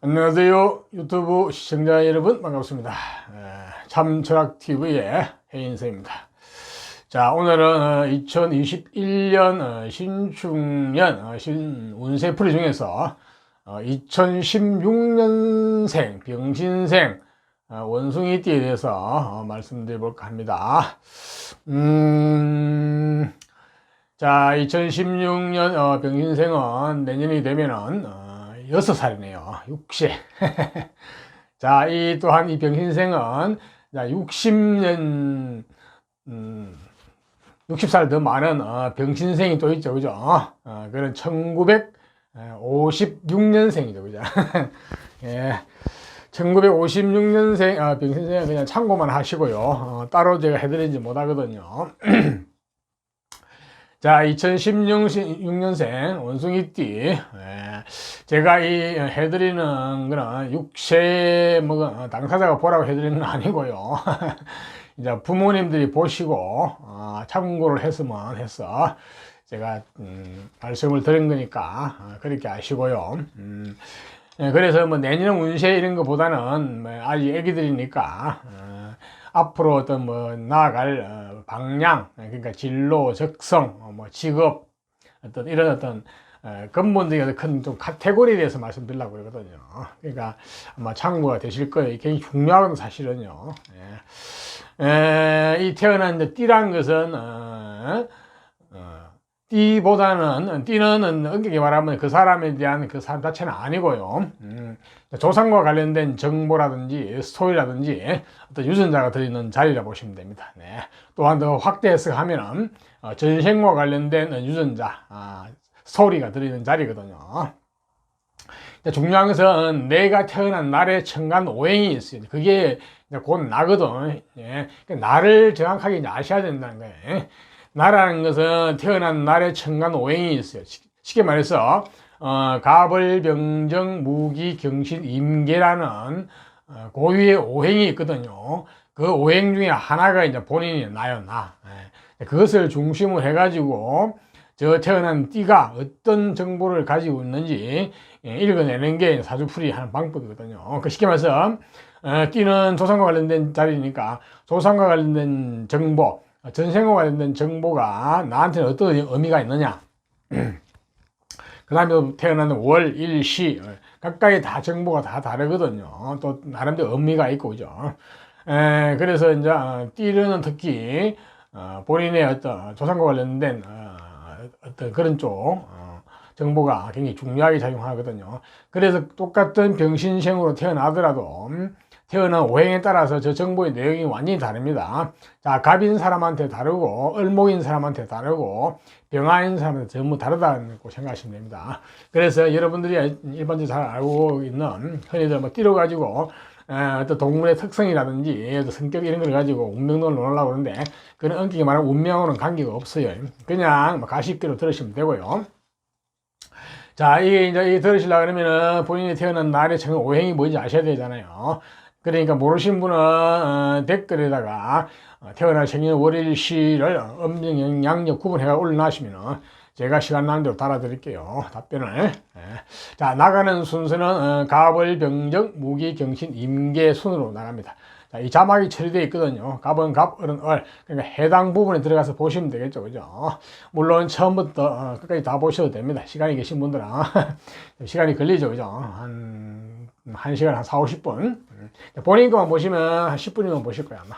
안녕하세요. 유튜브 시청자 여러분 반갑습니다. 참철학TV의 해인세입니다. 자, 오늘은 2021년 신축년 운세풀이 중에서 2016년생 병신생 원숭이띠에 대해서 말씀드려볼까 합니다. 자, 2016년 병신생은 내년이 되면은 6살이네요. 6세. 자, 또한 이 병신생은 60년, 60살 더 많은 병신생이 또 있죠. 그죠? 그런 1956년생이죠. 그죠? 예. 1956년생 병신생은 그냥 참고만 하시고요. 따로 제가 해드리지 못하거든요. 자, 2016년생 원숭이띠. 제가 해드리는 거는 6세 먹은 당사자가 보라고 해드리는 건 아니고요. 이제 부모님들이 보시고 참고를 했으면 해서 제가 말씀을 드린 거니까 그렇게 아시고요. 그래서 뭐 내년 운세 이런 것보다는 아직 애기들이니까 앞으로 어떤 나아갈 방향, 그러니까 진로, 적성, 직업, 이런 근본적인 큰 좀 카테고리에 대해서 말씀드리려고 그러거든요. 그러니까 아마 참고가 되실 거예요. 굉장히 중요한 사실은요. 이 태어난 띠란 것은 띠는 엄격히 말하면 그 사람에 대한 그 사람 자체는 아니고요. 조상과 관련된 정보라든지 스토리라든지 어떤 유전자가 들어있는 자리라 보시면 됩니다. 네. 또한 더 확대 해석하면은 전생과 관련된 유전자, 스토리가 들어있는 자리거든요. 중요한 것은 내가 태어난 날에 천간 오행이 있어요. 그게 곧 나거든. 예. 나를 정확하게 아셔야 된다는 거예요. 나라는 것은 태어난 날에 천간 오행이 있어요. 쉽게 말해서 갑을, 병정, 무기, 경신, 임계라는 고유의 오행이 있거든요. 그 오행 중에 하나가 이제 본인이 나요, 나. 그것을 중심으로 해가지고 저 태어난 띠가 어떤 정보를 가지고 있는지 읽어내는 게 사주풀이 하는 방법이거든요. 쉽게 말해서 띠는 조상과 관련된 자리니까 조상과 관련된 정보, 전생과 관련된 정보가 나한테는 어떤 의미가 있느냐. 그 다음에 태어나는 월, 일, 시 각각의 다 정보가 다 다르거든요. 또 나름대로 의미가 있고 그죠. 그래서 이제 띠는 특히 본인의 어떤 조상과 관련된 어떤 그런 쪽 정보가 굉장히 중요하게 작용하거든요. 그래서 똑같은 병신생으로 태어나더라도 태어난 오행에 따라서 저 정보의 내용이 완전히 다릅니다. 자, 갑인 사람한테 다르고 을목인 사람한테 다르고 병화인 사람한테 전부 다르다고 생각하시면 됩니다. 그래서 여러분들이 일반적으로 잘 알고 있는 흔히들 띠로 가지고 어떤 동물의 특성이라든지 성격 이런 걸 가지고 운명론을 논하려고 하는데 그런 엄격히 말하면 운명하고는 관계가 없어요. 그냥 가십기로 들으시면 되고요. 자, 이제 들으시려고 그러면은 본인이 태어난 날의 정확 오행이 뭔지 아셔야 되잖아요. 그러니까 모르신 분은 댓글에다가 태어날 생년 월일 시를 음력 양력 구분해가 올려놓으시면 제가 시간 나는 대로 달아드릴게요. 답변을. 자, 나가는 순서는 갑을, 병정, 무기, 경신, 임계 순으로 나갑니다. 자, 이 자막이 처리되어 있거든요. 갑은 갑, 을은 을. 그러니까 해당 부분에 들어가서 보시면 되겠죠. 그죠? 물론 처음부터 끝까지 다 보셔도 됩니다. 시간이 계신 분들은. 시간이 걸리죠. 그죠? 한 1시간 한 4, 50분. 본인 것만 보시면 한 10분이면 보실 거야, 아마.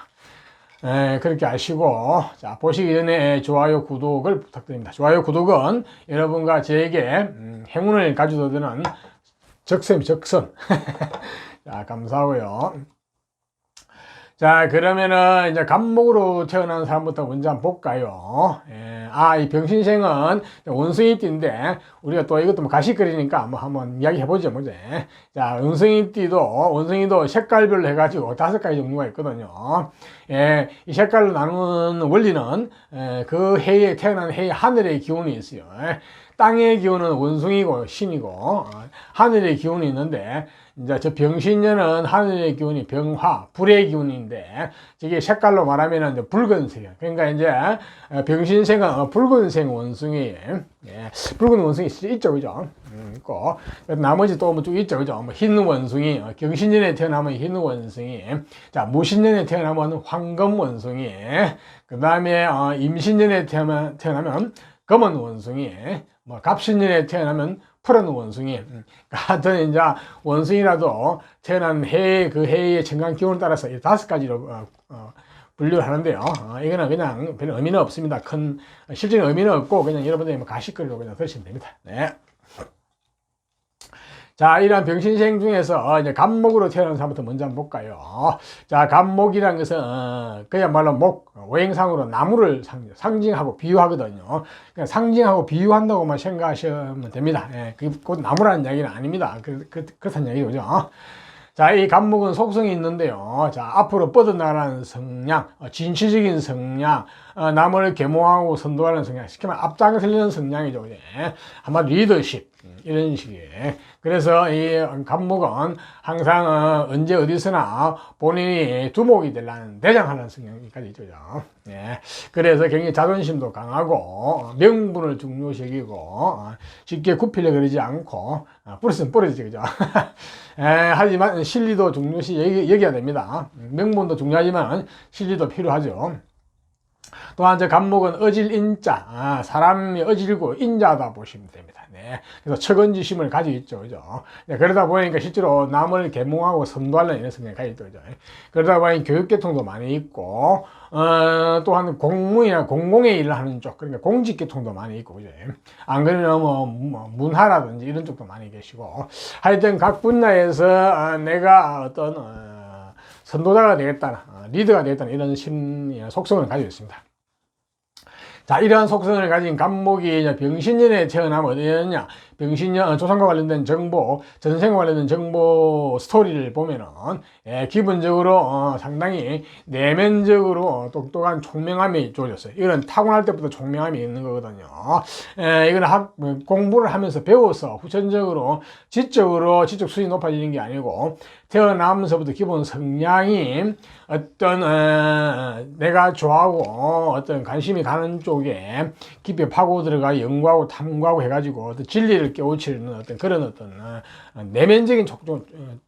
그렇게 아시고, 자, 보시기 전에 좋아요, 구독을 부탁드립니다. 좋아요, 구독은 여러분과 저에게 행운을 가져다 드는 적선. 자, 감사하고요. 자, 그러면은 이제 갑목으로 태어난 사람부터 먼저 한번 볼까요? 이 병신생은 원숭이띠인데 우리가 또 이것도 가시거리니까 한번 이야기 해보죠, 뭐지? 자, 원숭이도 색깔별로 해가지고 5가지 종류가 있거든요. 이 색깔로 나누는 원리는 그 해에 태어난 해에 하늘의 기운이 있어요. 땅의 기운은 원숭이고 신이고 하늘의 기운이 있는데 이제 저 병신년은 하늘의 기운이 병화, 불의 기운인데 저게 색깔로 말하면 이제 붉은색이에요. 그러니까 이제 병신생은 붉은색 원숭이에요. 붉은 원숭이 있죠, 그죠? 있고, 나머지 또 뭐 쭉 있죠. 그죠? 뭐 흰 원숭이, 경신년에 태어나면 흰 원숭이, 자, 무신년에 태어나면 황금 원숭이, 그 다음에, 임신년에 태어나면 검은 원숭이, 뭐, 갑신년에 태어나면 푸른 원숭이, 같은 이제 원숭이라도 태어난 해, 그 해의 천간 기운을 따라서 이 5가지로, 분류를 하는데요. 이거는 그냥 별 의미는 없습니다. 큰, 실질적인 의미는 없고, 그냥 여러분들이 뭐 가십거리로 그냥 들으시면 됩니다. 네. 자, 이러한 병신생 중에서 이제 갑목으로 태어난 사람부터 먼저 한번 볼까요? 자, 갑목이라는 것은 그야말로 목, 오행상으로 나무를 상징하고 비유하거든요. 그러니까 상징하고 비유한다고만 생각하시면 됩니다. 예, 그게 곧 나무라는 이야기는 아닙니다. 그렇다는 얘기죠. 자, 이 갑목은 속성이 있는데요. 자, 앞으로 뻗어나가는 성향, 진취적인 성향, 남을 계몽하고 선도하는 성향, 쉽게 말하면 앞장서려는 성향이죠. 아마 리더십, 이런 식의. 그래서 이 갑목은 항상 언제 어디서나 본인이 두목이 되려는 대장하는 성향까지 있죠. 예. 그래서 굉장히 자존심도 강하고 명분을 중요시하고 쉽게 굽히려 그러지 않고 뿌렸으면 뿌려지죠. 그죠? 하지만 실리도 중요시 여겨야 됩니다. 명분도 중요하지만 실리도 필요하죠. 또한 저 갑목은 어질 인자, 사람이 어질고 인자다 보시면 됩니다. 네. 그래서 척언지심을 가지고 있죠. 그죠? 네, 그러다 보니까 실제로 남을 계몽하고 선도하는 이런 성향이 가지고 있죠. 그러다 보니 교육계통도 많이 있고, 또한 공무이나 공공의 일을 하는 쪽, 그러니까 공직계통도 많이 있고, 그죠? 안 그러면 뭐 문화라든지 이런 쪽도 많이 계시고, 하여튼 각 분야에서 내가 어떤, 선도자가 되겠다, 리더가 되겠다는 이런 속성을 가지고 있습니다. 자, 이러한 속성을 가진 갑목이 병신년에 태어나면 어디 되느냐? 병신년, 조상과 관련된 정보, 전생과 관련된 정보 스토리를 보면은, 기본적으로, 상당히 내면적으로 똑똑한 총명함이 주어졌어요. 이거는 타고날 때부터 총명함이 있는 거거든요. 이거는 공부를 하면서 배워서 후천적으로, 지적 수준이 높아지는 게 아니고, 태어나면서부터 기본 성향이 어떤, 내가 좋아하고, 어떤 관심이 가는 쪽에 깊이 파고 들어가 연구하고 탐구하고 해가지고 어떤 진리를 깨우치는 어떤 그런 어떤 내면적인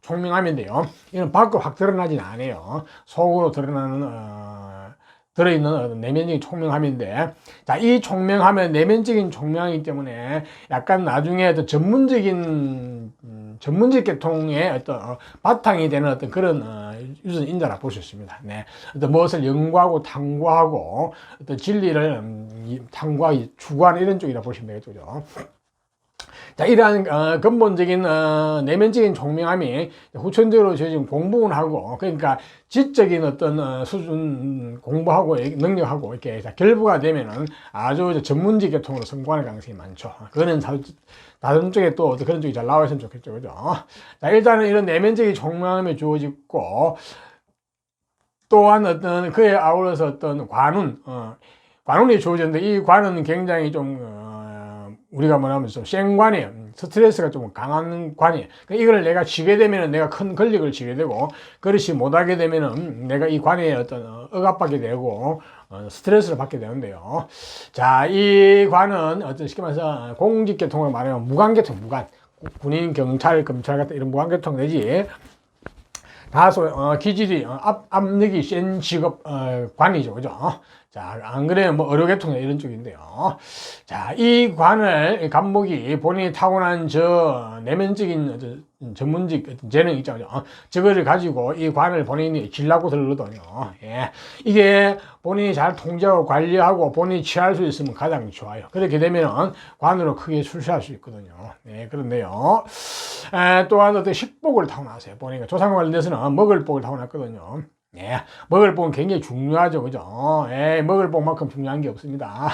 총명함인데요. 이건 밖으로 확 드러나진 않아요. 속으로 드러나는 들어있는 어떤 내면적인 총명함인데, 자, 이 총명함은 내면적인 총명이기 때문에 약간 나중에 어떤 전문직 계통의 어떤 바탕이 되는 어떤 그런 유전 인자라 볼 수 있습니다. 네. 어떤 무엇을 연구하고 탐구하고 어떤 진리를 탐구하기 추구하는 이런 쪽이라 보시면 되겠죠. 자, 이러한 근본적인 내면적인 총명함이 후천적으로 지금 공부하고, 그러니까 지적인 어떤 수준 공부하고 능력하고 이렇게 결부가 되면은 아주 전문직 계통으로 성공하는 가능성이 많죠. 그거는 다른 쪽에 또 그런 쪽이 잘 나와 있으면 좋겠죠. 그죠? 자, 일단은 이런 내면적인 총명함이 주어지고, 또한 어떤 그에 아울러서 어떤 관운이 주어졌는데, 이 관은 굉장히 좀 우리가 뭐냐면 좀 센관이에요. 스트레스가 좀 강한 관이에요. 그러니까 이걸 내가 쥐게 되면은 내가 큰 권력을 쥐게 되고, 그릇이 못하게 되면은 내가 이 관에 어떤 억압받게 되고 스트레스를 받게 되는데요. 자, 이 관은 어떤 쉽게 말해서 공직계통을 말하면 무관계통, 군인, 경찰, 검찰 같은 이런 무관계통 내지 다소 기질이 압력이 센 직업 관이죠. 그죠? 자, 안 그래요? 뭐 의료계통이나 이런 쪽인데요. 자, 이 관을 갑목이 본인이 타고난 저 내면적인 전문직 재능 있잖아요. 저거를 가지고 이 관을 본인이 질라고 들거든요. 예. 이게 본인이 잘 통제하고 관리하고 본인이 취할 수 있으면 가장 좋아요. 그렇게 되면 관으로 크게 출세할 수 있거든요. 네, 그런데요. 또한 어떤 식복을 타고나세요. 보니까 조상과 관련돼서는 먹을 복을 타고났거든요. 예, 먹을 복은 굉장히 중요하죠. 그죠? 먹을 복만큼 중요한 게 없습니다.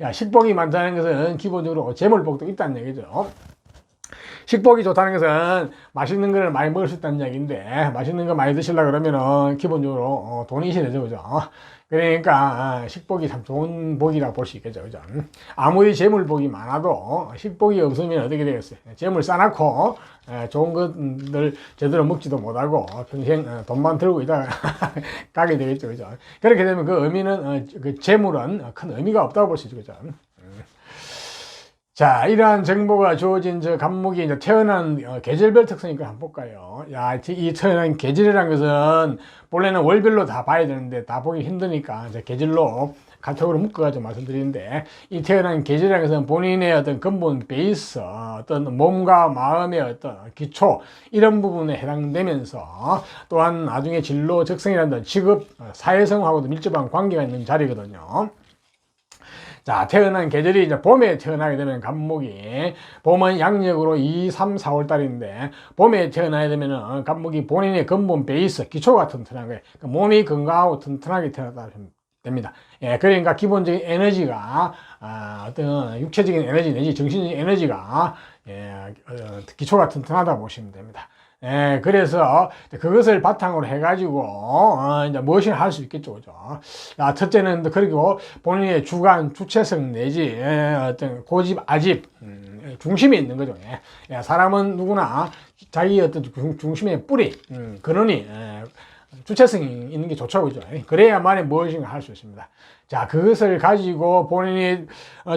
야, 식복이 많다는 것은 기본적으로 재물복도 있다는 얘기죠. 식복이 좋다는 것은 맛있는 거를 많이 먹을 수 있다는 얘기인데, 맛있는 거 많이 드시려고 그러면은 기본적으로 돈이 있어야 되죠. 그죠? 그러니까 식복이 참 좋은 복이라고 볼 수 있겠죠. 그죠? 아무리 재물복이 많아도 식복이 없으면 어떻게 되겠어요? 재물 쌓아놓고 좋은 것들 제대로 먹지도 못하고 평생 돈만 들고 있다가 가게 되겠죠. 그죠? 그렇게 되면 그 의미는 그 재물은 큰 의미가 없다고 볼 수 있죠. 그죠? 자, 이러한 정보가 주어진 저 간목이 이제 태어난 계절별 특성이니까 한번 볼까요? 야, 이 태어난 계절이라는 것은 본래는 월별로 다 봐야 되는데 다 보기 힘드니까 이제 계절로 카테고리로 묶어가지고 말씀드리는데, 이 태어난 계절이라는 것은 본인의 어떤 근본 베이스, 어떤 몸과 마음의 어떤 기초, 이런 부분에 해당되면서 또한 나중에 진로, 적성이라는 직업, 사회성하고도 밀접한 관계가 있는 자리거든요. 자, 태어난 계절이 이제 봄에 태어나게 되면 간목이, 봄은 양력으로 2, 3, 4월 달인데, 봄에 태어나게 되면은 간목이 본인의 근본 베이스, 기초가 튼튼한 거예요. 그러니까 몸이 건강하고 튼튼하게 태어났다 됩니다. 예, 그러니까 기본적인 에너지가, 어떤 육체적인 에너지 내지 정신적인 에너지가, 기초가 튼튼하다 보시면 됩니다. 예, 그래서 그것을 바탕으로 해가지고 이제 무엇이나 할 수 있겠죠, 그죠? 첫째는 그리고 본인의 주관, 주체성 내지 어떤 고집, 아집, 중심이 있는 거죠. 사람은 누구나 자기 어떤 중심의 뿌리, 근원이 주체성이 있는 게 좋죠, 그죠? 그래야만이 무엇인가 할 수 있습니다. 자, 그것을 가지고 본인이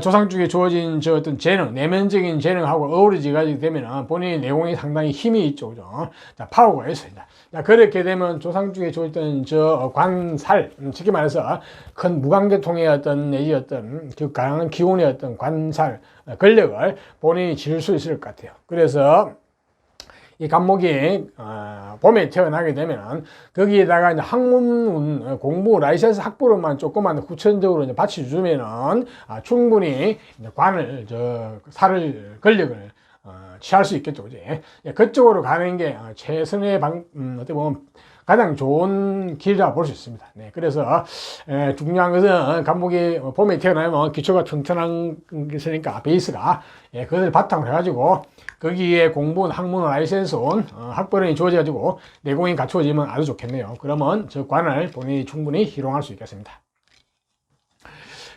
조상 쪽에 주어진 저 어떤 재능, 내면적인 재능하고 어우러지게 되면 본인의 내공이 상당히 힘이 있죠, 그죠? 자, 파워가 있습니다. 자, 그렇게 되면 조상 쪽에 주어진 저 관살, 쉽게 말해서 큰 무관계통의 어떤 내지 어떤 그 강한 기운의 어떤 관살, 권력을 본인이 질 수 있을 것 같아요. 그래서 이 간목이 봄에 태어나게 되면 거기에다가 이제 학문 공부 라이센스 학부로만 조금만 후천적으로 이제 받쳐주면은 충분히 이제 관을 살을 권력을 취할 수 있겠죠, 그지? 그쪽으로 가는 게 최선의 어떻게 보면 가장 좋은 길이라 볼 수 있습니다. 네, 그래서 중요한 것은 간목이 봄에 태어나면 기초가 튼튼한 것이니까 베이스가 그것을 바탕으로 해가지고 거기에 공부원, 학문원, 라이센스원, 학벌원이 주어져가지고 내공이 갖추어지면 아주 좋겠네요. 그러면 저 관을 본인이 충분히 희롱할 수 있겠습니다.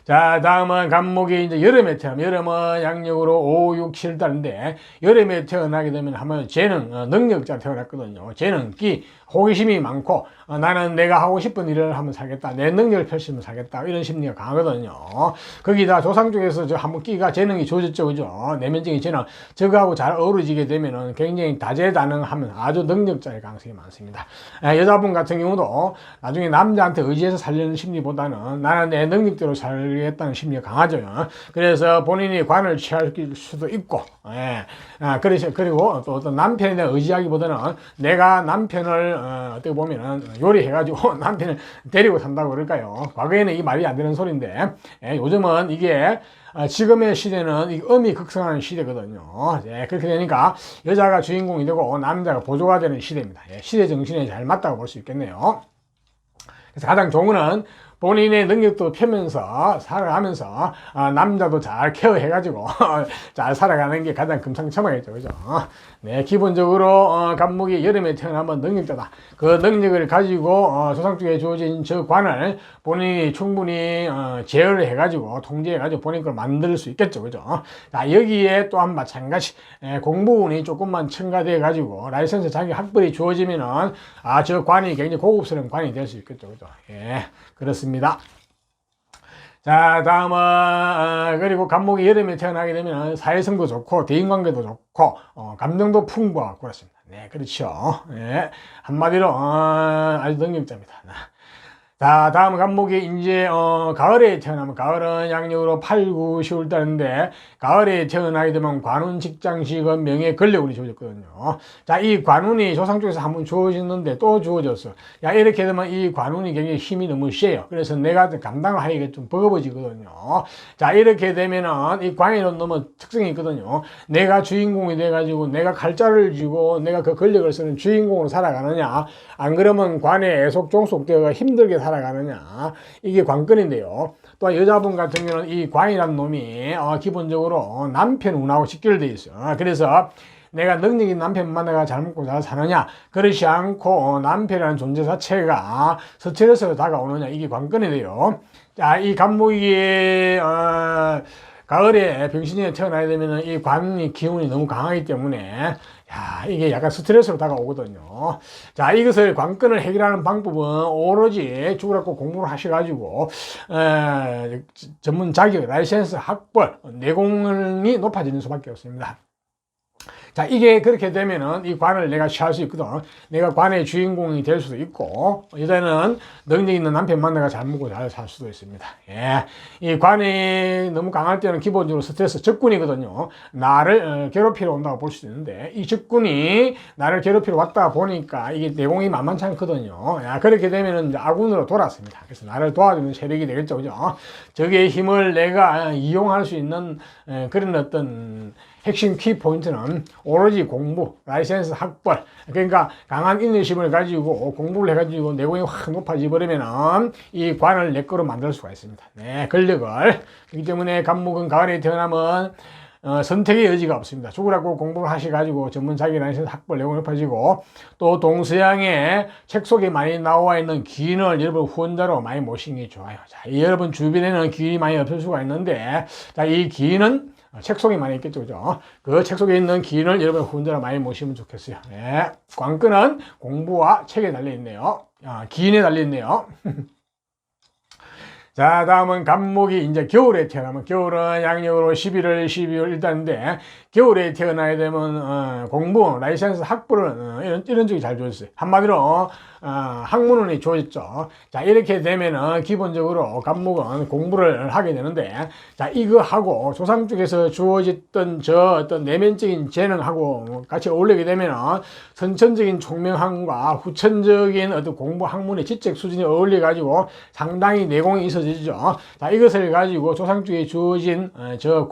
자, 다음은 간목이 이제 여름에 태어나면, 여름은 양력으로 5, 6, 7달인데, 여름에 태어나게 되면 하면 재능, 능력자로 태어났거든요. 재능, 끼, 호기심이 많고, 나는 내가 하고 싶은 일을 하면 살겠다. 내 능력을 펼치면 살겠다. 이런 심리가 강하거든요. 거기다 조상 쪽에서 저 한번 끼가 재능이 좋아졌죠. 그죠? 내면적인 재능. 저거하고 잘 어우러지게 되면은 굉장히 다재다능하면 아주 능력자의 가능성이 많습니다. 여자분 같은 경우도 나중에 남자한테 의지해서 살려는 심리보다는 나는 내 능력대로 살겠다는 심리가 강하죠. 그래서 본인이 관을 취할 수도 있고, 그리고 또 어떤 남편에 대한 의지하기보다는 내가 남편을 어떻게 보면은 요리해가지고 남편을 데리고 산다고 그럴까요? 과거에는 이 말이 안 되는 소리인데, 요즘은 이게 지금의 시대는 음이 극성하는 시대거든요. 그렇게 되니까 여자가 주인공이 되고 남자가 보조가 되는 시대입니다. 시대 정신에 잘 맞다고 볼 수 있겠네요. 그래서 가장 좋은 거는 본인의 능력도 펴면서 살아가면서 남자도 잘 케어해가지고 잘 살아가는 게 가장 금상첨화겠죠, 그죠? 네, 기본적으로 간목이 여름에 태어나면 능력자다. 그 능력을 가지고 조상 쪽에 주어진 저 관을 본인이 충분히 제어를 해가지고 통제해가지고 본인 걸 만들 수 있겠죠, 그죠? 자, 여기에 또한 마찬가지 공부운이 조금만 첨가돼가지고 라이센스 자기 학벌이 주어지면은 저 관이 굉장히 고급스러운 관이 될 수 있겠죠, 그죠? 예, 그렇습니다. 자, 다음은 그리고 간목이 여름에 태어나게 되면 사회성도 좋고 대인관계도 좋고 감정도 풍부하고 그렇습니다. 네, 그렇죠. 네, 한마디로 아주 능력자입니다. 자, 다음 간목이 이제 가을에 태어나면, 가을은 양력으로 8, 9, 10월 달인데 가을에 태어나게 되면 관운, 직장, 직업, 명예, 권력운이 주어졌거든요. 자, 이 관운이 조상 쪽에서 한번 주어졌는데 또 주어졌어. 야, 이렇게 되면 이 관운이 굉장히 힘이 너무 세요. 그래서 내가 감당을 하기가 좀 버거워지거든요. 자, 이렇게 되면은 이 관에는 너무 특성이 있거든요. 내가 주인공이 돼가지고 내가 칼자를 쥐고 내가 그 권력을 쓰는 주인공으로 살아가느냐, 안 그러면 관에 애속 종속되어 힘들게 살아가느냐, 이게 관건인데요. 또 여자분 같은 경우는 이 관이라는 놈이 기본적으로 남편 운하고 직결되어 있어요. 그래서 내가 능력 있는 남편 만나가 잘 먹고 잘 사느냐, 그렇지 않고 남편이라는 존재 자체가 스트레스로 다가오느냐, 이게 관건이 돼요. 자, 이 간목이 가을에 병신년에 태어나게 되면 이 관이 기운이 너무 강하기 때문에 야, 이게 약간 스트레스로 다가오거든요. 자, 이것을 관건을 해결하는 방법은 오로지 죽으라고 공부를 하셔가지고, 전문 자격, 라이센스 학벌, 내공이 높아지는 수밖에 없습니다. 자, 이게 그렇게 되면은 이 관을 내가 취할 수 있거든. 내가 관의 주인공이 될 수도 있고, 이제는 능력 있는 남편 만나가 잘 먹고 잘 살 수도 있습니다. 예. 이 관이 너무 강할 때는 기본적으로 스트레스, 적군이거든요. 나를 괴롭히러 온다고 볼 수도 있는데, 이 적군이 나를 괴롭히러 왔다 보니까 이게 내공이 만만치 않거든요. 야, 그렇게 되면은 이제 아군으로 돌았습니다. 그래서 나를 도와주는 세력이 되겠죠. 그죠? 적의 힘을 내가 이용할 수 있는 그런 어떤 핵심 키포인트는 오로지 공부, 라이센스 학벌, 그러니까 강한 인내심을 가지고 공부를 해가지고 내공이 확 높아져 버리면은 이 관을 내 거로 만들 수가 있습니다. 네, 권력을. 그렇기 때문에 간목은 가을에 태어나면 선택의 여지가 없습니다. 죽으라고 공부를 하셔가지고 전문 자기 라이센스 학벌 내공이 높아지고 또 동서양의 책 속에 많이 나와 있는 기인을 여러분 후원자로 많이 모시는 게 좋아요. 자, 여러분 주변에는 기인이 많이 없을 수가 있는데 자, 이 기인은 책 속에 많이 있겠죠, 그죠? 그 책 속에 있는 기인을 여러분 혼자로 많이 모시면 좋겠어요. 네. 관건은 공부와 책에 달려있네요. 기인에 달려있네요. 자, 다음은 간목이 이제 겨울에 태어나면, 겨울은 양력으로 11월, 12월 일단인데, 겨울에 태어나야 되면, 공부, 라이센스 학부는, 이런 쪽이 잘 주어졌어요. 한마디로, 학문운이 좋아졌죠. 자, 이렇게 되면은, 기본적으로 간목은 공부를 하게 되는데, 자, 이거 하고, 조상 쪽에서 주어졌던 어떤 내면적인 재능하고 같이 어울리게 되면은, 선천적인 총명함과 후천적인 어떤 공부 학문의 지적 수준이 어울려가지고, 상당히 내공이 있어지죠. 자, 이것을 가지고 조상 쪽에 주어진 저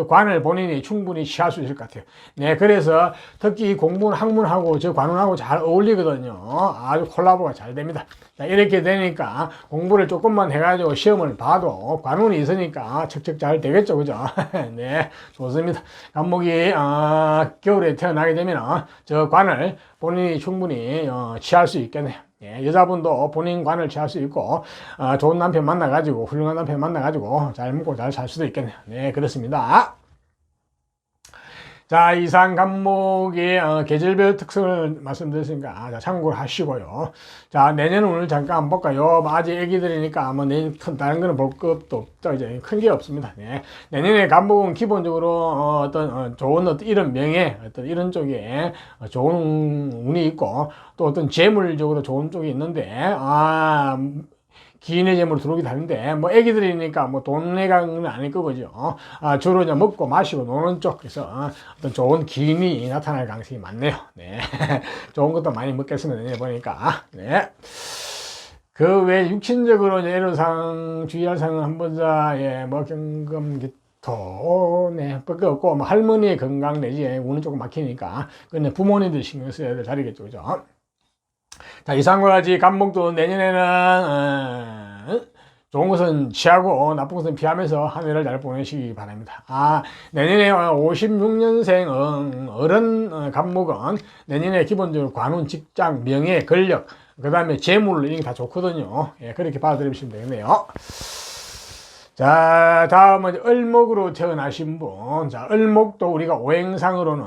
관을 본인이 충분히 취할 수 있을 것 같아요. 네, 그래서 특히 공부는 학문하고 저 관운하고 잘 어울리거든요. 아주 콜라보가 잘 됩니다. 자, 이렇게 되니까 공부를 조금만 해가지고 시험을 봐도 관운이 있으니까 척척 잘 되겠죠, 그죠? 네, 좋습니다. 간목이 겨울에 태어나게 되면 저 관을 본인이 충분히 취할 수 있겠네요. 예, 여자분도 본인 관을 취할 수 있고 좋은 남편 만나가지고 훌륭한 남편 만나가지고 잘 먹고 잘 살 수도 있겠네요. 네, 그렇습니다. 자, 이상 간목의 계절별 특성을 말씀드렸으니까 자, 참고를 하시고요. 자, 내년은 오늘 잠깐 볼까요? 아직 애기들이니까 내년 다른 거는 볼 것도 없죠. 이제 큰 게 없습니다. 네. 내년에 간목은 기본적으로 어떤 좋은 어떤 이런 명예, 어떤 이런 쪽에 좋은 운이 있고 또 어떤 재물적으로 좋은 쪽이 있는데 기인의 재물로 들어오기도 하는데, 애기들이니까 돈내가는 아닐 거죠. 주로 이제 먹고 마시고 노는 쪽, 그래서, 어떤 좋은 기인이 나타날 가능성이 많네요. 네. 좋은 것도 많이 먹겠습니다. 보니까. 네. 그 외 육신적으로 이제 애로사항, 주의할 사항은 한번 경금, 기토, 네, 밖에 없고, 할머니의 건강 내지, 운은 조금 막히니까, 근데 부모님들 신경 써야 될 자리겠죠. 그죠? 자, 이상과 같이 간목도 내년에는 좋은 것은 취하고 나쁜 것은 피하면서 한 해를 잘 보내시기 바랍니다. 내년에 56년생 어른 간목은 내년에 기본적으로 관운, 직장, 명예, 권력, 그 다음에 재물 이런 게 다 좋거든요. 예, 그렇게 받아들이시면 되겠네요. 자, 다음은 을목으로 태어나신 분. 자, 을목도 우리가 오행상으로는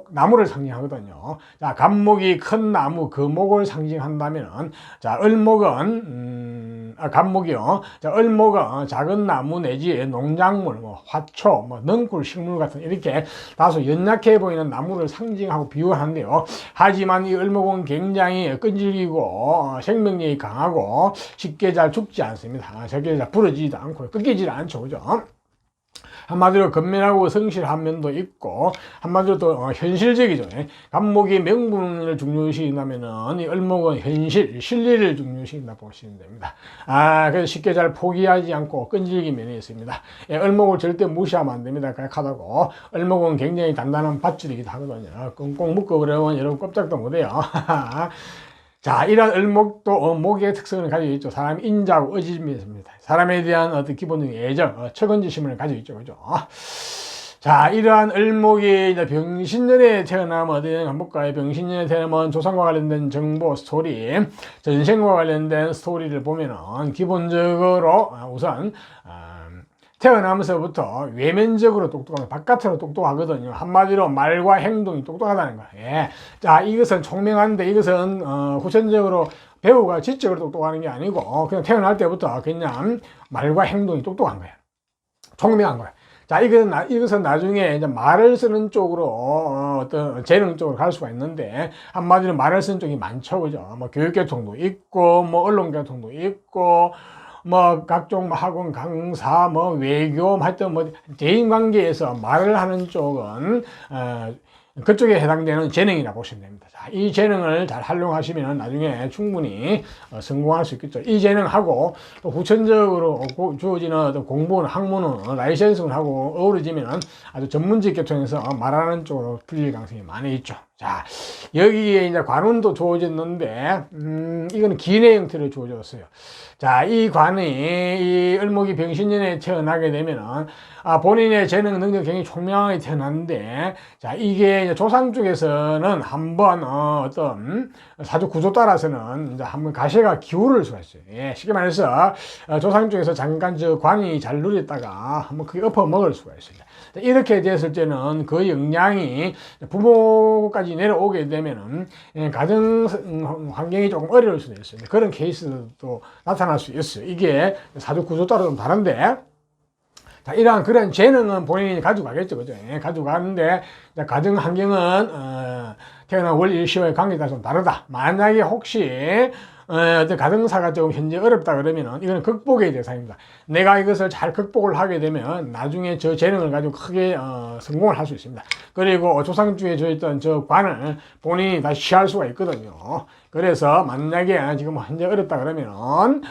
나무를 상징하거든요. 자, 간목이 큰 나무, 금목을 상징한다면은, 자, 을목은, 간목이요. 자, 을목은 작은 나무 내지 농작물, 화초, 넝쿨 식물 같은 이렇게 다소 연약해 보이는 나무를 상징하고 비유하는데요. 하지만 이 을목은 굉장히 끈질기고, 생명력이 강하고, 쉽게 잘 죽지 않습니다. 쉽게 잘 부러지지도 않고, 끊기지도 않죠. 그죠? 한마디로 건면하고 성실한 면도 있고 한마디로 또 현실적이죠. 간목이 명분을 중요시한다면은 이 을목은 현실, 실리를 중요시한다 보시면 됩니다. 그래서 쉽게 잘 포기하지 않고 끈질긴 면이 있습니다. 을목을 절대 무시하면 안 됩니다. 약하다고. 을목은 굉장히 단단한 밧줄이기도 하거든요. 꽁꽁 묶어버리면 여러분 꼼짝도 못해요. 자, 이러한 을목도 목의 특성을 가지고 있죠. 사람이 인자하고 의지심이 있습니다. 사람에 대한 어떤 기본적인 애정, 책임지심을 가지고 있죠. 그죠? 자, 이러한 을목이 이제 병신년에 태어나면 어디에 한번 볼까요? 병신년에 태어나면 조상과 관련된 정보, 스토리, 전생과 관련된 스토리를 보면은 기본적으로 우선 태어나면서부터 외면적으로 똑똑하고 바깥으로 똑똑하거든요. 한마디로 말과 행동이 똑똑하다는 거예요. 예. 자, 이것은 총명한데 이것은 후천적으로 배우가 지적으로 똑똑하는 게 아니고 그냥 태어날 때부터 그냥 말과 행동이 똑똑한 거예요. 총명한 거예요. 자, 이것은 나중에 이제 말을 쓰는 쪽으로, 어떤 재능 쪽으로 갈 수가 있는데, 한마디로 말을 쓰는 쪽이 많죠. 그죠? 뭐, 교육계통도 있고, 뭐, 언론계통도 있고, 뭐, 각종 학원 강사, 뭐, 외교, 하여튼 뭐, 대인관계에서 말을 하는 쪽은, 그쪽에 해당되는 재능이라고 보시면 됩니다. 자, 이 재능을 잘 활용하시면 나중에 충분히 성공할 수 있겠죠. 이 재능하고 또 후천적으로 주어지는 어떤 공부는 학문은 라이센스를 하고 어우러지면 아주 전문직 계통에서 말하는 쪽으로 풀릴 가능성이 많이 있죠. 자, 여기에 이제 관운도 주어졌는데, 이거는 기내 형태로 주어졌어요. 자, 이 관이, 이 을목이 병신년에 태어나게 되면은, 본인의 재능, 능력 굉장히 총명하게 태어났는데, 자, 이게 이제 조상 쪽에서는 한번, 어떤, 사주 구조 따라서는 이제 한번 가시가 기울을 수가 있어요. 예, 쉽게 말해서, 조상 쪽에서 잠깐 저 관이 잘 누렸다가 한번 크게 엎어 먹을 수가 있습니다. 이렇게 됐을 때는 그 영향이 부모까지 내려오게 되면은 가정 환경이 조금 어려울 수도 있어요. 그런 케이스도 나타날 수 있어요. 이게 사주 구조 따라 좀 다른데, 자, 이러한 그런 재능은 본인이 가지고 가겠죠. 그죠? 가지고 가는데, 가정 환경은, 태어난 월 일시와의 관계가 좀 다르다. 만약에 혹시, 어떤 가정사가 좀 현재 어렵다 그러면은 이거는 극복의 대상입니다. 내가 이것을 잘 극복을 하게 되면 나중에 저 재능을 가지고 크게 성공을 할 수 있습니다. 그리고 조상주에 있던 저 관을 본인이 다시 취할 수가 있거든요. 그래서 만약에 지금 현재 어렵다 그러면은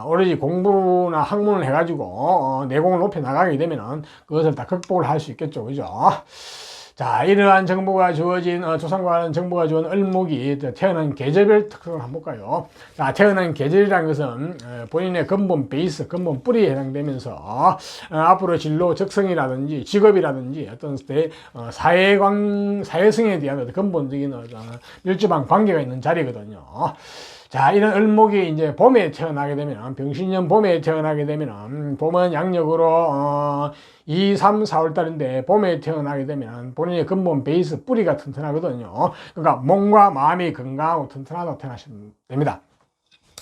오로지 공부나 학문을 해가지고 내공을 높여 나가게 되면은 그것을 다 극복을 할 수 있겠죠. 그죠? 자, 이러한 정보가 주어진, 조상과 관한 정보가 주어진 을목이 태어난 계절별 특성을 한번 볼까요? 자, 태어난 계절이라는 것은 본인의 근본 베이스, 근본 뿌리에 해당되면서 앞으로 진로 적성이라든지 직업이라든지 어떤 사회성에 대한 어떤 근본적인 밀접한 관계가 있는 자리거든요. 자, 이런 을목이 이제 봄에 태어나게 되면, 병신년 봄에 태어나게 되면, 봄은 양력으로, 2, 3, 4월 달인데, 봄에 태어나게 되면, 본인의 근본 베이스, 뿌리가 튼튼하거든요. 그러니까, 몸과 마음이 건강하고 튼튼하다고 태어나시면 됩니다.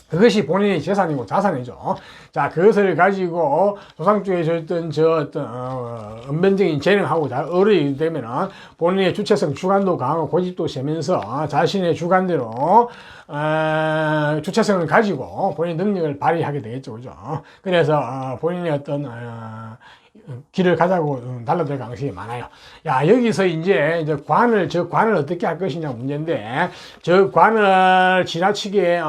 그것이 본인의 재산이고 자산이죠. 자, 그것을 가지고 조상주에 줬던 언변적인 재능하고 잘 어울리게 되면은 본인의 주체성, 주관도 강하고 고집도 세면서 자신의 주관대로 주체성을 가지고 본인의 능력을 발휘하게 되겠죠. 그죠? 그래서 본인의 어떤 길을 가자고 달라들 가능성이 많아요. 야, 여기서 이제 저 관을 어떻게 할 것이냐 문제인데, 저 관을 지나치게,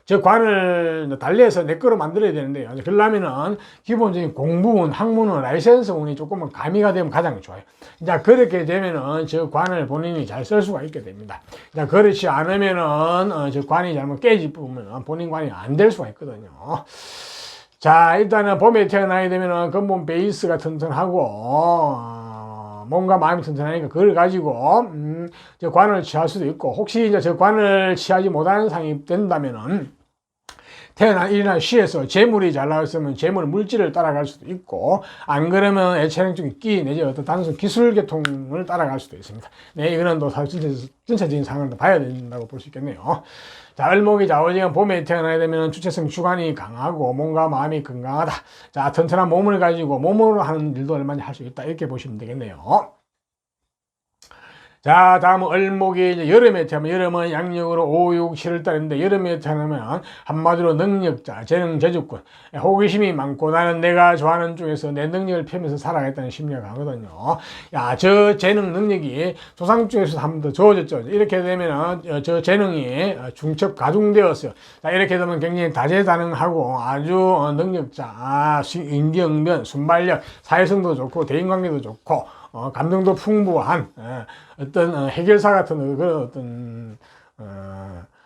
저 관을 달리해서 내 거로 만들어야 되는데요. 그러려면은 기본적인 공부운, 학문은, 라이센스운이 조금은 가미가 되면 가장 좋아요. 이제 그렇게 되면은 저 관을 본인이 잘 쓸 수가 있게 됩니다. 이제 그렇지 않으면은 저 관이 잘못 깨지면 본인 관이 안 될 수가 있거든요. 자, 일단은 봄에 태어나게 되면은 근본 베이스가 튼튼하고, 몸과 마음이 튼튼하니까 그걸 가지고, 저 관을 취할 수도 있고, 혹시 이제 저 관을 취하지 못하는 상황이 된다면은, 태어난 일이나 시에서 재물이 잘 나왔으면 재물 물질을 따라갈 수도 있고, 안 그러면 애체능적인 끼 내지 어떤 단순 기술 계통을 따라갈 수도 있습니다. 네, 이거는 또 전체적인 상황을 봐야 된다고 볼 수 있겠네요. 자, 을목이 좌우지간 봄에 태어나게 되면 주체성 주관이 강하고 몸과 마음이 건강하다. 자, 튼튼한 몸을 가지고 몸으로 하는 일도 얼마나 할 수 있다. 이렇게 보시면 되겠네요. 자, 다음은 을목이 이제 여름에 태어나면, 여름은 양력으로 5, 6, 7월 달인데, 여름에 태어나면 한마디로 능력자, 재능, 재주꾼, 호기심이 많고 나는 내가 좋아하는 쪽에서 내 능력을 펴면서 살아가겠다는 심리가 강하거든요. 야, 저 재능, 능력이 조상 쪽에서 한 번 더 주어졌죠. 이렇게 되면은 저 재능이 중첩, 가중되었어요. 자, 이렇게 되면 굉장히 다재다능하고 아주 능력자, 인기응변, 순발력, 사회성도 좋고, 대인관계도 좋고, 감정도 풍부한 어떤 해결사 같은 그런 어떤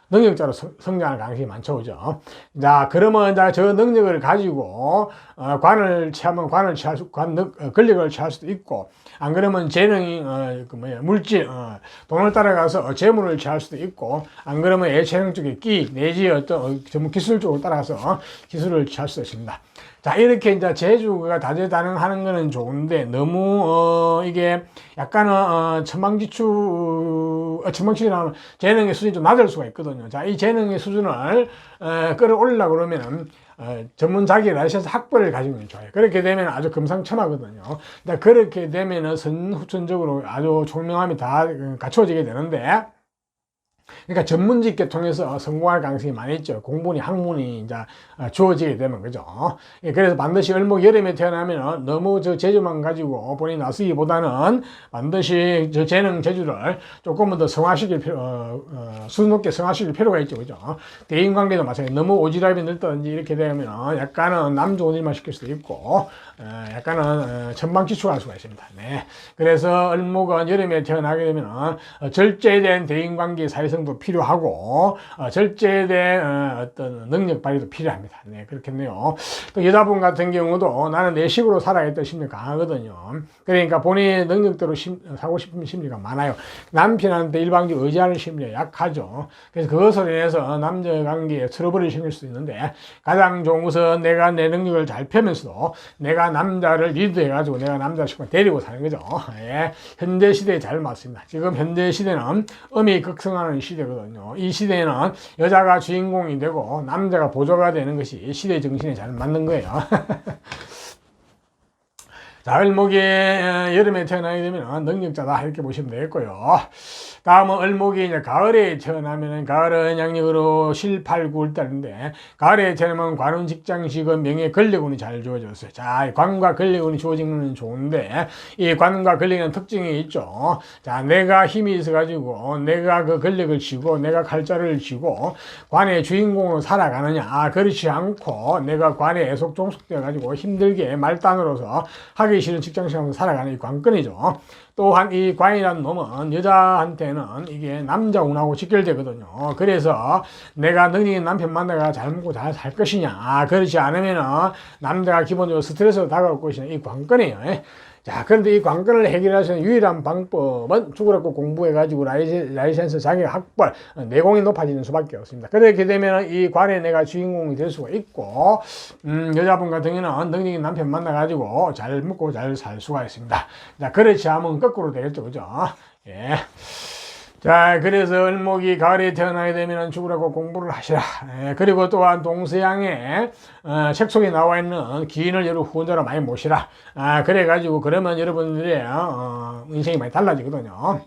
능력자로 성장할 가능성이 많죠. 그죠? 자, 그러면 저 능력을 가지고 관을 취하면 권력을 취할 수도 있고, 안 그러면 재능이 물질, 돈을 따라가서 재물을 취할 수도 있고, 안 그러면 예체능 쪽의 끼 내지 어떤 전문 기술 쪽으로 따라가서 기술을 취할 수도 있습니다. 자, 이렇게 이제 재주가 다재다능하는 거는 좋은데, 너무, 이게 약간은, 천방지축이라는 재능의 수준이 좀 낮을 수가 있거든요. 자, 이 재능의 수준을, 끌어올리려고 그러면은, 전문 자기 라이센스 학벌을 가지고 있는 좋아요. 그렇게 되면 아주 금상첨화거든요. 그렇게 되면은 선후천적으로 아주 총명함이 다 갖춰지게 되는데, 그러니까 전문직계 통해서 성공할 가능성이 많이 있죠. 공부니 학문이 이제 주어지게 되면, 그죠. 예, 그래서 반드시 을목 여름에 태어나면 너무 저 재주만 가지고 본인이 나서기보다는 반드시 저 재능 재주를 조금은 더 성화시킬 수준 높게 성화시킬 필요가 있죠. 그죠. 대인관계도 마찬가지. 너무 오지랖이 넓다든지 이렇게 되면 약간은 남 좋은 일만 시킬 수도 있고, 약간은 천방지축할 수가 있습니다. 네. 그래서 을목은 여름에 태어나게 되면 절제된 대인관계 사회성도 필요하고, 절제된 어떤 능력 발휘도 필요합니다. 네, 그렇겠네요. 또 여자분 같은 경우도 나는 내 식으로 살아야겠다는 심리가 강하거든요. 그러니까 본인의 능력대로 사고 싶은 심리가 많아요. 남편한테 일방적으로 의지하는 심리가 약하죠. 그래서 그것으로 인해서 남녀 관계에 트러블이 생길 수 있는데, 가장 좋은 것은 내가 내 능력을 잘 펴면서도 내가 남자를 리드해가지고 내가 남자 식구를 데리고 사는 거죠. 예, 현대 시대에 잘 맞습니다. 지금 현대 시대는 음이 극성하는 시대거든요. 이 시대에는 여자가 주인공이 되고 남자가 보조가 되는 것이 시대 정신에 잘 맞는 거예요. 자, 을목이 여름에 태어나게 되면 능력자다 이렇게 보시면 되겠고요. 다음은 을목이 이제 가을에 태어나면은, 가을은 양력으로 실팔구월달인데, 가을에 태어나면 관운 직장식은 명예 권력운이 잘 주어졌어요. 자, 관과 권력운이 주어지는 건 좋은데, 이 관과 권력에는 특징이 있죠. 자, 내가 힘이 있어가지고, 내가 그 권력을 쥐고, 내가 칼자를 쥐고, 관의 주인공으로 살아가느냐, 그렇지 않고, 내가 관에 애속 종속되어가지고 힘들게 말단으로서 하기 싫은 직장생활을 살아가는 이 관건이죠. 또한 이 관이라는 놈은 여자한테는 이게 남자운하고 직결되거든요. 그래서 내가 능력 있는 남편 만나가 잘 먹고 잘 살 것이냐, 그렇지 않으면은 남자가 기본적으로 스트레스로 다가올 것이냐, 이 관건이에요. 자, 그런데 이 관건을 해결할 수 있는 유일한 방법은 죽으라고 공부해가지고 라이센스 자격 학벌, 내공이 높아지는 수밖에 없습니다. 그렇게 되면 이 관에 내가 주인공이 될 수가 있고, 여자분 같은 경우는 능력 있는 남편 만나가지고 잘 먹고 잘 살 수가 있습니다. 자, 그렇지 않으면 거꾸로 되겠죠. 그죠? 예. 자, 그래서 을목이 가을에 태어나게 되면 죽으라고 공부를 하시라. 예, 그리고 또한 동서양에 책 속에 나와 있는 기인을 여러 후원자로 많이 모시라. 그래가지고 그러면 여러분들의 인생이 많이 달라지거든요.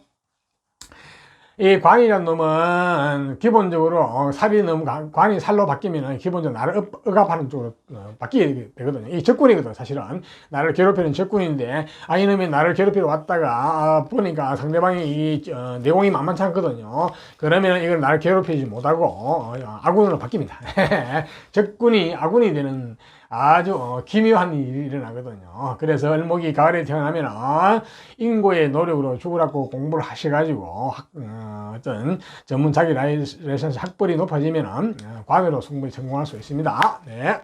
이 관이라는 놈은 기본적으로 살이 너무 관이 살로 바뀌면 기본적으로 나를 억압하는 쪽으로 바뀌게 되거든요. 이 적군이거든. 사실은 나를 괴롭히는 적군인데, 이놈이 나를 괴롭히러 왔다가 보니까 상대방이 이 내공이 만만치 않거든요. 그러면 이걸 나를 괴롭히지 못하고 아군으로 바뀝니다. 적군이 아군이 되는 아주 기묘한 일이 일어나거든요. 그래서 을목이 가을에 태어나면 인고의 노력으로 죽으라고 공부를 하셔가지고 어떤 전문 자기 라이센스 학벌이 높아지면 관으로 충분히 성공할 수 있습니다. 네.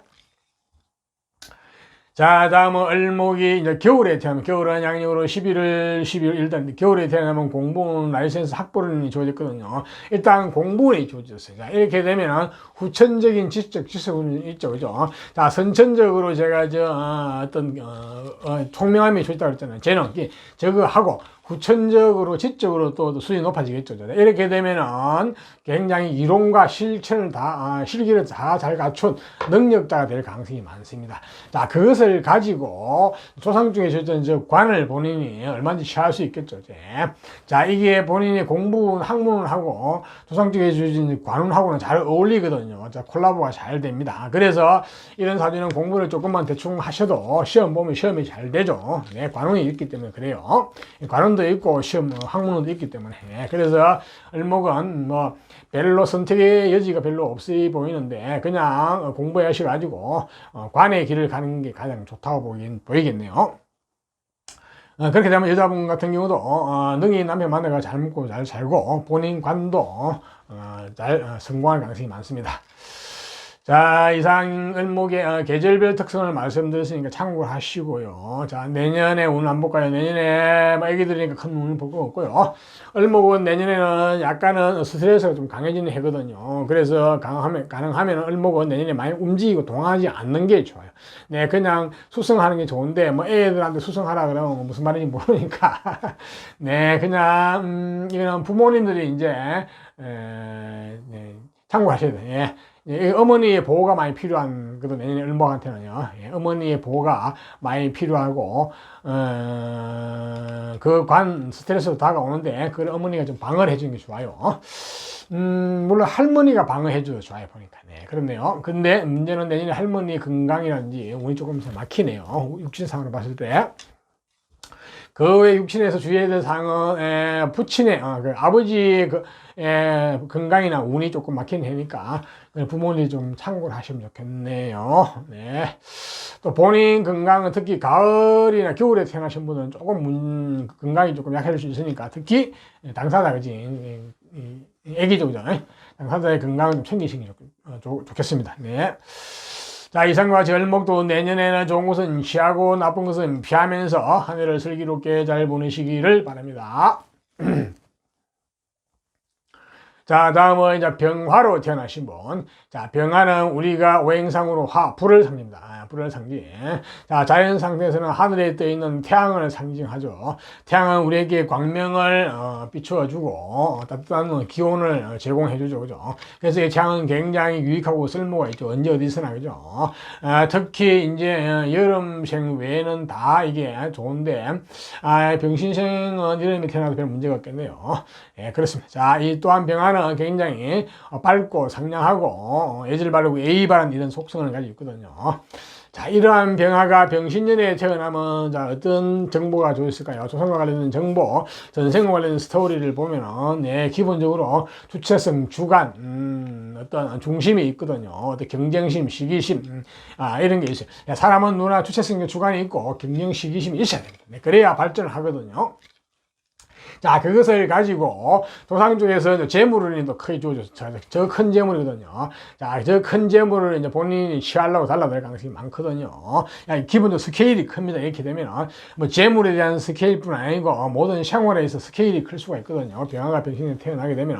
자, 다음은 을목이 이제 겨울에 태어나면, 겨울은 양력으로 11월 1달, 겨울에 태어나면 공무원 라이센스 학벌운이 주어졌거든요. 일단 공부운이 주어졌어요. 자, 이렇게 되면 후천적인 지적, 지성운이 있죠. 그죠? 자, 선천적으로 제가 어떤, 총명함이 주어졌다고 했잖아요. 재능, 저거 하고, 후천적으로 지적으로 또 수준이 높아지겠죠. 이렇게 되면은 굉장히 이론과 실천을 실기를 다 잘 갖춘 능력자가 될 가능성이 많습니다. 자, 그것을 가지고 조상 중에 주어진 저 관을 본인이 얼마든지 취할 수 있겠죠. 자, 이게 본인이 공부 학문하고 조상 쪽에 주어진 관운하고는 잘 어울리거든요. 자, 콜라보가 잘 됩니다. 그래서 이런 사주는 공부를 조금만 대충 하셔도 시험 보면 시험이 잘 되죠. 네, 관운이 있기 때문에 그래요. 관운도 있고 시험 학문도 있기 때문에. 그래서 을목은 뭐 별로 선택의 여지가 별로 없어 보이는데 그냥 공부해 하셔가지고 관의 길을 가는 게 가장 좋다고 보이겠네요. 그렇게 되면 여자분 같은 경우도 능히 남편 만나가 잘 먹고 잘 살고 본인 관도 잘 성공할 가능성이 많습니다. 자, 이상 을목의 계절별 특성을 말씀드렸으니까 참고를 하시고요. 자, 내년에 운 안 볼까요? 내년에 뭐 애기들이니까 큰 운을 볼 거 없고요. 을목은 내년에는 약간은 스트레스가 좀 강해지는 해거든요. 그래서 가능하면 을목은 내년에 많이 움직이고 동하지 않는 게 좋아요. 네, 그냥 수성하는 게 좋은데 뭐 애들한테 수성하라 그러면 무슨 말인지 모르니까 네, 그냥 이거는 부모님들이 이제 네, 참고하셔야 돼요. 예. 어머니의 보호가 많이 필요한 그런 내년에 을목한테는요. 예, 어머니의 보호가 많이 필요하고 그 스트레스로 다가오는데 그 어머니가 좀 방어를 해주는 게 좋아요. 물론 할머니가 방어해줘도 좋아요 보니까. 네, 그렇네요. 근데 문제는 내년에 할머니 건강이라든지 운이 조금 막히네요. 육신상으로 봤을 때. 그 외 육신에서 주의해야 될 사항은 부친의 그 아버지 건강이나 운이 조금 막히는 해니까 부모님이 좀 참고를 하시면 좋겠네요. 네. 또 본인 건강은 특히 가을이나 겨울에 태어나신 분은 조금 건강이 조금 약해질 수 있으니까 특히 당사자 그지 애기죠 그죠? 당사자의 건강을 좀 챙기시는 게 좋겠습니다. 네. 자, 이상과 같이 을목도 내년에는 좋은 것은 취하고 나쁜 것은 피하면서 한 해를 슬기롭게 잘 보내시기를 바랍니다. 자, 다음은 이제 병화로 태어나신 분. 자, 병화는 우리가 오행상으로 불을 상징합니다. 불을 상징. 자, 자연 상태에서는 하늘에 떠 있는 태양을 상징하죠. 태양은 우리에게 광명을 비추어주고 따뜻한 기온을 제공해주죠. 그죠? 그래서 이 태양은 굉장히 유익하고 쓸모가 있죠. 언제 어디서나. 그죠? 특히 이제 여름생 외에는 다 이게 좋은데, 병신생은 여름에 태어나도 별 문제가 없겠네요. 예, 그렇습니다. 자, 이 또한 병화는 굉장히 밝고 상냥하고 예절 바르고 예의 바른 이런 속성을 가지고 있거든요. 자, 이러한 병화가 병신년에 태어나면 자, 어떤 정보가 좋았을까요? 조상과 관련된 정보, 전생과 관련된 스토리를 보면은 네, 기본적으로 주체성, 주관, 어떤 중심이 있거든요. 어떤 경쟁심, 시기심, 이런 게 있어요. 사람은 누구나 주체성과 주관이 있고 경쟁, 시기심이 있어야 됩니다. 네, 그래야 발전을 하거든요. 자, 그것을 가지고 조상 쪽에서 재물을 또 크게 주어줬죠. 저 큰 재물이거든요. 자, 저 큰 재물을 이제 본인이 취하려고 달라들 가능성이 많거든요. 기본적으로 스케일이 큽니다. 이렇게 되면 뭐 재물에 대한 스케일뿐 아니고 모든 생활에 있어 스케일이 클 수가 있거든요. 병화가 병신에 태어나게 되면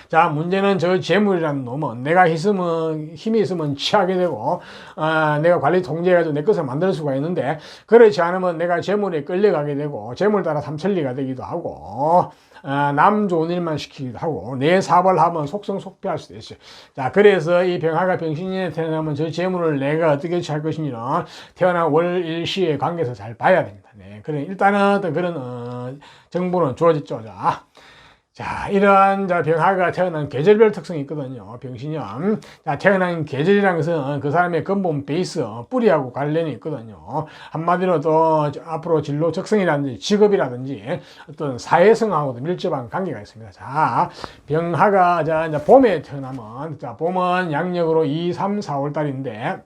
자, 문제는 저 재물이라는 놈은 내가 힘이 있으면 취하게 되고 내가 관리 통제해가지고 내 것을 만들 수가 있는데 그렇지 않으면 내가 재물에 끌려가게 되고 재물 따라 삼천리가 되기도 하고 남 좋은 일만 시키기도 하고 내 사업을 하면 속성속피할 수도 있어요. 자, 그래서 이 병화가 병신년에 태어나면 저 재물을 내가 어떻게 취할 것인지는 태어난 월일시의 관계에서 잘 봐야 됩니다. 네, 그래 일단은 그런 정보는 주어졌죠. 자, 이러한 병화가 태어난 계절별 특성이 있거든요. 병신년. 자, 태어난 계절이라는 것은 그 사람의 근본 베이스, 뿌리하고 관련이 있거든요. 한마디로 또 앞으로 진로 적성이라든지 직업이라든지 어떤 사회성하고도 밀접한 관계가 있습니다. 자, 병화가 이제 봄에 태어나면, 자, 봄은 양력으로 2, 3, 4월 달인데,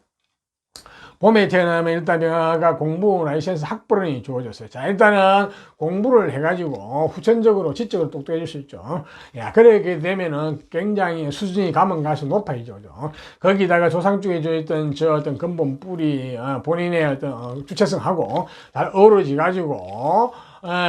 봄에 태어나면 일단 병화가 공부 라이센스 학벌이 주어졌어요. 자, 일단은 공부를 해가지고 후천적으로 지적으로 똑똑해질 수 있죠. 야, 그렇게 되면은 굉장히 수준이 가면 갈수록 높아지죠. 거기다가 조상 쪽에 있던 저 어떤 근본 뿌리, 본인의 어떤 주체성하고 잘 어우러져가지고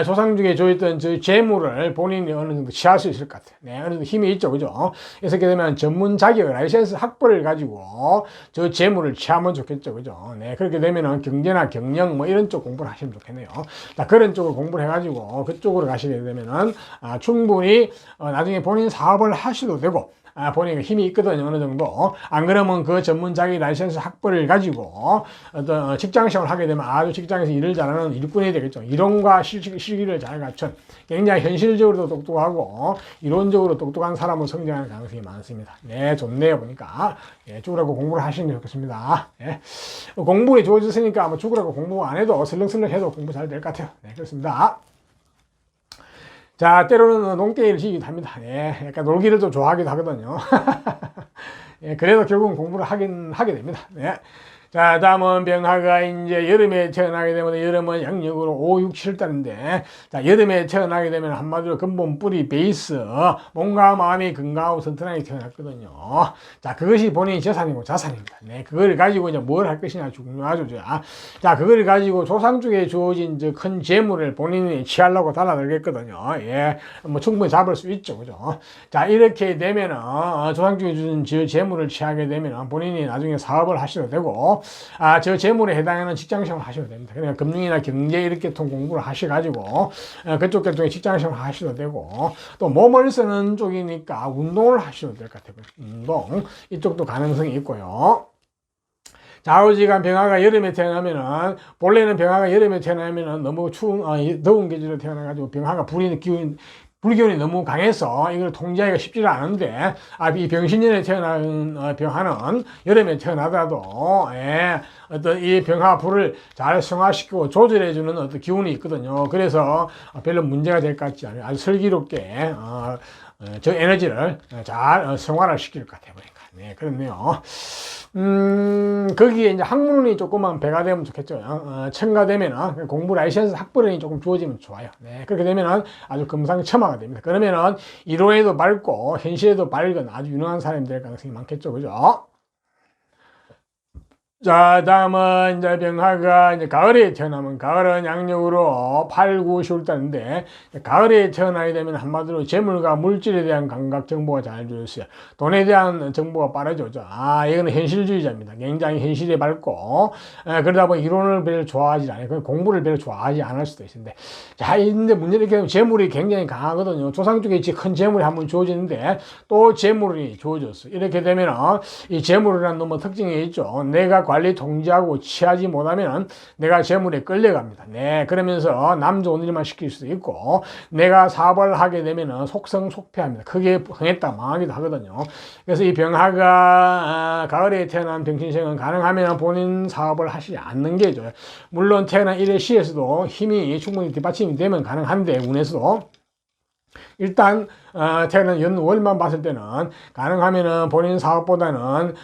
조상 중에 줘있던 저 재물을 본인이 어느 정도 취할 수 있을 것 같아요. 네, 어느 정도 힘이 있죠. 그죠? 그래서 이렇게 되면 전문 자격, 라이센스 학벌을 가지고 저 재물을 취하면 좋겠죠. 그죠? 네, 그렇게 되면은 경제나 경영 뭐 이런 쪽 공부를 하시면 좋겠네요. 자, 그런 쪽을 공부를 해가지고 그쪽으로 가시게 되면은 충분히 나중에 본인 사업을 하셔도 되고 본인이 힘이 있거든요. 어느 정도. 안 그러면 그 전문 자기 라이센스 학벌을 가지고 어떤 직장 시험을 하게 되면 아주 직장에서 일을 잘하는 일꾼이 되겠죠. 이론과 실기를 잘 갖춘 굉장히 현실적으로도 똑똑하고 이론적으로 똑똑한 사람으로 성장하는 가능성이 많습니다. 네, 좋네요. 보니까. 예, 죽으라고 공부를 하시는 게 좋겠습니다. 예. 공부에 주어졌으니까 뭐 죽으라고 공부 안 해도 슬렁슬렁 해도 공부 잘 될 것 같아요. 네, 그렇습니다. 자, 때로는 농땡이를 치기도 합니다. 예, 약간 놀기를 좀 좋아하기도 하거든요. 예, 그래도 결국은 공부를 하게 됩니다. 예. 자, 다음은 병화가 이제 여름에 태어나게 되면 여름은 양력으로 5, 6, 7달인데 자, 여름에 태어나게 되면 한마디로 근본 뿌리 베이스 몸과 마음이 건강하고 튼튼하게 태어났거든요. 자, 그것이 본인의 재산이고 자산입니다. 네, 그걸 가지고 이제 뭘 할 것이냐 중요하죠. 자, 그걸 가지고 조상 쪽에 주어진 큰 재물을 본인이 취하려고 달라들겠거든요. 예, 뭐 충분히 잡을 수 있죠. 그죠? 자, 이렇게 되면은 조상 쪽에 주어진 재물을 취하게 되면은 본인이 나중에 사업을 하셔도 되고 저 재물에 해당하는 직장생활 하셔도 됩니다. 그러니까 금융이나 경제 이렇게 통 공부를 하셔가지고 그쪽 계통에 직장생활 하셔도 되고 또 몸을 쓰는 쪽이니까 운동을 하셔도 될 것 같아요. 운동 이쪽도 가능성이 있고요. 좌우지간 병화가 여름에 태어나면은 본래는 병화가 여름에 태어나면은 너무 추운 더운 계절에 태어나가지고 병화가 불기운이 너무 강해서 이걸 통제하기가 쉽지가 않은데 이 병신년에 태어난 병화는 여름에 태어나더라도 어떤 이 병화 불을 잘 승화시키고 조절해주는 어떤 기운이 있거든요. 그래서 별로 문제가 될 것 같지 않아요. 아주 슬기롭게 저 에너지를 잘 승화를 시킬 것 같아요. 보니까. 네, 그렇네요. 거기에 이제 학문이 조금만 배가 되면 좋겠죠. 첨가되면은 공부 라이센스 학벌이 조금 주어지면 좋아요. 네, 그렇게 되면은 아주 금상첨화가 됩니다. 그러면은 이론에도 밝고 현실에도 밝은 아주 유능한 사람이 될 가능성이 많겠죠. 그죠? 자, 다음은 이제 병화가 이제 가을에 태어나면 가을은 양력으로 8, 9, 10월달인데 가을에 태어나게 되면 한마디로 재물과 물질에 대한 감각 정보가 잘 주어졌어요. 돈에 대한 정보가 빠르죠. 이거는 현실주의자입니다. 굉장히 현실에 밝고 그러다 보니 이론을 별로 좋아하지 않아요. 공부를 별로 좋아하지 않을 수도 있는데 자, 근데 문제는 이렇게 되면 재물이 굉장히 강하거든요. 조상 쪽에 큰 재물이 한번 주어지는데 또 재물이 주어졌어요. 이렇게 되면 이 재물이라는 놈의 특징이 있죠. 내가 관리 통제하고 취하지 못하면 내가 재물에 끌려갑니다. 네, 그러면서 남 좋은 일만 시킬 수도 있고 내가 사업을 하게 되면 속성속패합니다. 크게 흥했다 망하기도 하거든요. 그래서 이 병화가 가을에 태어난 병신생은 가능하면 본인 사업을 하시지 않는 게죠. 물론 태어난 일의 시에서도 힘이 충분히 뒷받침이 되면 가능한데 운에서도 일단 태어난 연월만 봤을 때는 가능하면은 본인 사업보다는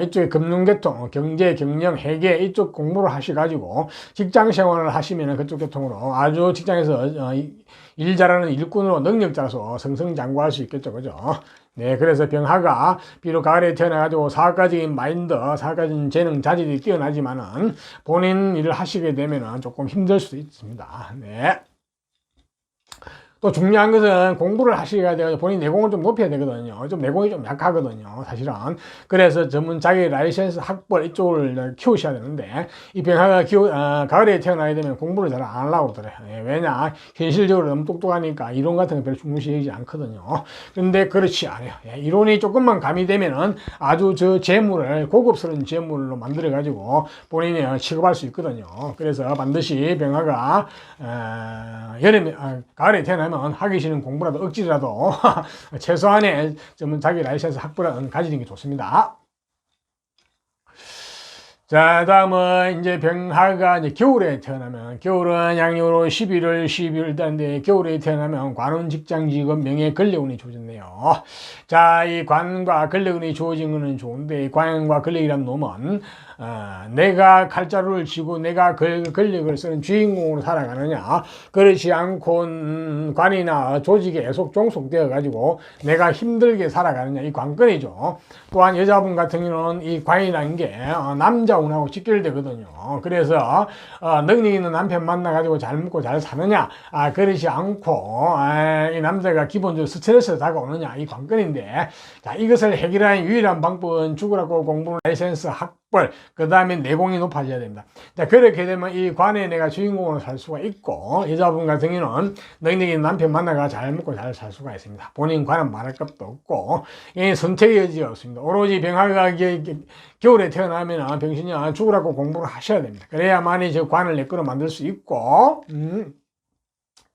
이쪽에 금융계통, 경제, 경영, 회계 이쪽 공부를 하셔가지고 직장 생활을 하시면은 그쪽 계통으로 아주 직장에서 일 잘하는 일꾼으로 능력자로서 승승장구할 수 있겠죠. 그죠? 네, 그래서 병화가 비록 가을에 태어나가지고 사업가적인 마인드, 사업가적인 재능, 자질이 뛰어나지만은 본인 일을 하시게 되면은 조금 힘들 수도 있습니다. 네. 또 중요한 것은 공부를 하시게 돼서 본인 내공을 좀 높여야 되거든요. 좀 내공이 좀 약하거든요, 사실은. 그래서 전문 자기 라이센스 학벌 이쪽을 키우셔야 되는데 이 병화가 가을에 태어나게 되면 공부를 잘 안 하려고 그래요. 왜냐, 현실적으로 너무 똑똑하니까 이론 같은 거 별로 중시하지 않거든요. 근데 그렇지 않아요. 이론이 조금만 가미되면은 아주 저 재물을 고급스러운 재물로 만들어 가지고 본인이 취급할 수 있거든요. 그래서 반드시 병화가 가을에 태어나면 하기 싫은 공부라도 억지라도 최소한의 자기 라이센스 학벌은 가지는 게 좋습니다. 자, 다음은 이제 병화가 이제 겨울에 태어나면, 겨울은 양력으로 11월, 12월 달인데 겨울에 태어나면 관운, 직장, 직업, 명예, 권력운이 주어졌네요. 자, 이 관과 권력운이 주어진 거는 좋은데 이 관과 권력이란 놈은 내가 칼자루를 쥐고 내가 권력을 쓰는 주인공으로 살아가느냐, 그렇지 않고 관이나 조직에 애속 종속되어 가지고 내가 힘들게 살아가느냐, 이 관건이죠. 또한 여자분 같은 경우는 이 관이라는 게 남자 운하고 직결되거든요. 그래서 능력 있는 남편 만나가지고 잘 먹고 잘 사느냐, 그렇지 않고 이 남자가 기본적으로 스트레스가 다가오느냐, 이 관건인데, 자, 이것을 해결하는 유일한 방법은 죽으라고 공부 라이센스 학벌, 그 다음에 내공이 높아져야 됩니다. 자, 그렇게 되면 이 관에 내가 주인공으로 살 수가 있고, 여자분 같은 경우는 능력 있는 남편 만나가 잘 먹고 잘 살 수가 있습니다. 본인 관은 말할 것도 없고, 이 선택의 여지가 없습니다. 오로지 병화가 겨울에 태어나면 병신이 죽으라고 공부를 하셔야 됩니다. 그래야만이 저 관을 내 거로 만들 수 있고,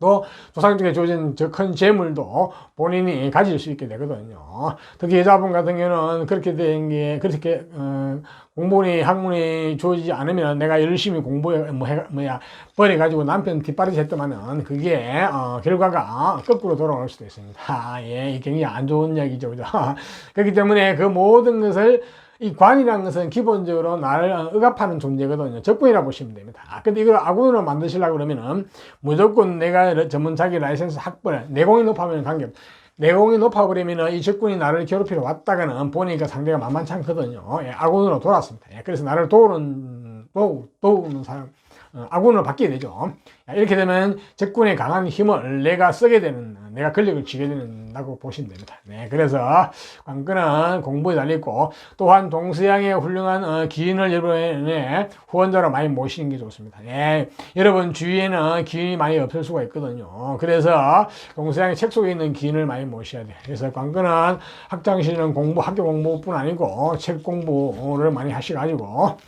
또 조상 쪽에 주어진 저 큰 재물도 본인이 가질 수 있게 되거든요. 특히 여자분 같은 경우는 그렇게 된 게, 그렇게 공부니 학문이 주어지지 않으면 내가 열심히 공부해 버려가지고 남편 뒷바라지 했더만은 그게 결과가 거꾸로 돌아올 수도 있습니다. 예, 이게 굉장히 안 좋은 이야기죠. 그죠? 그렇기 때문에 그 모든 것을 이 관이라는 것은 기본적으로 나를 억압하는 존재거든요. 적군이라고 보시면 됩니다. 근데 이걸 아군으로 만드시려고 그러면은 무조건 내가 전문 자기 라이센스 학벌, 내공이 높아면 관계없다. 내공이 높아버리면 이 적군이 나를 괴롭히러 왔다가는 보니까 상대가 만만치 않거든요. 예, 아군으로 돌았습니다. 예, 그래서 나를 도우는 사람, 아군으로 바뀌게 되죠. 이렇게 되면 적군의 강한 힘을 내가 쓰게 되는, 내가 권력을 쥐게 된다고 보시면 됩니다. 네, 그래서 관건은 공부에 달려있고, 또한 동서양의 훌륭한 기인을 여러분의 후원자로 많이 모시는 게 좋습니다. 네, 여러분 주위에는 기인이 많이 없을 수가 있거든요. 그래서 동서양의 책 속에 있는 기인을 많이 모셔야 돼요. 그래서 관건은 학창시절은 학교 공부뿐 아니고 책 공부를 많이 하셔가지고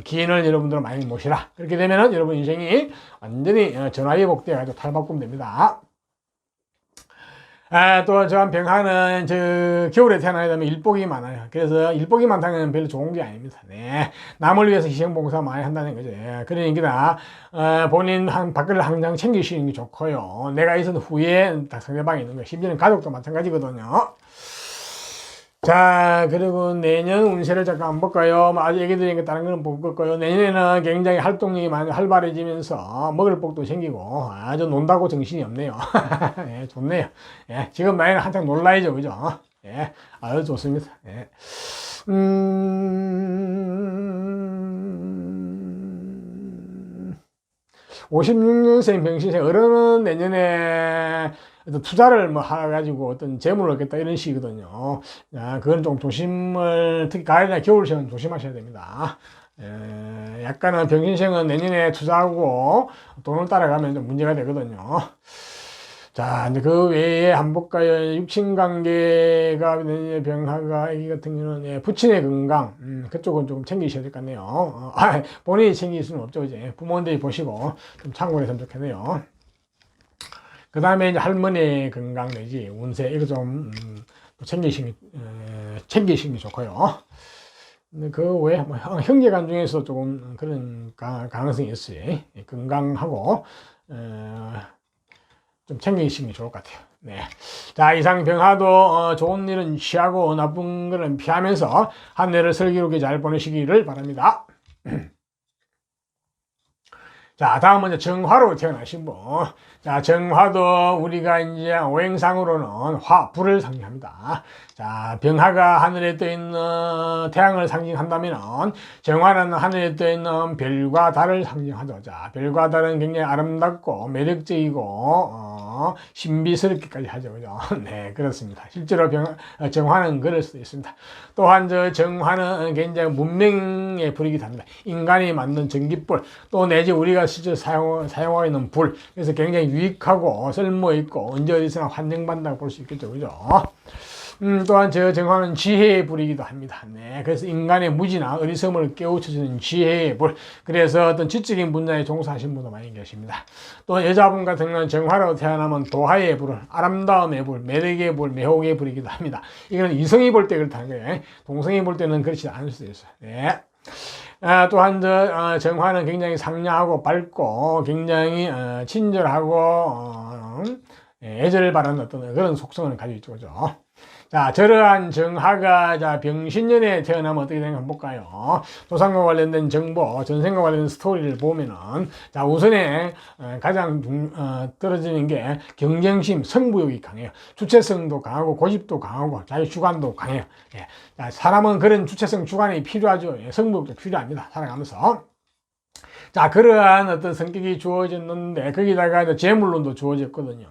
기인을 여러분들 많이 모시라. 그렇게 되면은 여러분 인생이 완전히 전화위복되어가지고 탈바꿈 됩니다. 또 저한 병하는 겨울에 태어나게 되면 일복이 많아요. 그래서 일복이 많다는 건 별로 좋은 게 아닙니다. 네. 남을 위해서 희생봉사 많이 한다는 거죠. 그러니까 본인 밖을 항상 챙기시는 게 좋고요. 내가 있은 후에 상대방이 있는 거예요. 심지어는 가족도 마찬가지거든요. 자, 그리고 내년 운세를 잠깐 볼까요? 아직 얘기 드리니까 다른 거는 못 볼까요? 내년에는 굉장히 활동력이 많이 활발해지면서 먹을 복도 생기고 아주 논다고 정신이 없네요. 예, 좋네요. 예, 지금 나이는 한창 놀라야죠, 그죠? 예, 아주 좋습니다. 예. 56년생 병신생 어른은 내년에 어떤 투자를 뭐 해가지고 어떤 재물을 얻겠다 이런 식이거든요. 그건 좀 조심을, 특히 가을이나 겨울생은 조심하셔야 됩니다. 약간은 병신생은 내년에 투자하고 돈을 따라가면 좀 문제가 되거든요. 자, 이제 그 외에 한번 볼까요? 육친관계가, 병화가, 애기 같은 경우는, 부친의 건강, 그쪽은 좀 챙기셔야 될 것 같네요. 본인이 챙길 수는 없죠, 이제. 부모님들이 보시고 좀 참고를 했으면 좋겠네요. 그 다음에 이제 할머니 건강 내지 운세, 이거 좀, 챙기시는 게 좋고요. 그 외에 형제간 중에서 조금 그런 가능성이 있어요. 건강하고, 좀 챙기시는 게 좋을 것 같아요. 네. 자, 이상 병화도 좋은 일은 취하고 나쁜 것은 피하면서 한 해를 슬기롭게 잘 보내시기를 바랍니다. 자, 다음은 이제 정화로 태어나신 분. 자, 정화도 우리가 이제 오행상으로는 불을 상징합니다. 자, 병화가 하늘에 떠 있는 태양을 상징한다면 정화는 하늘에 떠 있는 별과 달을 상징하죠. 자, 별과 달은 굉장히 아름답고 매력적이고 신비스럽기까지 하죠. 그죠? 네, 그렇습니다. 실제로 정화는 그럴 수도 있습니다. 또한 정화는 굉장히 문명의 불이기도 합니다. 인간이 만든 전기불, 또 내지 우리가 실제 사용하고 있는 불, 그래서 굉장히 유익하고 쓸모있고 언제 어디서나 환영받는다고 볼 수 있겠죠. 그죠? 또한 정화는 지혜의 불이기도 합니다. 네, 그래서 인간의 무지나 어리석음을 깨우쳐주는 지혜의 불. 그래서 어떤 지적인 분야에 종사하신 분도 많이 계십니다. 또 여자분 같은 경우는 정화로 태어나면 도화의 불을, 아름다움의 불, 매력의 불, 매혹의 불이기도 합니다. 이건 이성이 볼 때 그렇다는 거예요. 동성이 볼 때는 그렇지 않을 수도 있어요. 네. 또한 정화는 굉장히 상냥하고 밝고 굉장히 친절하고 애절을 바라는 어떤 그런 속성을 가지고 있죠. 그죠? 자, 저러한 정화가 병신년에 태어나면 어떻게 되는가 한번 볼까요? 조상과 관련된 정보, 전생과 관련된 스토리를 보면은, 자, 우선에 가장 떨어지는 게 경쟁심, 승부욕이 강해요. 주체성도 강하고 고집도 강하고 자기 주관도 강해요. 예. 자, 사람은 그런 주체성, 주관이 필요하죠. 예. 승부욕도 필요합니다. 살아가면서. 자, 그러한 어떤 성격이 주어졌는데, 거기다가 재물론도 주어졌거든요.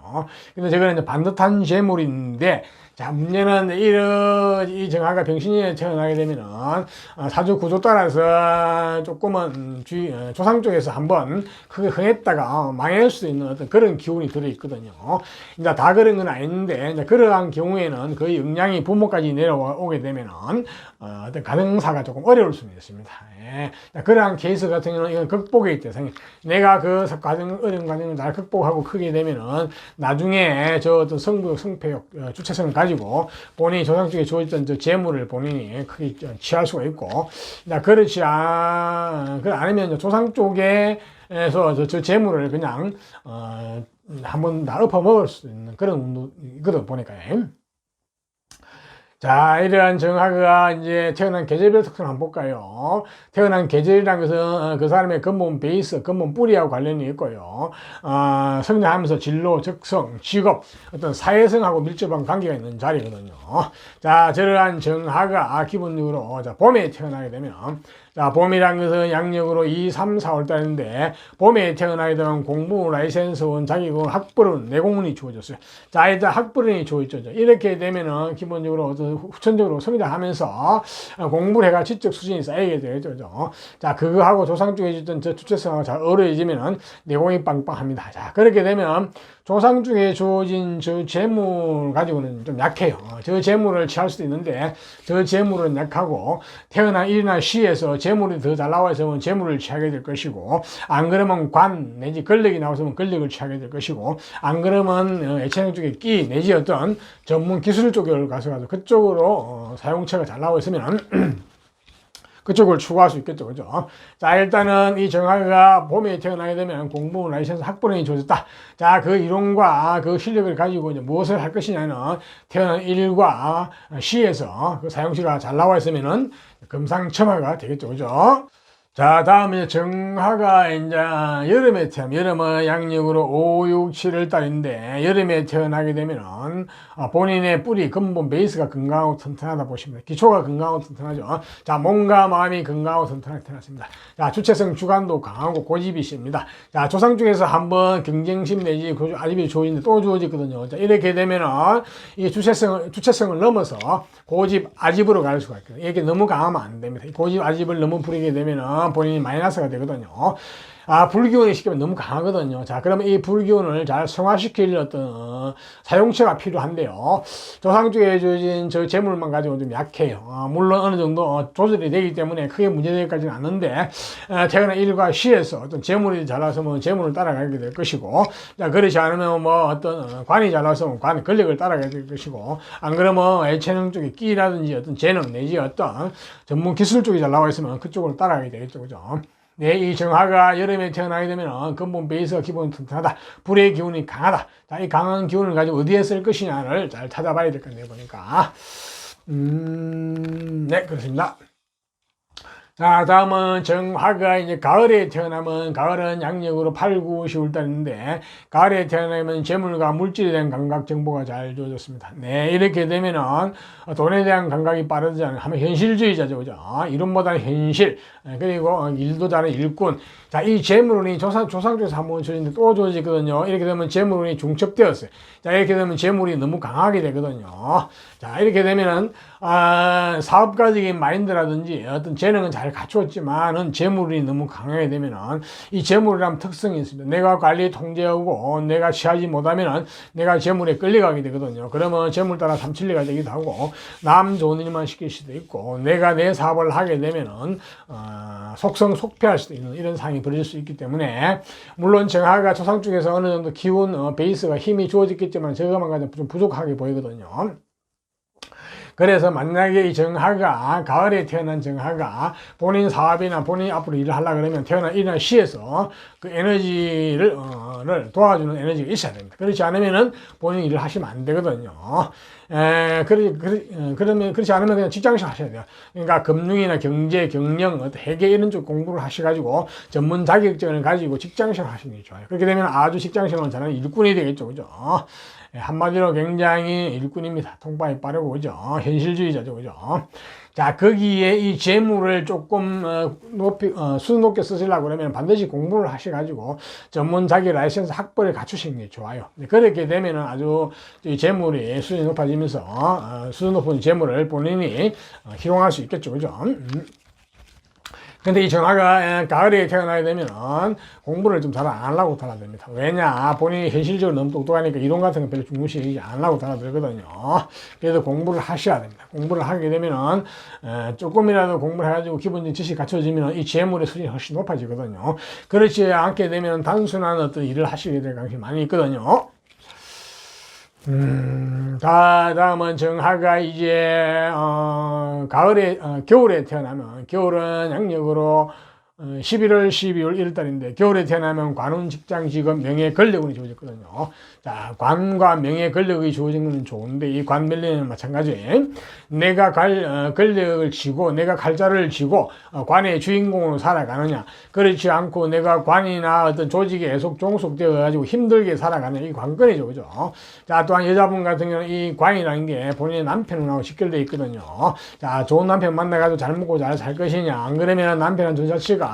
근데 저거는 이제 반듯한 재물인데, 자, 문제는 이 정화가 병신년에 태어나게 되면은 사주 구조 따라서 조금은 조상 쪽에서 한번 크게 흥했다가 망할 수 있는 어떤 그런 기운이 들어있거든요. 이제 다 그런 건 아닌데, 이제 그러한 경우에는 그 영향이 부모까지 내려오게 되면은 어떤 가정사가 조금 어려울 수는 있습니다. 예. 그러한 케이스 같은 경우는 이건 극복의 대상이, 내가 그 어려운 과정을 잘 극복하고 크게 되면은 나중에 어떤 성부욕, 성패욕, 주체성을 가지고 본인이 조상 쪽에 주어졌던 재물을 본인이 크게 취할 수가 있고, 그렇지 않으면 조상 쪽에서 저 재물을 그냥 한번 다 엎어먹을 수 있는 그런 운동이거든 보니까요. 자, 이러한 정화가 이제 태어난 계절별 특성을 한번 볼까요? 태어난 계절이라는 것은 그 사람의 근본 베이스, 근본 뿌리하고 관련이 있고요. 성장하면서 진로, 적성, 직업, 어떤 사회성하고 밀접한 관계가 있는 자리거든요. 자, 저러한 정화가 기본적으로 봄에 태어나게 되면, 자, 봄이란 것은 양력으로 2, 3, 4월 달인데, 봄에 태어나게 되면 공부, 라이센스원, 자격은 학벌은, 내공문이 주어졌어요. 자, 일단 학벌이 주어졌죠. 이렇게 되면은 기본적으로 후천적으로 성장하면서 공부를 해가 지적 수준이 쌓이게 되죠. 자, 그거하고 조상 쪽에 있던 저 주체성하고 잘 어우러지면은 내공이 빵빵합니다. 자, 그렇게 되면 조상 중에 주어진 저 재물 가지고는 좀 약해요. 저 재물을 취할 수도 있는데 저 재물은 약하고 태어난 일이나 시에서 재물이 더 잘 나와 있으면 재물을 취하게 될 것이고 안 그러면 관 내지 권력이 나와서면 권력을 취하게 될 것이고 안 그러면 애체능 쪽에 끼 내지 어떤 전문 기술 쪽을 가서 그쪽으로 사용처가 잘 나와 있으면 그쪽을 추구할 수 있겠죠. 그죠? 자, 일단은 이 정화가 봄에 태어나게 되면 공부, 라이센스, 학벌이 주어졌다. 자, 그 이론과 그 실력을 가지고 이제 무엇을 할 것이냐는 태어난 일과 시에서 그 사용시가 잘 나와 있으면은 금상첨화가 되겠죠. 그죠? 자, 다음에 정화가 이제 여름에 여름은 양력으로 5, 6, 7월 달인데 여름에 태어나게 되면은 본인의 뿌리, 근본 베이스가 건강하고 튼튼하다 보시면 기초가 건강하고 튼튼하죠. 자, 몸과 마음이 건강하고 튼튼하게 태어났습니다. 자, 주체성 주관도 강하고 고집이 있습니다. 자, 조상 중에서 한번 경쟁심 내지 아집이 주어지는데 또 주어지거든요. 자, 이렇게 되면은 이 주체성을 넘어서 고집, 아집으로 갈 수가 있거든요. 이렇게 너무 강하면 안 됩니다. 고집, 아집을 너무 부리게 되면은 본인이 마이너스가 되거든요. 불기운이 시키면 너무 강하거든요. 자, 그러면 이 불기운을 잘 성화시킬 어떤 사용처가 필요한데요. 조상 쪽에 주어진 저 재물만 가지고 좀 약해요. 물론 어느 정도 조절이 되기 때문에 크게 문제되기까지는 않는데 태어난 일과 시에서 어떤 재물이 잘 나서면 재물을 따라가게 될 것이고, 자, 그렇지 않으면 뭐 어떤 관이 잘 나서면 관 권력을 따라가게 될 것이고, 안 그러면 애체능 쪽에 끼라든지 어떤 재능 내지 어떤 전문 기술 쪽이 잘 나와 있으면 그쪽으로 따라가게 되겠죠. 그죠? 네, 이 정화가 여름에 태어나게 되면 근본 베이스가 기본 튼튼하다. 불의 기운이 강하다. 자, 이 강한 기운을 가지고 어디에 쓸 것이냐를 잘 찾아봐야 될 건데 보니까. 네, 그렇습니다. 자, 다음은 정화가 이제 가을에 태어나면 가을은 양력으로 8, 9, 10월 달인데 가을에 태어나면 재물과 물질에 대한 감각 정보가 잘 주어졌습니다. 네, 이렇게 되면은 돈에 대한 감각이 빠르지 않은 하면 현실주의자죠. 그죠? 이론보다는 현실. 그리고 일도 잘하는 일꾼. 자, 이 재물운이 조상 쪽에서 한번 주어지는데 또 주어지거든요. 이렇게 되면 재물운이 중첩되었어요. 자, 이렇게 되면 재물이 너무 강하게 되거든요. 자, 이렇게 되면은 사업가적인 마인드라든지 어떤 재능은 잘 갖추었지만은 재물이 너무 강하게 되면은 이 재물이라는 특성이 있습니다. 내가 관리 통제하고 내가 취하지 못하면은 내가 재물에 끌려가게 되거든요. 그러면 재물 따라 삼칠리가 되기도 하고 남 좋은 일만 시킬 수도 있고 내가 내 사업을 하게 되면은 속성속패할 수도 있는 이런 상황이 벌어질 수 있기 때문에 물론 정화가 조상 쪽에서 어느 정도 기운 베이스가 힘이 주어졌겠지만 저것만 가지고 좀 부족하게 보이거든요. 그래서 만약에 이 정화가 가을에 태어난 정화가 본인 사업이나 본인이 앞으로 일을 하려고 그러면 태어난 일이나 시에서 그 에너지를 도와주는 에너지가 있어야 됩니다. 그렇지 않으면은 본인 일을 하시면 안 되거든요. 그러면 그렇지 않으면 그냥 직장에서 하셔야 돼요. 그러니까 금융이나 경제, 경영, 회계 이런 쪽 공부를 하셔가지고 전문 자격증을 가지고 직장생활 하시는 게 좋아요. 그렇게 되면 아주 직장생활을 잘하는 일꾼이 되겠죠, 그죠? 한마디로 굉장히 일꾼입니다. 통발이 빠르고, 그죠? 현실주의자죠, 그죠? 자, 거기에 이 재물을 조금 수준 높게 쓰시려고 그러면 반드시 공부를 하셔가지고 전문 자기 라이센스 학벌을 갖추시는 게 좋아요. 그렇게 되면은 아주 이 재물이 수준이 높아지면서 수준 높은 재물을 본인이 희롱할 수 있겠죠, 그죠? 근데 이 정화가 가을에 태어나게 되면 공부를 좀 잘 안 하려고 달아듭니다. 왜냐? 본인이 현실적으로 너무 똑똑하니까 이론 같은 거 별로 중요시 안 하려고 달아들거든요. 그래서 공부를 하셔야 됩니다. 공부를 하게 되면 조금이라도 공부를 해가지고 기본적인 지식이 갖춰지면 이 재물의 수준이 훨씬 높아지거든요. 그렇지 않게 되면 단순한 어떤 일을 하시게 될 가능성이 많이 있거든요. 다음은 정화가 이제 겨울에 태어나면 겨울은 양력으로 11월, 12월, 1월달인데 겨울에 태어나면 관운, 직장, 직업, 명예, 권력운이 주어졌거든요. 자, 관과 명예, 권력이 주어진 것은 좋은데 이 관 멸리는 마찬가지. 내가 권력을 쥐고 내가 칼자를 쥐고 관의 주인공으로 살아가느냐, 그렇지 않고 내가 관이나 어떤 조직에 애속 종속되어 가지고 힘들게 살아가는 이 관건이죠, 그죠? 자, 또한 여자분 같은 경우는 이 관이라는 게 본인의 남편하고 직결되어 있거든요. 자, 좋은 남편 만나가지고 잘 먹고 잘 살 것이냐, 안 그러면 남편은 자체가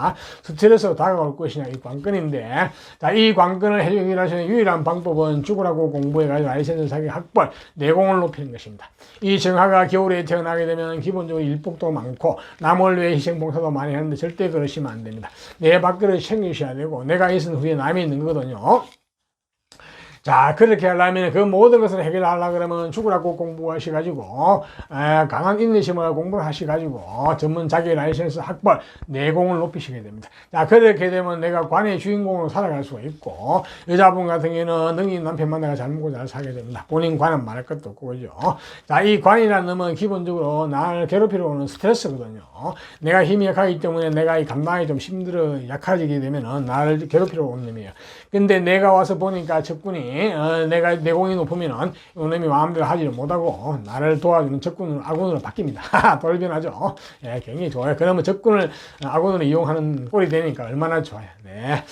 스트레스로 다가올 것이냐, 이 관건인데, 자, 이 관건을 해결하시는 유일한 방법은 죽으라고 공부해가지고 라이센스 사기 학벌, 내공을 높이는 것입니다. 이 정화가 겨울에 태어나게 되면 기본적으로 일복도 많고 남을 위해 희생봉사도 많이 하는데 절대 그러시면 안 됩니다. 내 밥그릇 챙기셔야 되고 내가 있은 후에 남이 있는 거거든요. 자, 그렇게 하려면 그 모든 것을 해결하려고 그러면 죽으라고 공부하셔가지고, 강한 인내심을 공부를 하셔가지고, 전문 자기 라이센스 학벌, 내공을 높이시게 됩니다. 자, 그렇게 되면 내가 관의 주인공으로 살아갈 수가 있고, 여자분 같은 경우는 능인 남편 만나가 잘 먹고 잘 살게 됩니다. 본인 관은 말할 것도 없고, 그죠? 자, 이 관이라는 놈은 기본적으로 나를 괴롭히러 오는 스트레스거든요. 내가 힘이 약하기 때문에 내가 이 감당이 좀 힘들어, 약해지게 되면은 나를 괴롭히러 오는 놈이에요. 근데 내가 와서 보니까 적군이 내가 내공이 높으면은 이놈이 마음대로 하지를 못하고 나를 도와주는 적군은 아군으로 바뀝니다. 돌변하죠. 예, 굉장히 좋아요. 그러면 적군을 아군으로 이용하는 꼴이 되니까 얼마나 좋아요. 네.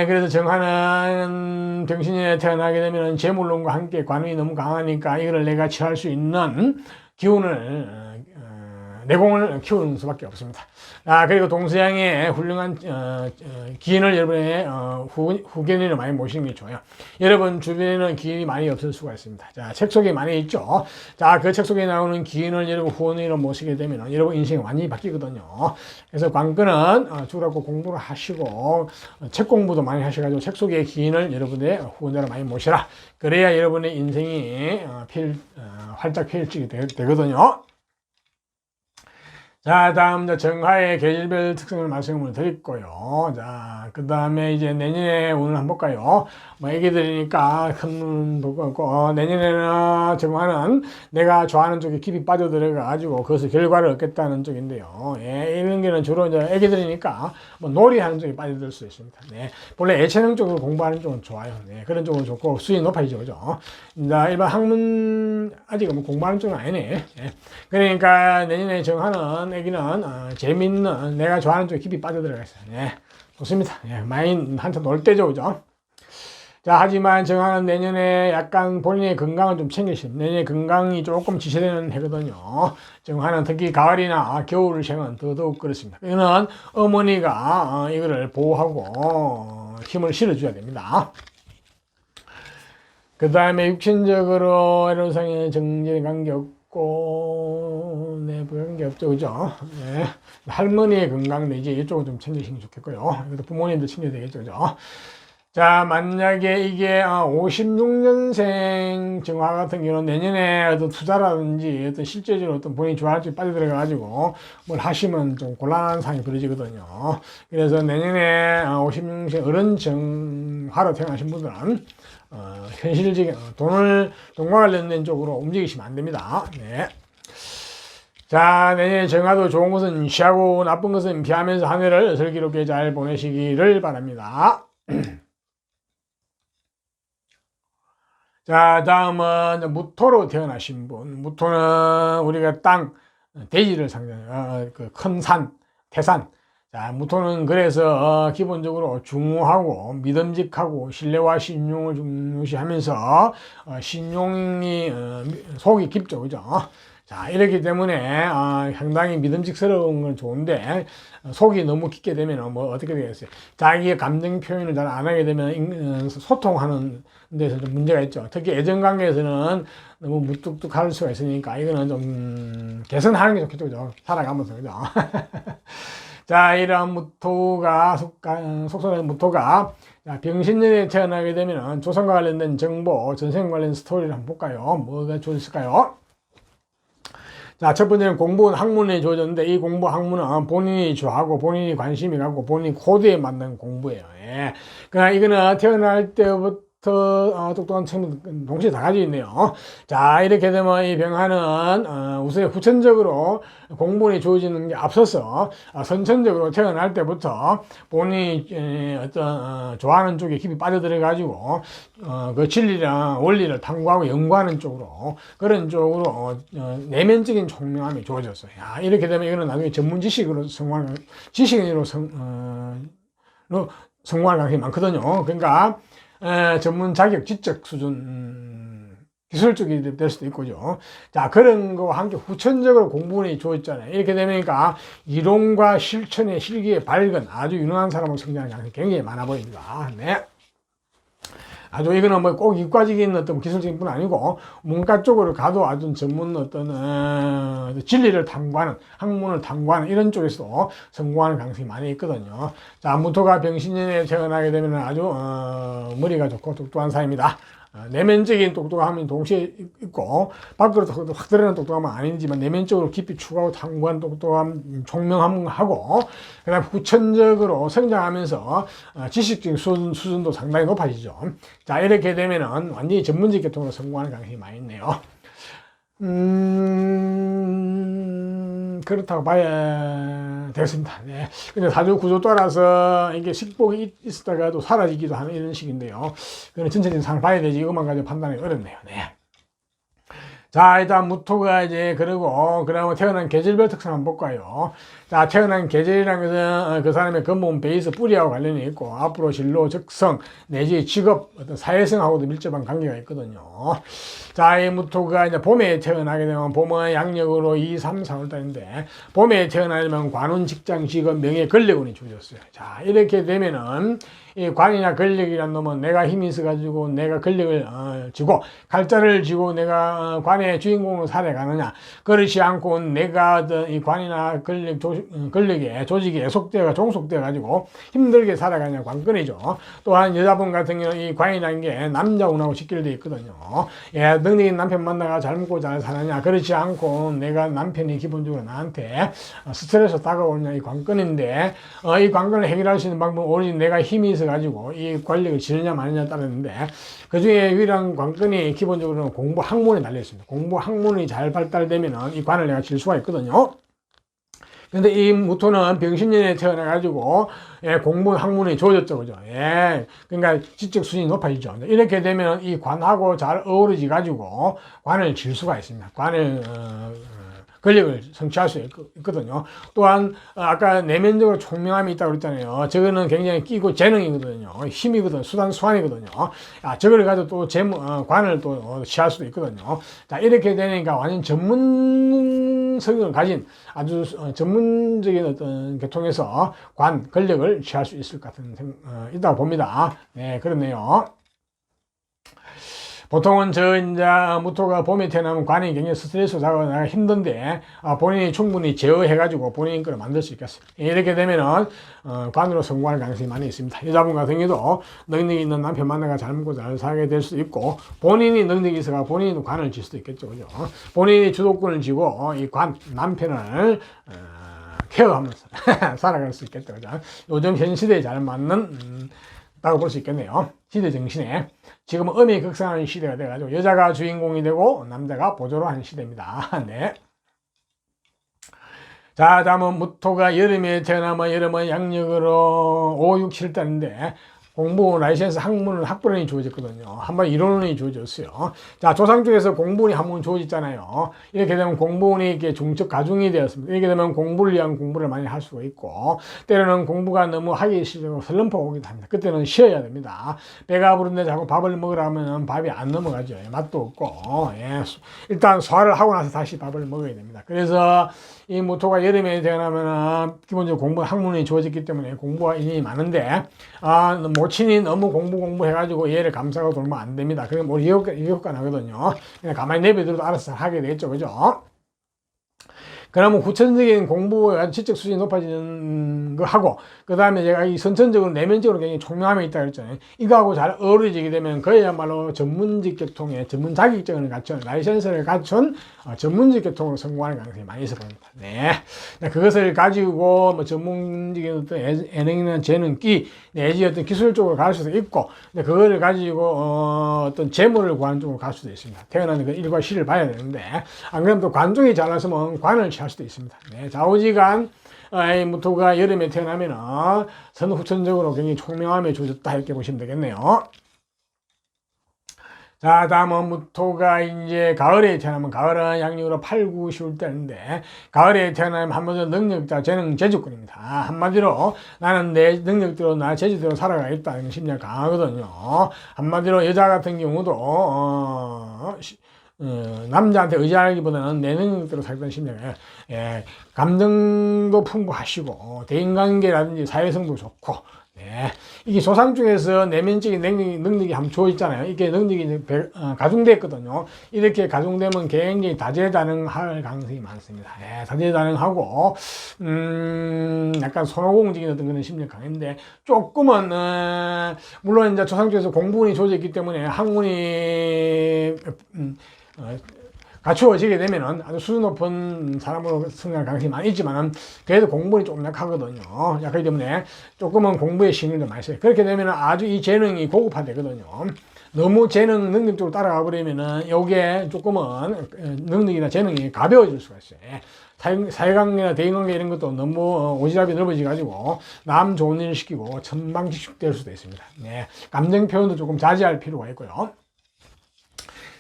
그래서 정화는 병신년에 태어나게 되면 재물론과 함께 관운이 너무 강하니까 이거를 내가 취할 수 있는 기운을 내공을 키우는 수밖에 없습니다. 그리고 동서양의 훌륭한 기인을 여러분의 후견인을 많이 모시는 게 좋아요. 여러분 주변에는 기인이 많이 없을 수가 있습니다. 자, 책 속에 많이 있죠. 자, 그 책 속에 나오는 기인을 여러분 후원인으로 모시게 되면 여러분 인생이 완전히 바뀌거든요. 그래서 관건은 죽으라고 공부를 하시고 책 공부도 많이 하셔가지고 책 속의 기인을 여러분의 후원자로 많이 모시라. 그래야 여러분의 인생이 활짝 펼치게 되거든요. 자, 다음 정화의 계절별 특성을 말씀을 드렸고요. 자, 그 다음에 이제 내년에 오늘 한번 볼까요? 뭐 애기들이니까 큰 보고 있고, 내년에는 정화는 내가 좋아하는 쪽에 깊이 빠져들어가지고 그것을 결과를 얻겠다는 쪽인데요. 예, 이런 게는 주로 이제 애기들이니까 뭐 놀이하는 쪽에 빠져들 수 있습니다. 네, 본래 예체능 쪽으로 공부하는 쪽은 좋아요. 네, 그런 쪽은 좋고 수익 높아지죠, 그죠? 자, 일반 학문 아직 뭐 공부하는 쪽은 아니네. 예. 그러니까 내년에 정화는 애기는 재밌는 내가 좋아하는 쪽에 깊이 빠져들어가 있어요. 네, 좋습니다. 예, 많이 한참 놀 때죠, 그죠? 자, 하지만 정화는 내년에 약간 본인의 건강을 좀 챙기십니다. 내년에 건강이 조금 지체되는 해거든요. 정화는 특히 가을이나 겨울생은 더더욱 그렇습니다. 이거는 어머니가 이거를 보호하고 힘을 실어줘야 됩니다. 그 다음에 육신적으로 에로상의 정제에 관계없고 내부 관계없죠, 그죠? 네. 할머니의 건강 내지 이쪽은 좀 챙기시면 좋겠고요. 그래도 부모님도 챙겨야 되겠죠, 그죠? 자, 만약에 이게 56년생 정화 같은 경우는 내년에 어떤 투자라든지 어떤 실제적으로 어떤 본인이 좋아할 때 빠져들어가지고 뭘 하시면 좀 곤란한 상황이 벌어지거든요. 그래서 내년에 56년생 어른 정화로 태어나신 분들은 현실적인 돈과 관련된 쪽으로 움직이시면 안 됩니다. 네. 자, 내년에 정화도 좋은 것은 시하고 나쁜 것은 피하면서 한 해를 슬기롭게 잘 보내시기를 바랍니다. 자, 다음은 무토로 태어나신 분. 무토는 우리가 땅, 대지를 상징해요. 그 큰 산, 태산. 자, 무토는 그래서 기본적으로 중후하고 믿음직하고 신뢰와 신용을 중요시하면서 신용이 속이 깊죠, 그죠? 자, 이렇기 때문에 상당히 믿음직스러운 건 좋은데 속이 너무 깊게 되면 뭐 어떻게 되겠어요? 자기의 감정 표현을 잘 안 하게 되면 소통하는 데서 좀 문제가 있죠. 특히 애정관계에서는 너무 무뚝뚝할 수가 있으니까 이거는 좀 개선하는 게 좋겠죠, 그죠? 살아가면서, 그죠? 자, 이런 무토가 속성의 무토가 병신년에 태어나게 되면 조선과 관련된 정보, 전생 관련 스토리를 한번 볼까요? 뭐가 좋을까요? 자, 첫 번째는 공부 학문에 주어졌는데 이 공부 학문은 본인이 좋아하고 본인이 관심이 가고 본인 코드에 맞는 공부예요. 예. 그러나 이거는 태어날 때부터 스마트 똑똑한 친구 동시에 다 가지고 있네요. 자, 이렇게 되면 이 병하는 우선 후천적으로 공분이 주어지는 게 앞서서 선천적으로 태어날 때부터 본인이 어떤 좋아하는 쪽에 깊이 빠져들어 가지고 그 진리랑 원리를 탐구하고 연구하는 쪽으로 그런 쪽으로 내면적인 총명함이 주어졌어요. 야, 이렇게 되면 이거는 나중에 전문 지식으로 성공하는 지식인으로 성공할 가능성이 많거든요. 그러니까 전문 자격, 지적 수준, 기술적이 될 수도 있고요. 자, 그런 거와 함께 후천적으로 공부운이 주어있잖아요. 이렇게 되니까 이론과 실천의 실기에 밝은 아주 유능한 사람으로 성장할 가능성이 굉장히 많아 보입니다. 네. 아주 이거는 뭐 꼭 이과적인 어떤 기술적인 뿐 아니고 문과 쪽으로 가도 아주 전문 어떤 진리를 탐구하는 학문을 탐구하는 이런 쪽에서도 성공하는 가능성이 많이 있거든요. 자, 무토가 병신년에 태어나게 되면 아주 머리가 좋고 똑똑한 사람입니다. 내면적인 똑똑함이 동시에 있고 밖으로 확 드러나는 똑똑함은 아니지만 내면적으로 깊이 추구하고 탐구하는 똑똑함, 총명하고 그 다음에 후천적으로 성장하면서 지식적인 수준도 상당히 높아지죠. 자, 이렇게 되면은 완전히 전문직 계통으로 성공하는 가능성이 많이 있네요. 그렇다고 봐야 되겠습니다. 네. 근데 사주 구조 따라서 이게 식복이 있었다가도 사라지기도 하는 이런 식인데요. 그건 전체적인 상을 봐야 되지, 이것만 가지고 판단하기 어렵네요. 네. 자, 일단 무토가 이제 그러고 그다음에 태어난 계절별 특성 한번 볼까요? 자, 태어난 계절이라는 것은 그 사람의 근본 베이스 뿌리하고 관련이 있고 앞으로 진로, 적성, 내지 직업, 어떤 사회성하고도 밀접한 관계가 있거든요. 자, 이 무토가 이제 봄에 태어나게 되면 봄은 양력으로 2, 3, 4월 달인데 봄에 태어나려면 관운, 직장, 직업, 명예, 권력운이 주어졌어요. 자, 이렇게 되면은 이 관이나 권력이란 놈은 내가 힘이 있어가지고 내가 권력을 쥐고 칼자를 쥐고 내가 관의 주인공으로 살아가느냐, 그렇지 않고 내가 이 관이나 권력에 조직에 속되어 종속되어 가지고 힘들게 살아가냐, 관건이죠. 또한 여자분 같은 경우는 이 관이라는 게 남자운하고 직결되어 있거든요. 예, 능력 있는 남편 만나가 잘 먹고 잘 사느냐, 그렇지 않고 내가 남편이 기본적으로 나한테 스트레스 다가오느냐, 이 관건인데 이 관건을 해결할 수 있는 방법은 오로지 내가 힘이 있어 가지고 이 권력을 지느냐 마느냐에 따르는데, 그 중에 유일한 관건이 기본적으로는 공부 학문에 달려 있습니다. 공부 학문이 잘 발달되면은 이 관을 내가 질 수가 있거든요. 근데 이 무토는 병신년에 태어나가지고 공부 학문이 좋아졌죠, 그죠? 예, 그러니까 지적 수준이 높아지죠. 이렇게 되면 이 관하고 잘 어우러져 가지고 관을 질 수가 있습니다. 관을 권력을 성취할 수 있거든요. 또한 아까 내면적으로 총명함이 있다고 그랬잖아요. 저거는 굉장히 끼고 재능이거든요. 힘이거든요. 수단수완이거든요. 저걸 가지고 또 관을 또 취할 수도 있거든요. 자, 이렇게 되니까 완전 전문 성격을 가진 아주 전문적인 어떤 계통에서 관, 권력을 취할 수 있을 것 같은 있다고 봅니다. 네, 그렇네요. 보통은 이제 무토가 봄에 태어나면 관이 굉장히 스트레스 자가 힘든데 본인이 충분히 제어해가지고 본인 거를 만들 수 있겠어요. 이렇게 되면은 관으로 성공할 가능성이 많이 있습니다. 여자분 같은 경우도 능력이 있는 남편 만나가 잘 먹고 잘 살게 될 수도 있고, 본인이 능력이 있어가 본인이 관을 질 수도 있겠죠, 그죠? 본인이 주도권을 쥐고 이 남편을 케어하면서 살아갈 수 있겠죠, 그죠? 요즘 현 시대에 잘 맞는 라고 볼 수 있겠네요. 시대 정신에. 지금은 음이 극상하는 시대가 돼가지고 여자가 주인공이 되고 남자가 보조로 하는 시대입니다. 네. 자, 다음은 무토가 여름에 태어나면 여름은 양력으로 5, 6, 7달인데 공부, 라이센스, 학부론이 주어졌거든요. 한번 이론이 주어졌어요. 자, 조상 쪽에서 공부운이 한 번 주어졌잖아요. 이렇게 되면 공부운이 이렇게 중적 가중이 되었습니다. 이렇게 되면 공부를 위한 공부를 많이 할 수가 있고, 때로는 공부가 너무 하기 싫고 슬럼프가 오기도 합니다. 그때는 쉬어야 됩니다. 배가 부른데 자꾸 밥을 먹으라면 밥이 안 넘어가죠. 맛도 없고, 예. 일단 소화를 하고 나서 다시 밥을 먹어야 됩니다. 그래서 이 무토가 여름에 태어나면 기본적으로 공부, 학문이 주어졌기 때문에 공부가 인연이 많은데, 모친이 너무 공부해가지고 얘를 감싸고 돌면 안 됩니다. 그럼 뭐 이효과 나거든요. 그냥 가만히 내버려둬도 알아서 하게 되겠죠, 그죠? 그러면 후천적인 공부의 지적 수준이 높아지는 거 하고, 그 다음에 제가 이 선천적으로 내면적으로 굉장히 총명함이 있다 그랬잖아요. 이거하고 잘 어우러지게 되면 그야말로 전문직 계통의 전문 자격증을 갖춘, 라이센스를 갖춘 전문직 계통으로 성공하는 가능성이 많이 있어 보입니다. 네. 그것을 가지고 뭐 전문직인 어떤 예능이나 재능기, 내지 어떤 기술 쪽으로 갈 수도 있고, 그거를 가지고 어떤 재물을 구하는 쪽으로 갈 수도 있습니다. 태어나는 그 일과 시를 봐야 되는데, 안 그러면 또 관종이 잘 나서면 관을 취할 수도 있습니다. 네. 좌우지간 무토가 여름에 태어나면은 선후천적으로 굉장히 총명함에 조졌다 이렇게 보시면 되겠네요. 자, 다음은 무토가 이제 가을에 태어나면, 가을은 양력으로 8, 9, 10월 때인데, 가을에 태어나면 한마디로 능력자, 재능, 재주꾼입니다. 한마디로 나는 내 능력대로, 나 재주대로 살아가겠다는 심리가 강하거든요. 한마디로 여자 같은 경우도 남자한테 의지하기보다는 내 능력대로 살던 심리가, 감정도 풍부하시고 대인관계라든지 사회성도 좋고, 네. 이게 조상 중에서 내면적인 능력이 한번 주어 있잖아요. 이게 능력이 가중됐거든요. 이렇게 가중되면 굉장히 다재다능할 가능성이 많습니다. 네, 다재다능하고, 약간 손오공적인 어떤 그런 심리가 강한데, 조금은, 물론 이제 조상 중에서 공부운이 주어져 있기 때문에 학문이, 갖추어지게 되면은 아주 수준 높은 사람으로 성장할 가능성이 많이 있지만은, 그래도 공부는 조금 약하거든요. 약하기 때문에 조금은 공부에 신경을 좀 많이 써요. 그렇게 되면은 아주 이 재능이 고급화되거든요. 너무 재능, 능력적으로 따라가 버리면은 요게 조금은 능력이나 재능이 가벼워질 수가 있어요. 사회관계나 대인관계 이런 것도 너무 오지랖이 넓어져가지고 남 좋은 일 시키고 천방지축 될 수도 있습니다. 네. 감정 표현도 조금 자제할 필요가 있고요.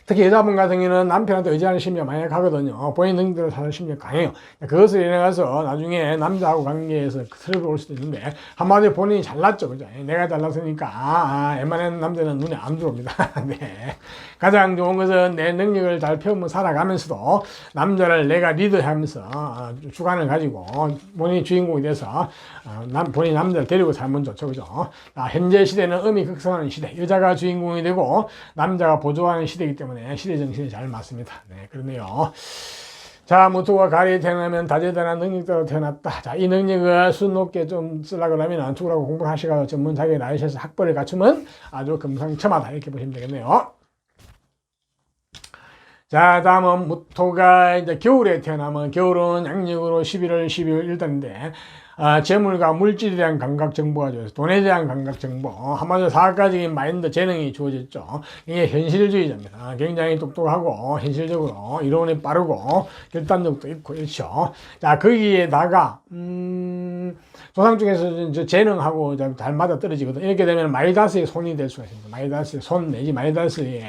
특히 여자분 같은 경우는 남편한테 의지하는 심리가 많이 가거든요. 본인 능력대로 사는 심리가 강해요. 그것을 인해서 나중에 남자하고 관계에서 트러블이 올 수도 있는데, 한마디로 본인이 잘났죠. 그죠? 내가 잘났으니까, 웬만한 남자는 눈에 안 들어옵니다. 네. 가장 좋은 것은 내 능력을 잘 펴면 살아가면서도 남자를 내가 리드하면서 주관을 가지고 본인이 주인공이 돼서 본인이 남자를 데리고 살면 좋죠. 그죠? 현재 시대는 음이 극성하는 시대. 여자가 주인공이 되고 남자가 보조하는 시대이기 때문에 시대 정신이 잘 맞습니다. 네, 그러네요. 자, 무토가 가을에 태어나면 다재다능한 능력자로 태어났다. 자, 이 능력을 수준 높게 좀 쓰려고 하면 죽으라고 공부를 하시고 전문 자격의 라이센스 학벌을 갖추면 아주 금상첨화다 이렇게 보시면 되겠네요. 자, 다음은 무토가 이제 겨울에 태어나면, 겨울은 양력으로 11월, 12월 일단인데, 재물과 물질에 대한 감각 정보가 주어져서 돈에 대한 감각 정보, 한마디로 사각적인 마인드 재능이 주어졌죠. 이게 현실주의자입니다. 굉장히 똑똑하고 현실적으로 이론이 빠르고 결단력도 있고 이렇죠. 자, 거기에다가 조상 중에서 재능하고 잘 맞아 떨어지거든요. 이렇게 되면 마이다스의 손이 될 수가 있습니다. 마이다스의 손 내지 마이다스의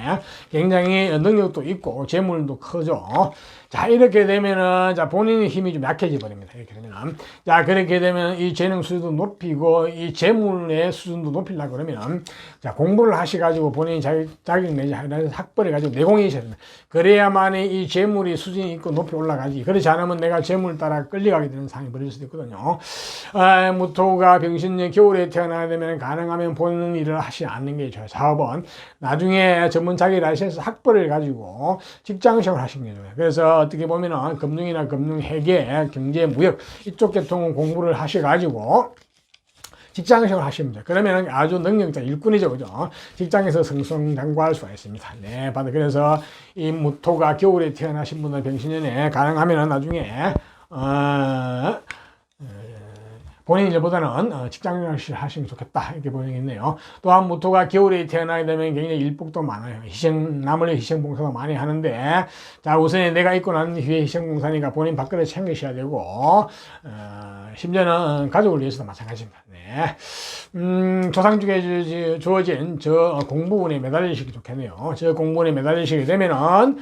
굉장히 능력도 있고 재물도 크죠. 자, 이렇게 되면은, 자, 본인의 힘이 좀 약해져 버립니다. 이렇게 되면은. 자, 그렇게 되면 이 재능 수준도 높이고, 이 재물의 수준도 높이려고 그러면, 자, 공부를 하셔가지고 본인이 자격 내지 학벌을 가지고 내공이셔야 됩니다. 그래야만이 이 재물이 수준이 있고 높이 올라가지. 그렇지 않으면 내가 재물 따라 끌려가게 되는 상황이 벌어질 수도 있거든요. 무토가 병신년 겨울에 태어나게 되면 가능하면 본인 일을 하지 않는 게 좋아요. 사업은 나중에 전문 자기 라이센스 학벌을 가지고 직장 생활을 하시는 게 좋아요. 그래서 어떻게 보면은 금융이나 금융회계, 경제, 무역 이쪽 계통은 공부를 하셔가지고 직장생활 하시면 돼요. 그러면 아주 능력자 일꾼이죠, 그죠? 직장에서 승승장구할 수가 있습니다. 네, 그래서 이 무토가 겨울에 태어나신 분들 병신년에 가능하면 나중에 본인 일보다는 직장생활 하시면 좋겠다 이렇게 보이겠네요. 또한 무토가 겨울에 태어나게 되면 굉장히 일복도 많아요. 남을 위해 희생봉사도 많이 하는데, 자, 우선 내가 있고 난 후에 희생봉사니까 본인 밖으로 챙기셔야 되고, 심지어는 가족을 위해서도 마찬가지입니다. 네. 조상 중에 주어진 저 공부운에 매달리시기 좋겠네요. 저 공부운에 매달리시게 되면은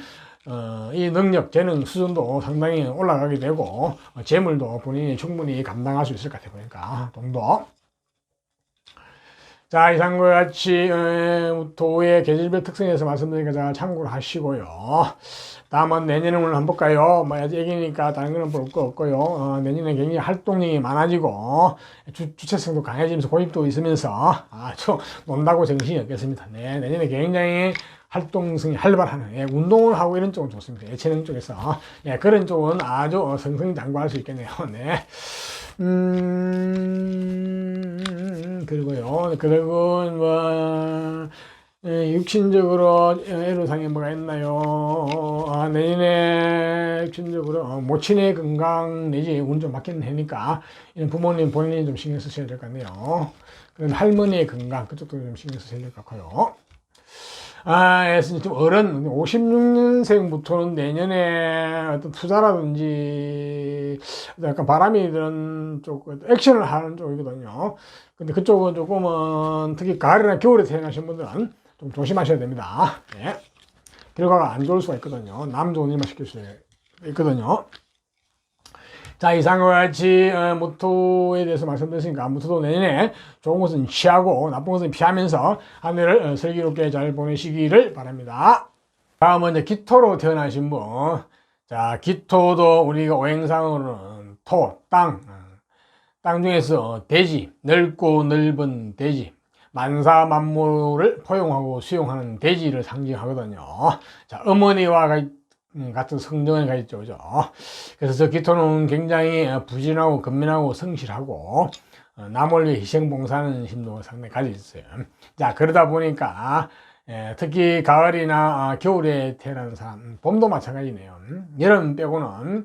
이 능력, 재능 수준도 상당히 올라가게 되고, 재물도 본인이 충분히 감당할 수 있을 것 같아요. 보니까, 돈도. 자, 이상과 같이, 무토의 계절별 특성에서 말씀드리니까 잘 참고를 하시고요. 다음은 내년을 한번 볼까요? 뭐, 아직 애기니까 다른 거는 볼 거 없고요. 내년에 굉장히 활동량이 많아지고, 주체성도 강해지면서 고집도 있으면서, 아주 논다고 정신이 없겠습니다. 네, 내년에 굉장히 활동성이 활발한, 예, 운동을 하고 이런 쪽은 좋습니다. 예체능 쪽에서. 예, 그런 쪽은 아주 승승장구할 수 있겠네요. 네. 그리고 뭐, 예, 육신적으로 애로사항이 뭐가 있나요? 내년에 육신적으로 모친의 건강 내지 운 좀 바뀌는 해니까 이런 부모님 본인이 좀 신경 쓰셔야 될 것 같네요. 그런 할머니의 건강 그쪽도 좀 신경 쓰셔야 될 것 같고요. 좀 어른 56년생부터는 내년에 어떤 투자라든지 약간 바람이 드는 쪽 액션을 하는 쪽이거든요. 근데 그쪽은 조금은 특히 가을이나 겨울에 태어나신 분들은 좀 조심하셔야 됩니다. 예. 결과가 안 좋을 수가 있거든요. 남 좋은 일만 시킬 수 있거든요. 자, 이상과 같이 무토에 대해서 말씀드렸으니까 무토도 내년에 좋은 것은 취하고 나쁜 것은 피하면서 한 해를 슬기롭게 잘 보내시기를 바랍니다. 다음은 이제 기토로 태어나신 분. 자, 기토도 우리가 오행상으로는 토, 땅 중에서 대지, 넓고 넓은 대지, 만사 만물을 포용하고 수용하는 대지를 상징하거든요. 자, 어머니와 같은 성정을 가졌죠. 그죠? 그래서 저 기토는 굉장히 부진하고 근면하고 성실하고 남을 위해 희생봉사하는 힘도 상당히 가지고 있어요. 자, 그러다 보니까 특히 가을이나 겨울에 태어난 사람, 봄도 마찬가지네요. 여름 빼고는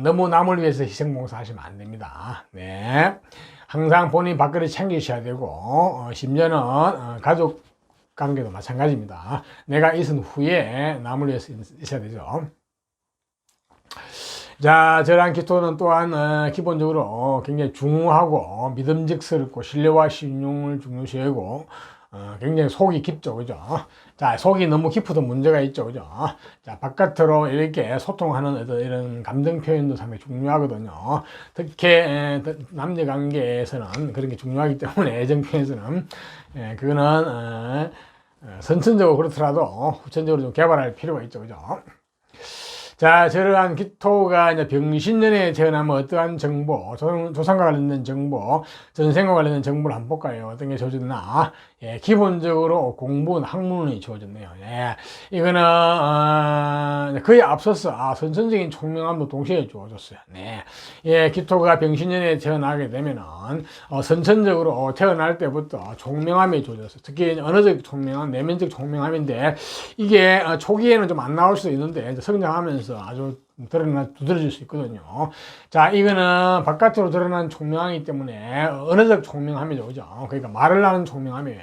너무 남을 위해서 희생봉사 하시면 안 됩니다. 네. 항상 본인 밥그릇 챙기셔야 되고, 심지어는 가족 관계도 마찬가지입니다. 내가 있은 후에 남을 위해서 있어야 되죠. 자, 저랑 기토는 또한 기본적으로 굉장히 중후하고 믿음직스럽고 신뢰와 신용을 중요시하고 굉장히 속이 깊죠. 그죠? 자, 속이 너무 깊어도 문제가 있죠. 그죠? 자, 바깥으로 이렇게 소통하는 어떤 이런 감정 표현도 상당히 중요하거든요. 특히 남녀 관계에서는 그런 게 중요하기 때문에 애정 표현에서는 그거는 선천적으로 그렇더라도 후천적으로 좀 개발할 필요가 있죠. 그죠? 자, 저러한 기토가 이제 병신년에 태어나면 어떠한 정보, 조상과 관련된 정보, 전생과 관련된 정보를 한번 볼까요? 어떤 게 주어졌나? 예, 기본적으로 공부는 학문이 주어졌네요. 예, 이거는, 거의 앞서서, 선천적인 총명함도 동시에 주어졌어요. 네. 예, 기토가 병신년에 태어나게 되면은, 선천적으로 태어날 때부터 총명함이 주어졌어요. 특히 언어적 총명함, 내면적 총명함인데, 이게 초기에는 좀 안 나올 수도 있는데, 이제 성장하면서 아주 두드러질 수 있거든요. 자, 이거는 바깥으로 드러난 총명함이기 때문에 언어적 총명함이죠. 그죠? 그러니까 말을 하는 총명함이에요.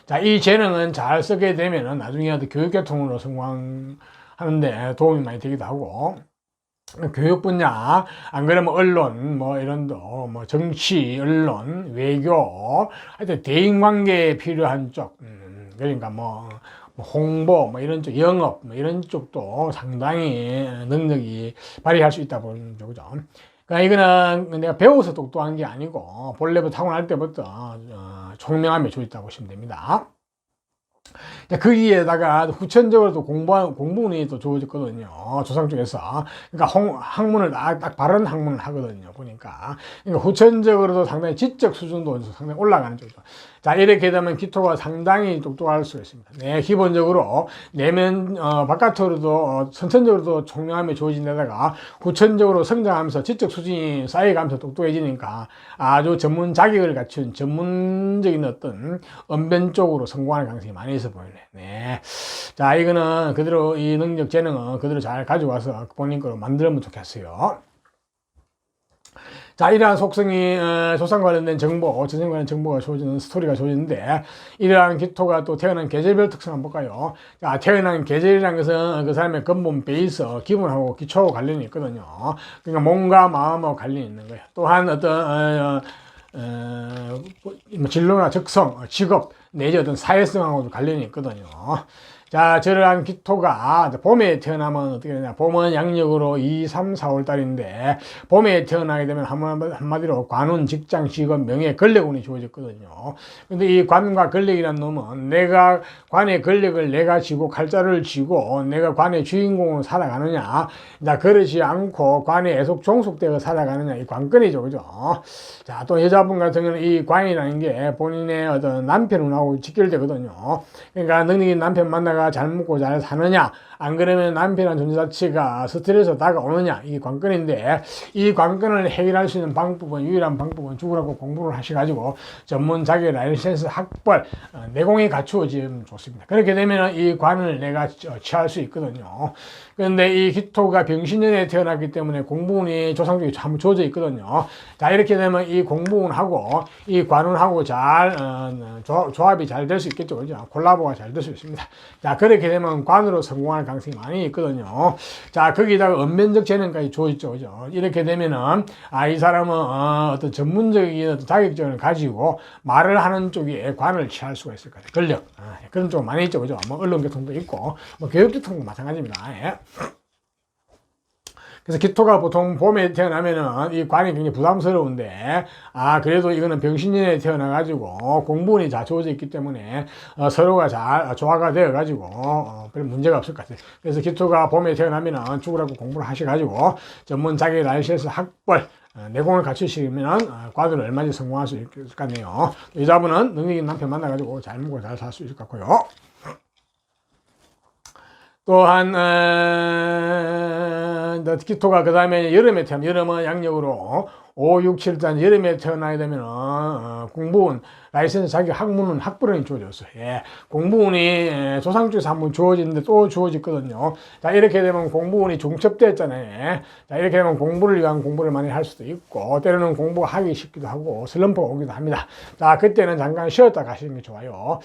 자, 이 재능은 잘 쓰게 되면은 나중에 교육계통으로 성공하는데 도움이 많이 되기도 하고, 교육 분야, 안 그러면 언론, 뭐 이런도, 뭐 정치, 언론, 외교, 하여튼 대인관계에 필요한 쪽, 그러니까 뭐 홍보, 뭐 이런 쪽, 영업, 뭐 이런 쪽도 상당히 능력이 발휘할 수 있다 보는 거죠. 그러니까 이거는 내가 배워서 똑똑한 게 아니고 본래부터 타고날 때부터 총명함에 주어있다고 보시면 됩니다. 거기에다가 후천적으로도 공부운이 또 주어졌거든요. 조상 쪽에서. 그러니까 학문을 딱 바른 학문을 하거든요. 보니까. 그러니까 후천적으로도 상당히 지적 수준도 상당히 올라가는 쪽이죠. 자, 이렇게 되면 기토가 상당히 똑똑할 수가 있습니다. 네, 기본적으로 내면, 바깥으로도, 선천적으로도 총명함이 주어진 데다가 후천적으로 성장하면서 지적 수준이 쌓여가면서 똑똑해지니까 아주 전문 자격을 갖춘 전문적인 어떤 언변 쪽으로 성공하는 가능성이 많이 있어 보이네. 네. 자, 이거는 그대로 이 능력, 재능은 그대로 잘 가져와서 본인 거로 만들면 좋겠어요. 자, 이러한 속성이 조상 관련된 정보, 전생 관련 정보가 주어지는 스토리가 주어지는데 이러한 기토가 또 태어난 계절별 특성 한번 볼까요? 자, 태어난 계절이라는 것은 그 사람의 근본 베이스, 기본하고 기초하고 관련이 있거든요. 그러니까 몸과 마음하고 관련이 있는 거예요. 또한 어떤 진로나 적성, 직업 내지 어떤 사회성하고도 관련이 있거든요. 자, 저러한 기토가 봄에 태어나면 어떻게 되냐. 봄은 양력으로 2, 3, 4월 달인데, 봄에 태어나게 되면 한마디로 관운, 직장, 직업, 명예, 권력운이 주어졌거든요. 근데 이 관과 권력이라는 놈은 내가 관의 권력을 내가 쥐고 칼자를 쥐고 내가 관의 주인공으로 살아가느냐. 자, 그렇지 않고 관에 애속 종속되어 살아가느냐. 이 관건이죠. 그죠? 자, 또 여자분 같은 경우는 이 관이라는 게 본인의 어떤 남편하고 직결되거든요. 그러니까 능력이 남편 만나가 잘 먹고 잘 사느냐, 안 그러면 남편이라는 존재 자체가 스트레스 다가오느냐, 이 관건인데, 이 관건을 해결할 수 있는 방법은, 유일한 방법은 죽으라고 공부를 하셔가지고 전문 자격 라이센스 학벌, 내공이 갖추어지면 좋습니다. 그렇게 되면 이 관을 내가 취할 수 있거든요. 그런데 이 기토가 병신년에 태어났기 때문에 공부운이 조상적이 한번 주어져 있거든요. 자, 이렇게 되면 이 공부운하고 이 관운하고 잘 조합이 잘 될 수 있겠죠. 그죠? 콜라보가 잘 될 수 있습니다. 자, 그렇게 되면 관으로 성공할 가능성이 많이 있거든요. 자, 거기다가 언면적 재능까지 주어있죠. 그죠? 이렇게 되면은, 이 사람은 어떤 전문적인 어떤 자격증을 가지고 말을 하는 쪽에 관을 취할 수가 있을 것 같아요. 권력. 그런 쪽 많이 있죠. 그죠? 뭐, 언론교통도 있고, 뭐, 교육교통도 마찬가지입니다. 예. 그래서 기토가 보통 봄에 태어나면은 이 관이 굉장히 부담스러운데, 그래도 이거는 병신년에 태어나가지고 공부운이 잘 주어져 있기 때문에 서로가 잘 조화가 되어가지고 별 문제가 없을 것 같아요. 그래서 기토가 봄에 태어나면은 죽으라고 공부를 하셔가지고 전문 자격 라이센스 학벌, 내공을 갖추시면 과도를 얼마든지 성공할 수 있을 것 같네요. 여자분은 능력 있는 남편 만나가지고 잘 먹고 잘 살 수 있을 것 같고요. 또한 기토가 그 다음에 여름에 태어나면, 여름은 양력으로 5, 6, 7단 여름에 태어나게 되면 공부운, 라이센스 자격 학문은 학부론이 주어졌어요. 예. 공부운이 조상 쪽에서 한번 주어지는데 또 주어졌거든요. 자, 이렇게 되면 공부운이 중첩됐잖아요. 자, 이렇게 되면 공부를 위한 공부를 많이 할 수도 있고, 때로는 공부가 하기 쉽기도 하고 슬럼프가 오기도 합니다. 자, 그때는 잠깐 쉬었다 가시는 게 좋아요.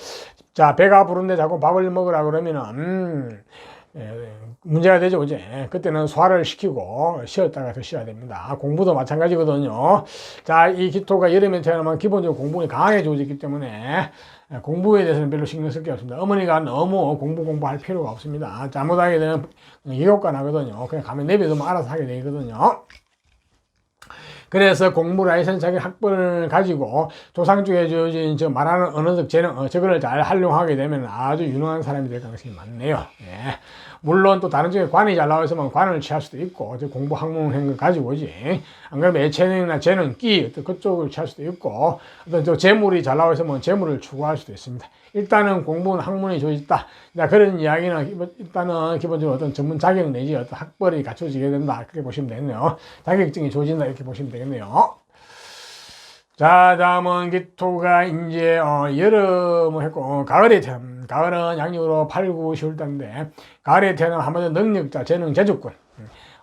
자, 배가 부른데 자꾸 밥을 먹으라 그러면은 문제가 되죠. 그죠? 그때는 소화를 시키고 쉬었다가 드셔야 됩니다. 공부도 마찬가지거든요. 자, 이 기토가 여름에 태어나면 기본적으로 공부가 강해져있기 때문에 공부에 대해서는 별로 신경 쓸 게 없습니다. 어머니가 너무 공부할 필요가 없습니다. 잘못하게 되면 이효과 나거든요. 그냥 가면 내비두면 알아서 하게 되거든요. 그래서 공부 라이센스 자격 학벌을 가지고 조상 쪽에 주어진 저 말하는 언어적 재능, 저거를 잘 활용하게 되면 아주 유능한 사람이 될 가능성이 많네요. 예. 물론 또 다른 쪽에 관이 잘 나와 있으면 관을 취할 수도 있고, 공부 학문 행을 가지고 오지. 안 그러면 예체능이나 재능, 끼, 그쪽을 취할 수도 있고, 어떤 저 재물이 잘 나와 있으면 재물을 추구할 수도 있습니다. 일단은 공부는 학문이 좋아졌다. 그런 이야기는 일단은 기본적으로 어떤 전문 자격 내지 어떤 학벌이 갖춰지게 된다. 그렇게 보시면 되겠네요. 자격증이 좋아진다. 이렇게 보시면 되겠네요. 자, 다음은 기토가 이제 여름을 했고 가을에 태어납니다. 가을은 양력으로 8, 9, 10월달인데 가을에 태어나면 한마디로 능력자, 재능, 재주꾼,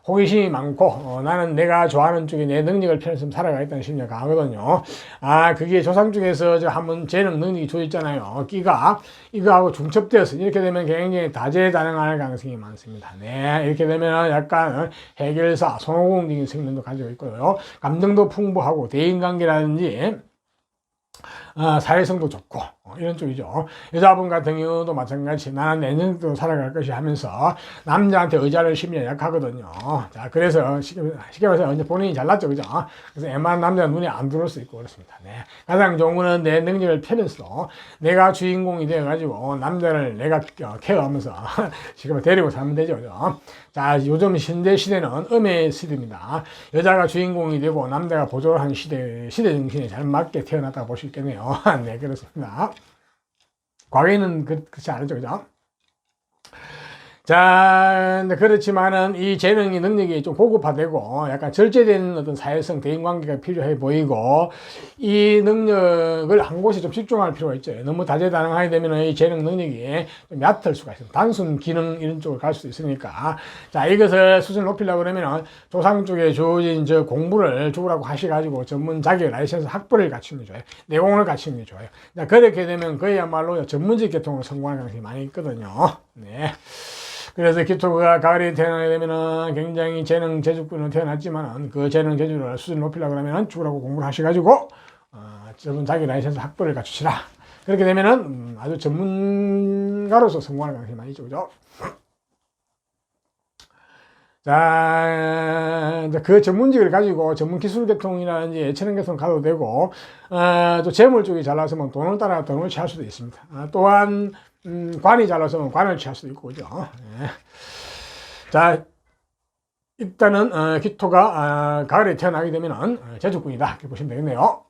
호기심이 많고 나는 내가 좋아하는 쪽에 내 능력을 펼쳐서 살아가겠다는 심리가 강하거든요. 그게 조상 쪽에서 한번 재능, 능력이 주어졌잖아요. 끼가 이거하고 중첩되어서 이렇게 되면 굉장히 다재다능할 가능성이 많습니다. 네, 이렇게 되면 약간 해결사, 손오공적인 성능도 가지고 있고요. 감정도 풍부하고 대인관계라든지 사회성도 좋고 이런 쪽이죠. 여자분 같은 경우도 마찬가지 나는 내 능력대로 살아갈 것이 하면서 남자한테 의지할 심리가 약하거든요. 자, 그래서 쉽게 말해서 본인이 잘났죠. 그죠? 그래서 웬만한 남자 눈에 안 들어올 수 있고 그렇습니다. 네. 가장 좋은 거는 내 능력을 펴면서 내가 주인공이 되어가지고 남자를 내가 케어하면서 지금 데리고 살면 되죠. 그죠? 자, 요즘 현대 시대는 음의 시대입니다. 여자가 주인공이 되고 남자가 보조를 하는 시대 정신에 잘 맞게 태어났다고 볼 수 있겠네요. 네, 그렇습니다. 과거에는 그렇지 않았죠. 그죠? 자, 그렇지만은 이 재능이 능력이 좀 고급화되고 약간 절제된 어떤 사회성 대인관계가 필요해 보이고 이 능력을 한 곳에 좀 집중할 필요가 있죠. 너무 다재다능하게 되면 이 재능 능력이 좀 얕을 수가 있습니다. 단순 기능 이런 쪽으로 갈 수도 있으니까 자, 이것을 수준을 높이려고 그러면 조상 쪽에 주어진 저 공부를 주라고 하셔가지고 전문 자격 라이센스 학벌을 갖추는 게 좋아요. 내공을 갖추는 게 좋아요. 자, 그렇게 되면 그야말로 전문직 계통으로 성공할 가능성이 많이 있거든요. 네. 그래서 기토가 가을에 태어나게 되면은 굉장히 재능, 재주꾼으로 태어났지만 그 재능, 재주를 수준을 높이려고 하면 죽으라고 공부를 하셔가지고 전문 자기 라이센스 학벌을 갖추시라. 그렇게 되면은 아주 전문 예체능가로서 성공할 가능성이 많이 있죠. 그죠? 자, 이제 그 전문직을 가지고 전문 기술 계통이라든지 예체능 계통 가도 되고, 또 재물 쪽이 잘 나서면 돈을 따라 돈을 취할 수도 있습니다. 또한, 관이 잘 나서면 관을 취할 수도 있고, 그죠? 예. 자, 일단은, 기토가, 가을에 태어나게 되면은, 제주꾼이다. 이렇게 보시면 되겠네요.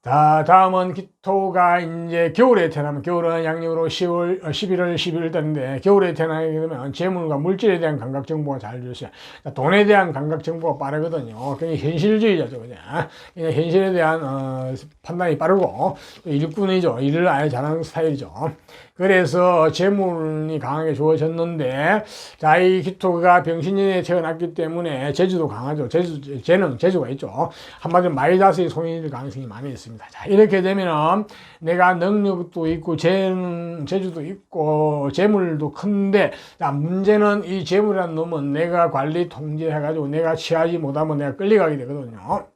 자, 다음은 기토가 이제 겨울에 태어나면, 겨울은 양력으로 11월 12일 달인데, 겨울에 태어나게 되면 재물과 물질에 대한 감각 정보가 잘 주어져요. 돈에 대한 감각 정보가 빠르거든요. 굉장히 현실주의자죠. 그냥 현실에 대한 판단이 빠르고, 일꾼이죠. 일을 아예 잘하는 스타일이죠. 그래서 재물이 강하게 주어졌는데, 자, 이 기토가 병신년에 태어났기 때문에 제주도 강하죠. 재주가 있죠. 한마디로 마이다스의 손해일 가능성이 많이 있습니다. 자, 이렇게 되면은 내가 능력도 있고, 재주도 있고, 재물도 큰데, 자, 문제는 이 재물이라는 놈은 내가 관리 통제해가지고 내가 취하지 못하면 내가 끌려가게 되거든요.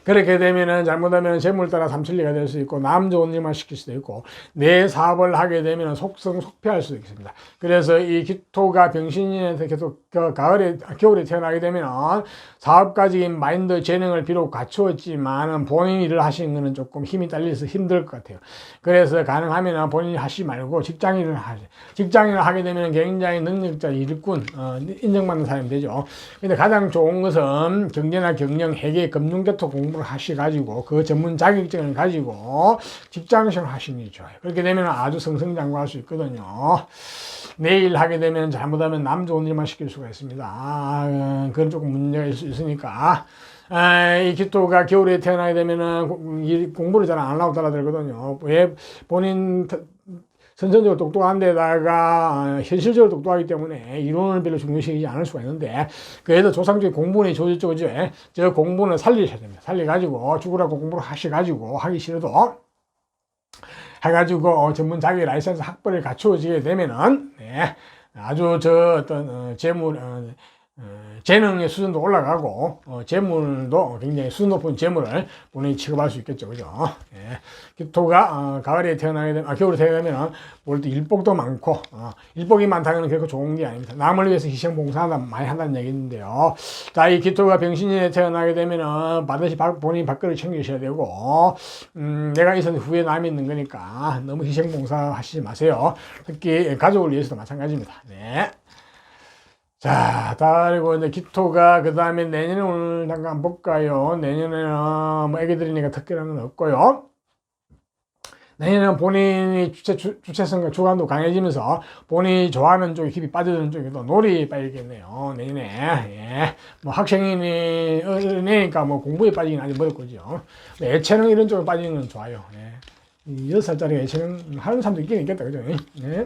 그렇게 되면은 잘못하면 재물 따라 삼천리가 될 수 있고 남 좋은 일만 시킬 수도 있고 내 사업을 하게 되면 속성속패할 수도 있습니다. 그래서 이 기토가 병신인에서 계속 겨울에 태어나게 되면 사업가적인 마인드 재능을 비록 갖추었지만은 본인 일을 하시는 거는 조금 힘이 딸려서 힘들 것 같아요. 그래서 가능하면 본인이 하시지 말고 직장인을 하세요. 직장인을 하게 되면 굉장히 능력자 일꾼 인정받는 사람이 되죠. 근데 가장 좋은 것은 경제나 경영, 회계, 금융계통 공부를 하셔가지고 그 전문 자격증을 가지고 직장생활 하시는 게 좋아요. 그렇게 되면 아주 승승장구할 수 있거든요. 내일 하게 되면 잘못하면 남 좋은 일만 시킬 수가 있습니다. 그건 조금 문제가 있으니까. 이 기토가 겨울에 태어나게 되면은 공부를 잘 안 하고 따라들거든요. 왜 본인 선천적으로 똑똑한 데다가 현실적으로 똑똑하기 때문에 이론을 별로 중요시하지 않을 수가 있는데 그래도 조상적인 공부는 조직적이죠. 저 공부는 살리셔야 됩니다. 살려가지고 죽으라고 공부를 하셔가지고 하기 싫어도 해가지고 전문 자기 라이센스 학벌을 갖추어지게 되면은 아주 저 어떤 재물 재능의 수준도 올라가고 재물도 굉장히 수준 높은 재물을 본인이 취급할 수 있겠죠. 그죠? 예. 기토가 가을에 태어나게 되면 겨울에 태어나면 뭘또 일복도 많고 일복이 많다는 건 결코 좋은 게 아닙니다. 남을 위해서 희생봉사한다 많이 한다는 얘기인데요. 자, 이 기토가 병신년에 태어나게 되면은 반드시 본인 밥그릇을 챙기셔야 되고 내가 있었는데 후에 남이 있는 거니까 너무 희생봉사 하시지 마세요. 특히 가족을 위해서도 마찬가지입니다. 네. 자, 그리고 이제 기토가 그 다음에 내년에 오늘 잠깐 볼까요? 내년에는 뭐 애기들이니까 특별한 건 없고요. 내년에는 본인이 주체성과 주관도 강해지면서 본인이 좋아하는 쪽에 깊이 빠져드는 쪽에도 놀이에 빠지겠네요. 내년에. 예. 뭐 학생이니 어린애니까 뭐 공부에 빠지긴 아직 멀을 거죠. 예체능 이런 쪽에 빠지는 건 좋아요. 예. 6살짜리 예체능 하는 사람도 있긴 있겠다. 그죠? 예.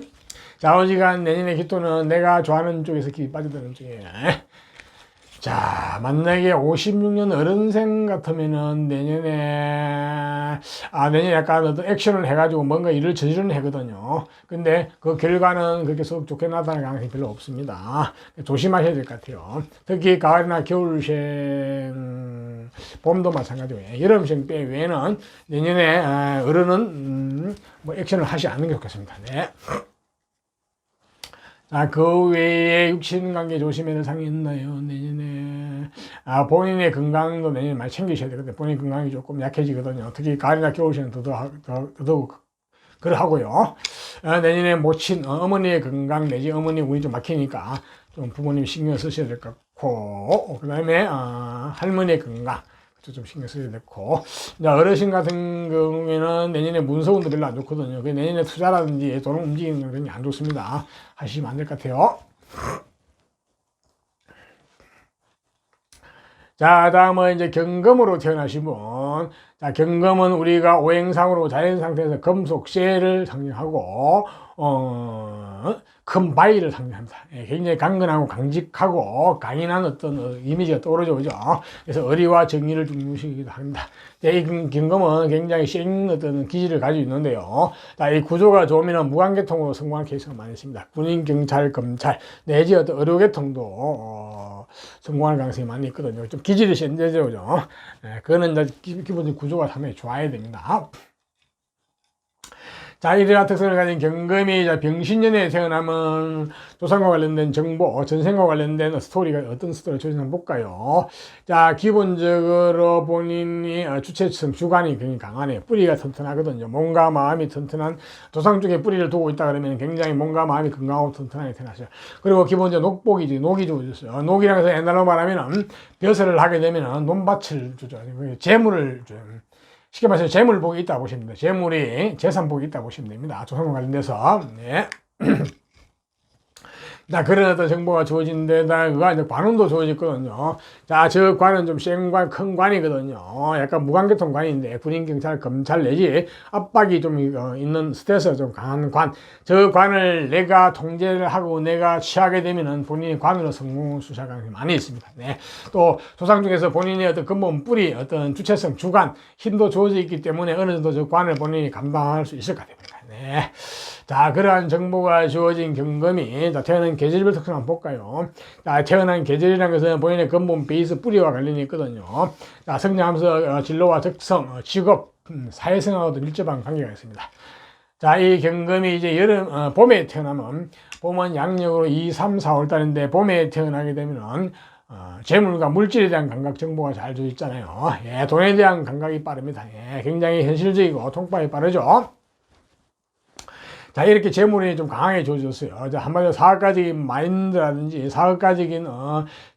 좌우지간 내년의 기토는 내가 좋아하는 쪽에서 깊이 빠져드는 쪽이에요. 자, 만약에 56년 어른생 같으면은 내년에 약간 어떤 액션을 해가지고 뭔가 일을 저지르는 해거든요. 근데 그 결과는 그렇게 썩 좋게 나타날 가능성이 별로 없습니다. 조심하셔야 될 것 같아요. 특히 가을이나 겨울생, 봄도 마찬가지고요. 여름생 빼 외에는 내년에 어른은 뭐 액션을 하지 않는 게 좋겠습니다. 네. 그 외에 육신관계 조심해야 될 사항이 있나요? 내년에. 본인의 건강도 내년에 많이 챙기셔야 되거든요. 본인 건강이 조금 약해지거든요. 특히 가을이나 겨울에는 더더욱 그러하고요. 내년에 모친, 어머니의 건강 내지 어머니 운이 좀 막히니까 좀 부모님 신경 쓰셔야 될 것 같고, 그 다음에, 할머니의 건강. 좀 신경 써야 됐고, 어르신 같은 경우에는 내년에 문서운도 별로 안 좋거든요. 내년에 투자라든지 돈을 움직이는 건 굉장히 안 좋습니다. 하시면 안 될 것 같아요. 자, 다음은 이제 경금으로 태어나신 분. 자, 경금은 우리가 오행상으로 자연 상태에서 금속, 쇠를 상징하고, 큰 바위를 상징합니다. 굉장히 강건하고 강직하고 강인한 어떤 이미지가 떠오르죠. 그죠? 그래서 의리와 정의를 중요시하기도 합니다. 이 경금은 굉장히 센 어떤 기질을 가지고 있는데요. 자, 이 구조가 좋으면 무관계통으로 성공할 케이스가 많이 있습니다. 군인, 경찰, 검찰, 내지 어떤 의료계통도 성공할 가능성이 많이 있거든요. 좀 기질이 센데죠. 그죠? 그거는 이제 기본적인 구조가 상당히 좋아야 됩니다. 자, 이러한 특성을 가진 경금이 병신년에 태어나면 조상과 관련된 정보, 전생과 관련된 스토리가 어떤 스토리를 조금 한번 볼까요? 자, 기본적으로 본인이 주체성, 주관이 굉장히 강하네요. 뿌리가 튼튼하거든요. 몸과 마음이 튼튼한 조상 쪽에 뿌리를 두고 있다 그러면 굉장히 몸과 마음이 건강하고 튼튼하게 태어나셔요. 그리고 기본적으로 녹복이지, 녹이 좋으셨어요. 녹이라고 해서 옛날로 말하면 벼슬을 하게 되면 논밭을 주죠. 재물을 좀 쉽게 말해서 재물복이 있다고 보시면 됩니다. 재물이 재산복이 있다고 보시면 됩니다. 조상과 관련돼서. 네. 자, 그런 어떤 정보가 주어진 데다가 이제 관운도 주어졌거든요. 자, 저 관은 좀 센 관, 큰 관이거든요. 약간 무관계통 관인데, 군인, 경찰, 검찰 내지 압박이 좀 있는 스트레스가 좀 강한 관. 저 관을 내가 통제를 하고 내가 취하게 되면은 본인이 관으로 성공을 수사할 가능성이 많이 있습니다. 네. 또 조상 중에서 본인의 어떤 근본 뿌리, 어떤 주체성, 주관, 힘도 주어져 있기 때문에 어느 정도 저 관을 본인이 감당할 수 있을 것 같아요. 네. 자, 그러한 정보가 주어진 경금이, 자, 태어난 계절별 특성 한번 볼까요? 자, 태어난 계절이라는 것은 본인의 근본 베이스 뿌리와 관련이 있거든요. 자, 성장하면서 진로와 특성, 직업, 사회생활과도 밀접한 관계가 있습니다. 자, 이 경금이 이제 봄에 태어나면, 봄은 양력으로 2, 3, 4월 달인데, 봄에 태어나게 되면은, 재물과 물질에 대한 감각 정보가 잘 주어 있잖아요. 예, 돈에 대한 감각이 빠릅니다. 예, 굉장히 현실적이고 통발이 빠르죠. 자, 이렇게 재물이 좀 강하게 주어졌어요. 한마디로 사업가적인 마인드라든지 사업가적인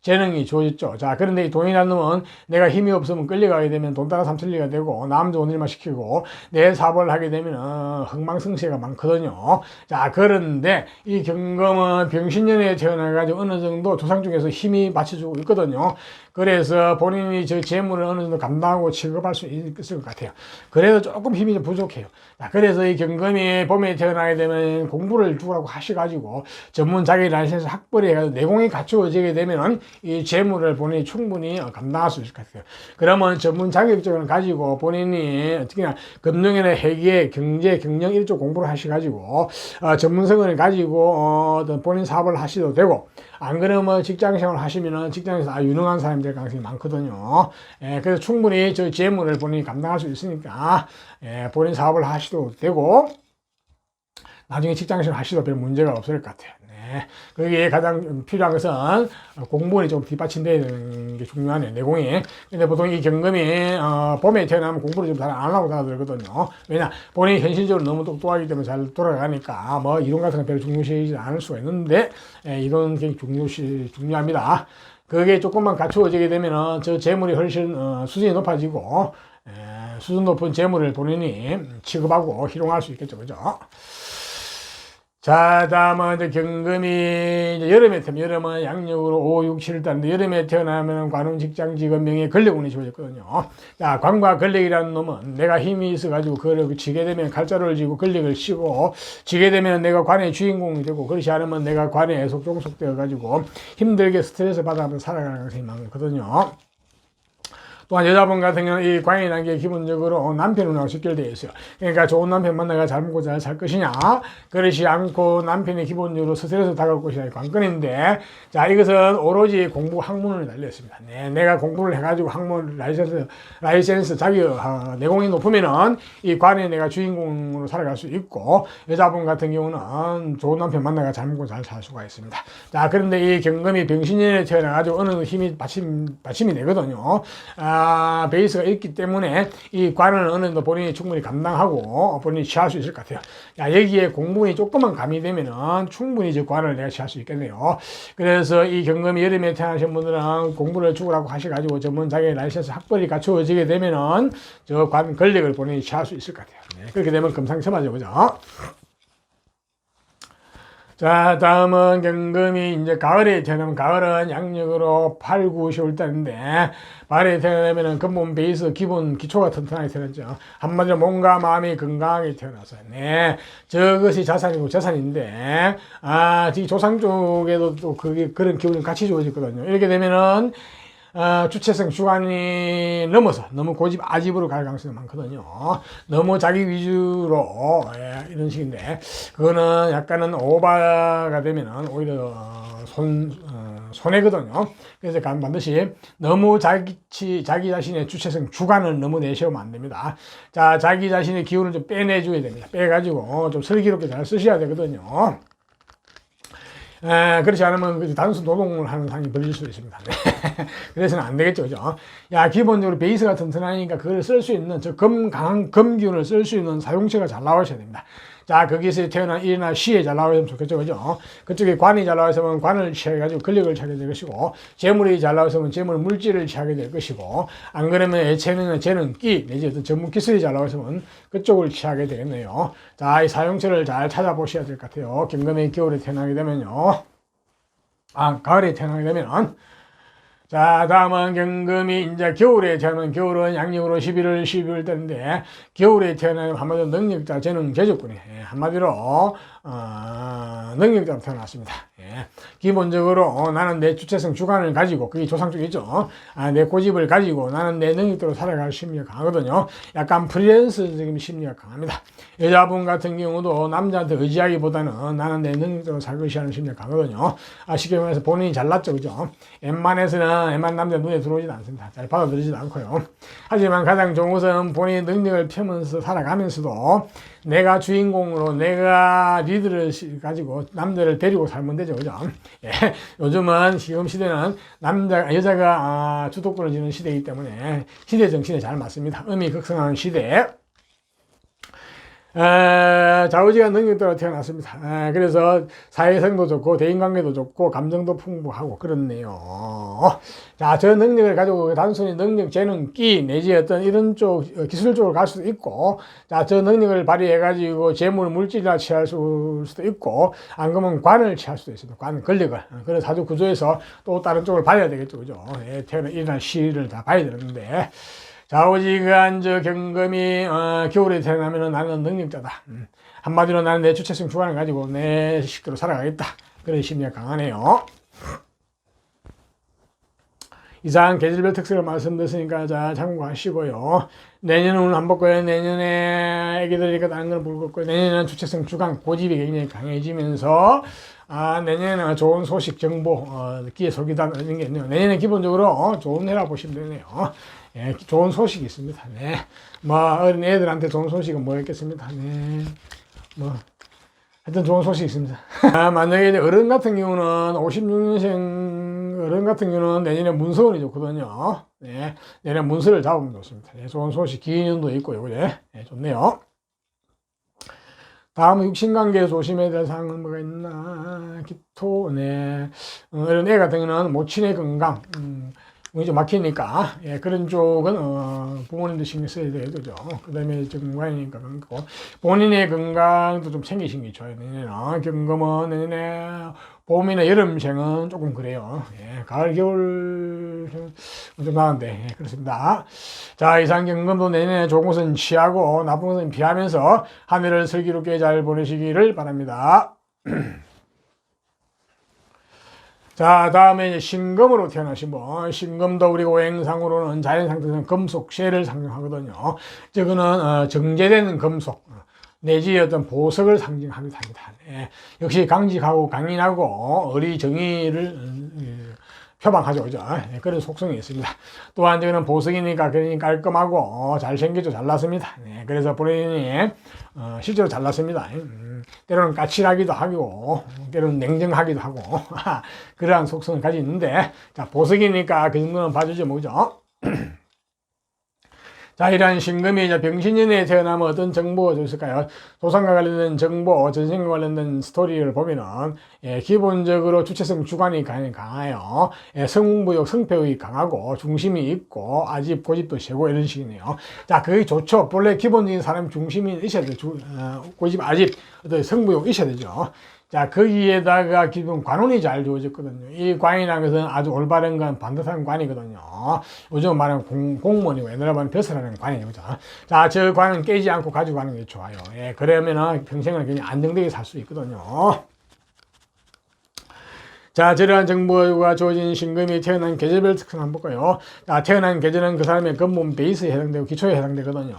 재능이 주어졌죠. 자, 그런데 이 돈이라는 놈은 내가 힘이 없으면 끌려가게 되면 돈 따라 삼천리가 되고 남 좋은 일만 시키고 내 사업을 하게 되면 흥망성쇠가 많거든요. 자, 그런데 이 경금은 병신년에 태어나가지고 어느 정도 조상 중에서 힘이 받쳐주고 있거든요. 그래서 본인이 저 재물을 어느 정도 감당하고 취급할 수 있을 것 같아요. 그래도 조금 힘이 좀 부족해요. 자, 그래서 이 경금이 봄에 태어나게 되면 공부를 두라고 하셔가지고 전문 자기 라이센스 확보를 해가지고 내공이 갖추어지게 되면은 이 재물을 본인이 충분히 감당할 수 있을 것 같아요. 그러면 전문 자격증을 가지고 본인이 특히나 금융이나 회계, 경제, 경영 이쪽 공부를 하셔가지고 전문성을 가지고 본인 사업을 하셔도 되고, 안 그러면 직장 생활 하시면은 직장에서 유능한 사람이 될 가능성이 많거든요. 예, 그래서 충분히 저 재물을 본인이 감당할 수 있으니까 본인 사업을 하셔도 되고 나중에 직장 생활 하셔도 별 문제가 없을 것 같아요. 네. 그게 가장 필요한 것은 공부에 좀 뒷받침되어야 되는 게 중요하네요. 내공이. 근데 보통 이 경금이 봄에 태어나면 공부를 좀 잘 안 하고 다들거든요. 왜냐, 본인이 현실적으로 너무 똑똑하기 때문에 잘 돌아가니까 뭐 이론 같은 거 별로 중요시하지 않을 수가 있는데 이건 굉장히 중요합니다. 그게 조금만 갖추어지게 되면 저 재물이 훨씬 수준이 높아지고 수준 높은 재물을 본인이 취급하고 희롱할 수 있겠죠. 그죠? 자, 다음은 이제 경금이 이제 여름에 태어나면, 여름은 양력으로 5, 6, 7달인데 여름에 태어나면 관운, 직장, 직업, 명예, 권력운이 주어졌거든요. 자, 관과 권력이라는 놈은 내가 힘이 있어가지고 그걸 쥐게 되면 칼자루를 쥐고 권력을 쥐고 쥐게 되면 내가 관의 주인공이 되고, 그렇지 않으면 내가 관에 종속되어가지고 힘들게 스트레스 받아가면서 살아가는 가능성이 많거든요. 또한 여자분 같은 경우는 이 관이라는 게 기본적으로 남편하고 직결되어 있어요. 그러니까 좋은 남편 만나가 잘 먹고 잘 살 것이냐, 그렇지 않고 남편이 기본적으로 스트레스 다가올 것이냐, 관건인데, 자, 이것은 오로지 공부 학문을 달렸습니다. 네, 내가 공부를 해가지고 학문 라이센스 자격 내공이 높으면은 이 관에 내가 주인공으로 살아갈 수 있고, 여자분 같은 경우는 좋은 남편 만나가 잘 먹고 잘 살 수가 있습니다. 자, 그런데 이 경금이 병신년에 태어나가지고 어느 정도 힘이 받침이 되거든요. 베이스가 있기 때문에 이 관을 어느 정도 본인이 충분히 감당하고 본인이 취할 수 있을 것 같아요. 야, 여기에 공부이 조금만 가미되면은 충분히 저 관을 내가 취할 수 있겠네요. 그래서 이 경금이 여름에 태어나신 분들은 공부를 죽으라고 하셔가지고 전문 자기 라이센스 학벌이 갖추어지게 되면은 저 관 권력을 본인이 취할 수 있을 것 같아요. 네, 그렇게 되면 금상첨화죠, 그죠? 자, 다음은 경금이 이제 가을에 태어나면, 가을은 양력으로 8, 9, 10월 달인데, 말에 태어나면은 근본 베이스 기본 기초가 튼튼하게 태어났죠. 한마디로 몸과 마음이 건강하게 태어났어요. 네. 저것이 자산이고 재산인데, 이 조상 쪽에도 또 그런 기운이 같이 주어졌거든요. 이렇게 되면은, 주체성 주관이 넘어서 너무 고집 아집으로 갈 가능성이 많거든요. 너무 자기 위주로 이런 식인데, 그거는 약간은 오바가 되면은 오히려 손해거든요. 그래서 반드시 너무 자기 자신의 주체성 주관을 너무 내세우면 안 됩니다. 자, 자기 자신의 기운을 좀 빼내줘야 됩니다. 빼가지고 좀 슬기롭게 잘 쓰셔야 되거든요. 그렇지 않으면 단순 노동을 하는 상황이 벌어질 수도 있습니다. 그래서는 안 되겠죠, 그죠? 야, 기본적으로 베이스가 튼튼하니까 그걸 쓸 수 있는, 강한 금기운을 쓸 수 있는 사용체가 잘 나오셔야 됩니다. 자, 거기서 태어난 일이나 시에 잘 나오면 좋겠죠, 그죠? 그쪽에 관이 잘 나와있으면 관을 취해가지고 권력을 취하게 될 것이고, 재물이 잘 나와있으면 재물 물질을 취하게 될 것이고, 안 그러면 애체는 재는 끼, 내지 어떤 전문 기술이 잘 나와있으면 그쪽을 취하게 되겠네요. 자, 이 사용체를 잘 찾아보셔야 될 것 같아요. 경금의 겨울에 태어나게 되면요. 가을에 태어나게 되면, 자, 다음은 경금이 이제 겨울에 태어나면 겨울은 양력으로 11월, 12월 때인데 겨울에 태어나면 한마디로 능력자, 재능, 제조꾼이 한마디로 능력자로 태어났습니다. 예. 기본적으로 나는 내 주체성 주관을 가지고 그게 조상 쪽에 있죠. 내 고집을 가지고 나는 내 능력대로 살아갈 심리가 강하거든요. 약간 프리랜서적인 심리가 강합니다. 여자분 같은 경우도 남자한테 의지하기보다는 나는 내 능력대로 살것이 하는 심리가 강하거든요. 쉽게 말해서 본인이 잘났죠, 그죠? 웬만 남자 눈에 들어오지도 않습니다. 잘 받아들이지도 않고요. 하지만 가장 좋은 것은 본인의 능력을 펴면서 살아가면서도 내가 주인공으로 내가 리드를 가지고 남자를 데리고 살면 되죠, 그죠? 예, 요즘은 지금 시대는 여자가 주도권을 지는 시대이기 때문에 시대 정신에 잘 맞습니다. 음이 극성하는 시대. 자우지가 능력대로 태어났습니다. 그래서 사회성도 좋고 대인관계도 좋고 감정도 풍부하고 그렇네요. 자, 저 능력을 가지고 단순히 능력, 재능, 끼 내지 어떤 이런 쪽 기술 쪽으로 갈 수도 있고, 자, 저 능력을 발휘해 가지고 재물, 물질이나 취할 수도 있고, 안 그러면 관을 취할 수도 있습니다. 관, 권력을. 그래서 사주 구조에서 또 다른 쪽을 봐야 되겠죠, 그죠? 일어난 시를 다 봐야 되는데. 자오지간 경금이 겨울에 태어나면 나는 능력자다. 한마디로 나는 내 주체성 주관을 가지고 내 식대로 살아가겠다. 그런 심리가 강하네요. 이상 계절별 특성을 말씀드렸으니까 자 참고하시고요. 내년은 안 볼거예요. 내년에 애기들이니까 다른 걸 볼 거고요. 내년에는 주체성 주관 고집이 굉장히 강해지면서 내년에는 좋은 소식 정보 기회 소기단 이런 게 있네요. 내년에 기본적으로 좋은 해라 보시면 되네요. 예, 좋은 소식이 있습니다. 네. 어린 애들한테 좋은 소식은 뭐였겠습니까? 네. 하여튼 좋은 소식이 있습니다. 만약에 이제 어른 같은 경우는 56년생 어른 같은 경우는 내년에 문서운이 좋거든요. 네. 내년에 문서를 잡으면 좋습니다. 네, 좋은 소식, 기인연도 있고요. 그래? 네, 좋네요. 다음은 육신관계 조심해야 될 사항은 뭐가 있나? 기토, 네. 어른 애 같은 경우는 모친의 건강, 문이 좀 막히니까, 예, 그런 쪽은, 부모님도 신경 써야 되죠. 그 다음에 건강이니까 그렇고, 본인의 건강도 좀 챙기시는 게 좋아요. 내년에는. 경금은 내년에, 봄이나 여름생은 조금 그래요. 예, 가을, 겨울, 좀 나은데, 예, 그렇습니다. 자, 이상 경금도 내년에 좋은 것은 취하고, 나쁜 것은 피하면서, 한 해를 슬기롭게 잘 보내시기를 바랍니다. 자, 다음에 이제 신금으로 태어나신 분. 신금도 우리가 오행상으로는 자연 상태에서는 금속, 쇠를 상징하거든요. 저거는 정제되는 금속 내지 어떤 보석을 상징하기도 합니다. 네. 역시 강직하고 강인하고 의리정의를 표방하죠, 그죠? 네, 그런 속성이 있습니다. 또한 저는 보석이니까 굉장히 깔끔하고 잘생기죠, 잘났습니다. 네, 그래서 본인이 실제로 잘났습니다. 때로는 까칠하기도 하고, 때로는 냉정하기도 하고, 그러한 속성을 가지고 있는데, 자, 보석이니까 그 정도는 봐주죠, 뭐죠? 자, 이러한 신금이 이제 병신년에 태어나면 어떤 정보가 있을까요? 조상과 관련된 정보, 전생과 관련된 스토리를 보면은, 예, 기본적으로 주체성 주관이 강해요. 예, 성부욕, 성패욕이 강하고, 중심이 있고, 아집, 고집도 세고, 이런 식이네요. 자, 그게 좋죠. 본래 기본적인 사람 중심이 있어야 돼요. 고집, 아집, 어떤 성부욕 있어야 되죠. 자, 거기에다가 기본 관운이 잘 주어졌거든요. 이 관이라는 것은 아주 올바른 건 반듯한 관이거든요. 요즘 말하는 공무원이고 옛날에 말하는 벼슬하는 관이에요. 그죠? 자, 저 관은 깨지 않고 가지고 가는 게 좋아요. 예, 그러면은 평생을 굉장히 안정되게 살 수 있거든요. 자, 저러한 정보가 주어진 신금이 태어난 계절별 특성 한번 볼까요? 태어난 계절은 그 사람의 근본 베이스에 해당되고 기초에 해당되거든요.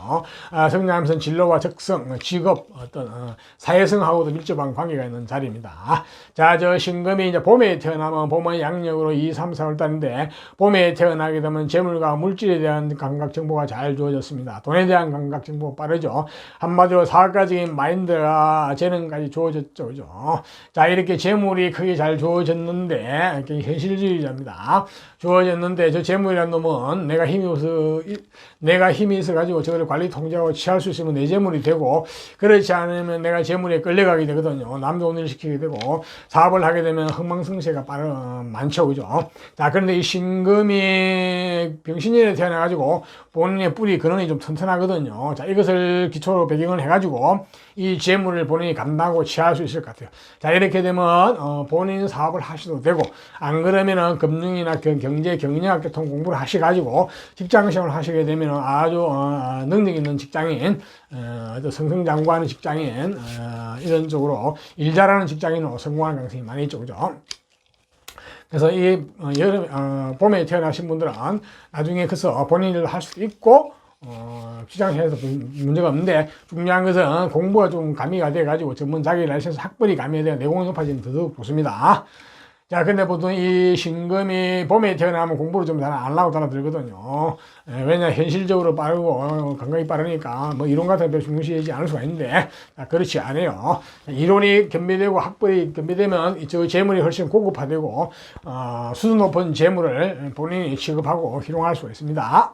성장하면서 진로와 적성, 직업, 어떤 사회성하고도 밀접한 관계가 있는 자리입니다. 자, 저 신금이 이제 봄에 태어나면 봄은 양력으로 2, 3, 4월 달인데 봄에 태어나게 되면 재물과 물질에 대한 감각 정보가 잘 주어졌습니다. 돈에 대한 감각 정보가 빠르죠. 한마디로 사각적인 마인드가 재능까지 주어졌죠, 그죠? 자, 이렇게 재물이 크게 잘 주어졌는데 이렇게 현실주의자입니다. 주어졌는데 저 재물이라는 놈은 내가 힘이 있어 가지고 저걸 관리 통제하고 취할 수 있으면 내 재물이 되고, 그렇지 않으면 내가 재물에 끌려가게 되거든요. 남도 오늘 시키게 되고, 사업을 하게 되면 흥망성쇠가 많죠, 그죠? 자, 그런데 이 신금이 병신년에 태어나 가지고 본인의 뿌리 근원이 좀 튼튼하거든요. 자, 이것을 기초로 배경을 해가지고 이 재물을 본인이 감당하고 취할 수 있을 것 같아요. 자, 이렇게 되면 본인 사업을 하셔도 되고, 안 그러면은 금융이나 경제, 경영학 계통 공부를 하셔가지고 직장생활을 하시게 되면 아주 능력 있는 직장인, 승승장구하는 직장인, 이런 쪽으로 일 잘하는 직장인으로 성공하는 가능성이 많이 있죠, 그죠? 그래서 이 봄에 태어나신 분들은 나중에 커서 본인 일을 할 수도 있고, 시장에서 문제가 없는데, 중요한 것은 공부가 좀 가미가 돼가지고 전문 자기 라이센스 학벌이 가미가 내공이 높아지면 더더욱 좋습니다. 자, 근데 보통 이 신금이 봄에 태어나면 공부를 좀 잘 안 하고 달아들거든요. 왜냐, 현실적으로 빠르고 감각이 빠르니까 뭐 이론 같은 거 중시하지 않을 수가 있는데, 그렇지 않아요. 이론이 겸비되고 학벌이 겸비되면 저 재물이 훨씬 고급화되고, 수준 높은 재물을 본인이 취급하고 희롱할 수가 있습니다.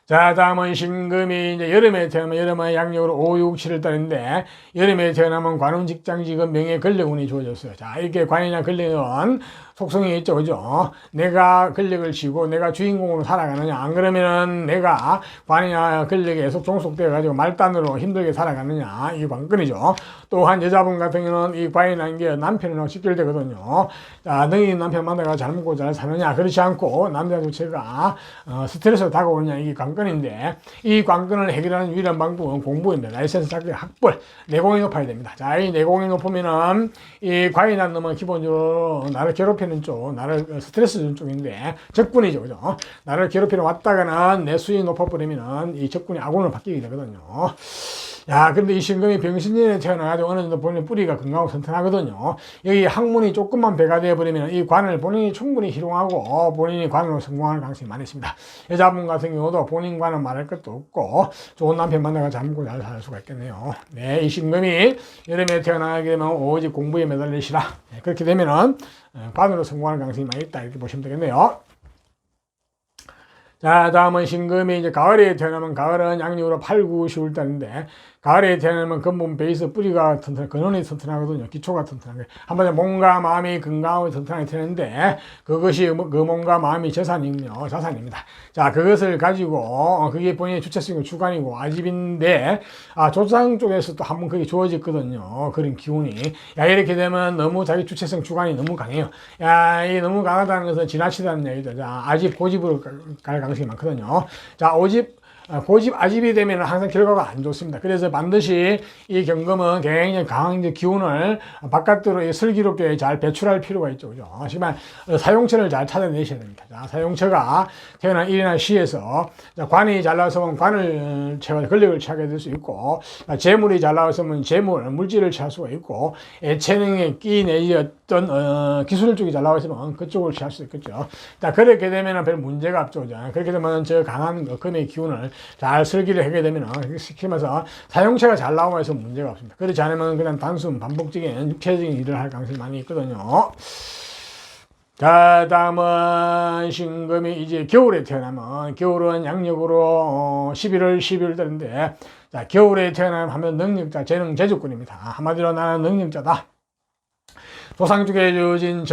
자, 다음은 신금이 이제 여름에 태어나면 여름은 양력으로 5, 6, 7월 달인데, 여름에 태어나면 관운, 직장, 직업, 명예, 권력운이 주어졌어요. 자, 이렇게 관이나 권력은 속성이 있죠, 그죠? 내가 권력을 쥐고 내가 주인공으로 살아가느냐, 안 그러면은 내가 관이나 권력에 계속 종속되어가지고 말단으로 힘들게 살아가느냐, 이게 관건이죠. 또한 여자분 같은 경우는 이 관이라는 게 남편이랑 직결되거든요. 자, 너희 남편 만나가 잘 먹고 잘 사느냐, 그렇지 않고 남자 주체가 스트레스가 다가오느냐, 이게 관건인데, 이 관건을 해결하는 유일한 방법은 공부입니다. 라이센스 자격, 학벌, 내공이 높아야 됩니다. 자, 이 내공이 높으면은 이 관이라는 놈은 기본적으로 나를 괴롭히는 쪽, 나를 스트레스 주는 쪽인데 적군이죠, 그죠? 나를 괴롭히러 왔다가는 내 수익이 높아버리면은 이 적군이 아군으로 바뀌게 되거든요. 야, 근데 이 신금이 병신년에 태어나가지고 어느 정도 본인 뿌리가 건강하고 튼튼하거든요. 여기 학문이 조금만 배가 되어버리면 이 관을 본인이 충분히 희롱하고 본인이 관으로 성공하는 가능성이 많이 있습니다. 여자분 같은 경우도 본인 관은 말할 것도 없고 좋은 남편 만나가 잘 먹고 잘 살 수가 있겠네요. 네, 이 신금이 여름에 태어나게 되면 오직 공부에 매달리시라. 네, 그렇게 되면은 관으로 성공하는 가능성이 많이 있다, 이렇게 보시면 되겠네요. 자, 다음은 신금이 이제 가을에 태어나면, 가을은 양력으로 8, 9, 10월 달인데, 가을에 태어나면 근본 베이스 뿌리가 튼튼, 근원이 튼튼하거든요. 기초가 튼튼한 게. 한마디로 몸과 마음이 건강하고 튼튼하게 되는데, 그것이 그 몸과 마음이 자산입니다. 자, 그것을 가지고, 그게 본인의 주체성의 주관이고 아집인데, 조상 쪽에서 또 한번 그게 주어졌거든요. 그런 기운이. 야, 이렇게 되면 너무 자기 주체성 주관이 너무 강해요. 야, 이 너무 강하다는 것은 지나치다는 얘기죠. 자, 아집, 고집으로 갈 가능성이 많거든요. 자, 고집, 아집이 되면 항상 결과가 안 좋습니다. 그래서 반드시 이 경금은 굉장히 강한 기운을 바깥으로 슬기롭게 잘 배출할 필요가 있죠, 그죠? 하지만 사용처를 잘 찾아내셔야 됩니다. 자, 사용처가 태어난 일이나 시에서, 관이 잘 나왔으면 관을 채워 권력을 취하게 될 수 있고, 재물이 잘 나왔으면 재물, 물질을 취할 수가 있고, 재능의 끼 내지 어떤 기술 쪽이 잘 나왔으면 그쪽을 취할 수 있겠죠. 자, 그렇게 되면 별 문제가 없죠. 그렇게 되면 저 강한 금의 기운을 잘 설계를 하게 되면 시키면서 사용체가 잘 나오면서 문제가 없습니다. 그렇지 않으면 그냥 단순 반복적인 육체적인 일을 할 가능성이 많이 있거든요. 자, 다음은 신금이 이제 겨울에 태어나면, 겨울은 양력으로 11월, 12월 달인데, 자, 겨울에 태어나면 하면 능력자, 재능, 제주꾼입니다. 한마디로 나는 능력자다. 조상 쪽에 주어진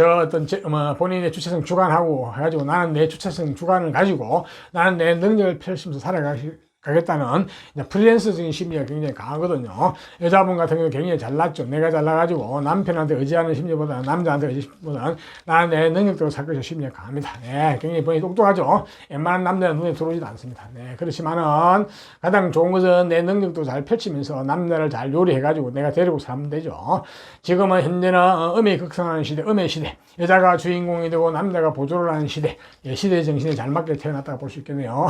본인의 주체성 주관하고 해가지고 나는 내 주체성 주관을 가지고 나는 내 능력을 펼치면서 살아가기 가겠다는 프리랜서적인 심리가 굉장히 강하거든요. 여자분 같은 경우 굉장히 잘났죠. 내가 잘나가지고 남편한테 의지하는 심리보다는 남자한테 의지보다는 나는 내 능력대로 살 것이 심리가 강합니다. 네, 굉장히 본인이 똑똑하죠. 웬만한 남자는 눈에 들어오지도 않습니다. 네, 그렇지만은 가장 좋은 것은 내 능력도 잘 펼치면서 남자를 잘 요리해가지고 내가 데리고 살면 되죠. 지금은 현재는 음이 극성하는 시대, 음의 시대. 여자가 주인공이 되고 남자가 보조를 하는 시대. 예, 시대의 정신에 잘 맞게 태어났다고 볼 수 있겠네요.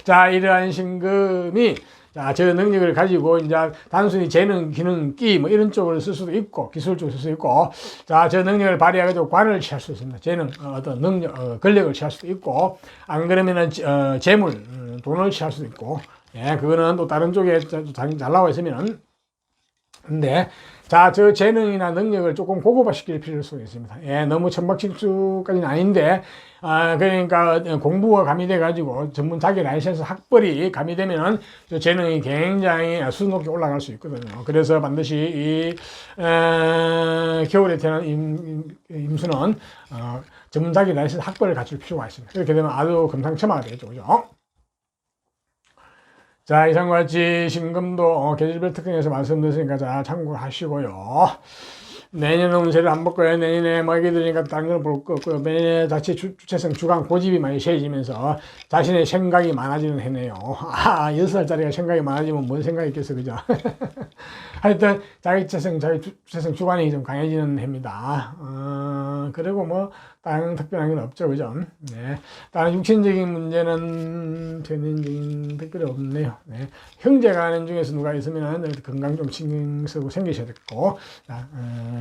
자, 이러한 신금이 자, 저 능력을 가지고 이제 단순히 재능, 기능, 끼 뭐 이런 쪽으로 쓸 수도 있고 기술 쪽으로 쓸 수도 있고 자, 저 능력을 발휘해가지고 관을 취할 수 있습니다. 재능, 어떤 능력, 권력을 취할 수도 있고 안 그러면은 재물, 돈을 취할 수도 있고 예, 그거는 또 다른 쪽에 잘 나와 있으면은 근데 자, 저 재능이나 능력을 조금 고급화시킬 필요성이 있습니다. 예, 너무 천박직수까지는 아닌데, 그러니까 공부가 가미돼 가지고 전문 자기 라이센스 학벌이 가미되면은 저 재능이 굉장히 수준 높게 올라갈 수 있거든요. 그래서 반드시 겨울에 태어난 임수는 전문 자기 라이센스 학벌을 갖출 필요가 있습니다. 그렇게 되면 아주 금상첨화가 되겠죠, 그죠? 자, 이상과 같이 신금도 계절별 특징에서 말씀드렸으니까 잘 참고하시고요. 내년 운세를 안 볼 거예요. 내년에 뭐 얘기 들으니까 다른 걸 볼 거 없고요. 내년에 자체 주체성 주간 고집이 많이 세지면서 자신의 생각이 많아지는 해네요. 6살짜리가 생각이 많아지면 뭔 생각이 있겠어, 그죠? 하여튼 자기 주체성, 자기 주체성 주관이 좀 강해지는 해입니다. 그리고 뭐 다른 특별한 건 없죠, 그죠? 네. 다른 육신적인 문제는 전인적인 특별히 없네요. 네. 형제가 하는 중에서 누가 있으면 건강 좀 신경 쓰고 생기셔야 됐고,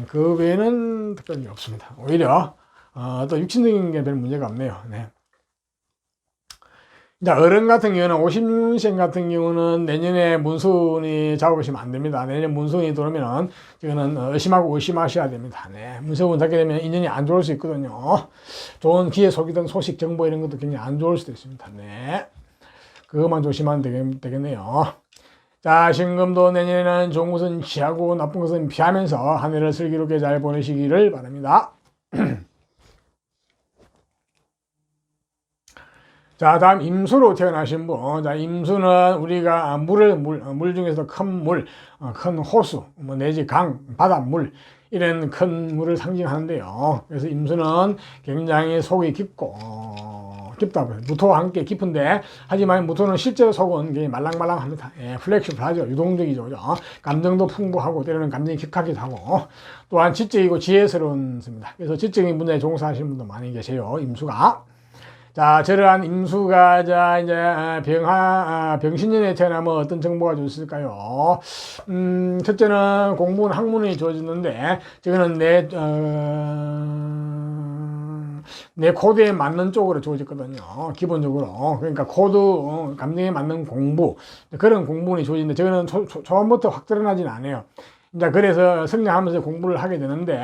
그 외에는 특별히 없습니다. 오히려 또 육신적인 게 별 문제가 없네요. 네. 자, 어른 같은 경우는 56년생 같은 경우는 내년에 문순이 잡아보시면 안 됩니다. 내년 문순이 들어오면은 이거는 의심하고 의심하셔야 됩니다. 네. 문순을 잡게 되면 인연이 안 좋을 수 있거든요. 좋은 기회 속이던 소식, 정보 이런 것도 굉장히 안 좋을 수도 있습니다. 네. 그것만 조심하면 되겠네요. 자, 신금도 내년에는 좋은 것은 취하고 나쁜 것은 피하면서 한 해를 슬기롭게 잘 보내시기를 바랍니다. 자, 다음 임수로 태어나신 분. 자, 임수는 우리가 물 중에서 큰 물, 큰 호수, 뭐 내지 강, 바닷물, 이런 큰 물을 상징하는데요. 그래서 임수는 굉장히 속이 깊다. 무토와 함께 깊은데, 하지만 무토는 실제로 속은 굉장히 말랑말랑합니다. 예, 플렉시블하죠. 유동적이죠. 그죠? 감정도 풍부하고, 때로는 감정이 격하기도 하고, 또한 지적이고 지혜스러운 습니다. 그래서 지적인 분야에 종사하시는 분도 많이 계세요. 임수가. 자, 저러한 임수가, 자, 이제, 병신년에 태어나면 어떤 정보가 좋을까요? 첫째는 공부는 학문이 좋아지는데, 저거는 내 코드에 맞는 쪽으로 좋아졌거든요. 기본적으로. 그러니까 코드, 감정에 맞는 공부. 그런 공부는 좋아지는데, 저거는 초반부터 확 드러나진 않아요. 자, 그래서 성장하면서 공부를 하게 되는데,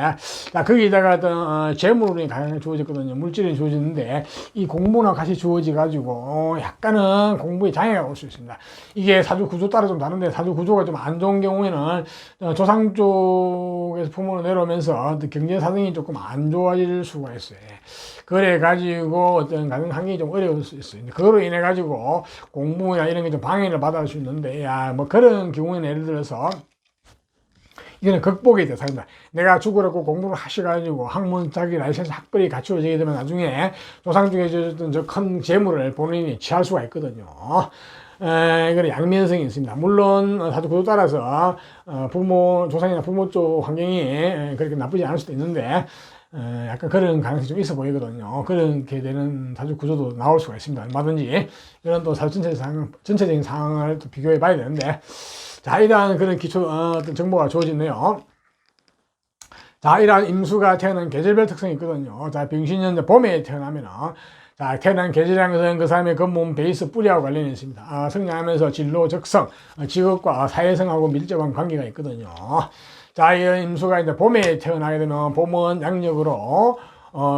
자, 거기다가 어떤, 재물이 가장 주어졌거든요. 물질이 주어지는데, 이 공부랑 같이 주어져가지고, 약간은 공부에 장애가 올 수 있습니다. 이게 사주 구조 따라 좀 다른데, 사주 구조가 좀 안 좋은 경우에는, 조상 쪽에서 품으로 내려오면서, 경제 사정이 조금 안 좋아질 수가 있어요. 그래가지고, 어떤 가정 환경이 좀 어려울 수 있어요. 그거로 인해가지고, 공부나 이런 게 좀 방해를 받을 수 있는데, 야, 뭐 그런 경우에는 예를 들어서, 이거는 극복이 돼서 합니다. 내가 죽으라고 공부를 하셔가지고 학문 자기 라이센스 학벌이 갖추어지게 되면 나중에 조상 중에 줬던 저 큰 재물을 본인이 취할 수가 있거든요. 이건 양면성이 있습니다. 물론 사주 구조 따라서 조상이나 부모 쪽 환경이 그렇게 나쁘지 않을 수도 있는데 약간 그런 가능성이 좀 있어 보이거든요. 그렇게 되는 사주 구조도 나올 수가 있습니다. 얼마든지 이런 또 사주 전체적인 상황을 또 비교해 봐야 되는데 자, 이러한 그런 기초, 어떤 정보가 주어지네요. 자, 이러한 임수가 태어난 계절별 특성이 있거든요. 자, 병신년 봄에 태어나면은, 자, 태어난 계절이라는 것은 그 사람의 근본 베이스 뿌리하고 관련이 있습니다. 성장하면서 진로, 적성, 직업과 사회성하고 밀접한 관계가 있거든요. 자, 이 임수가 이제 봄에 태어나게 되면, 봄은 양력으로,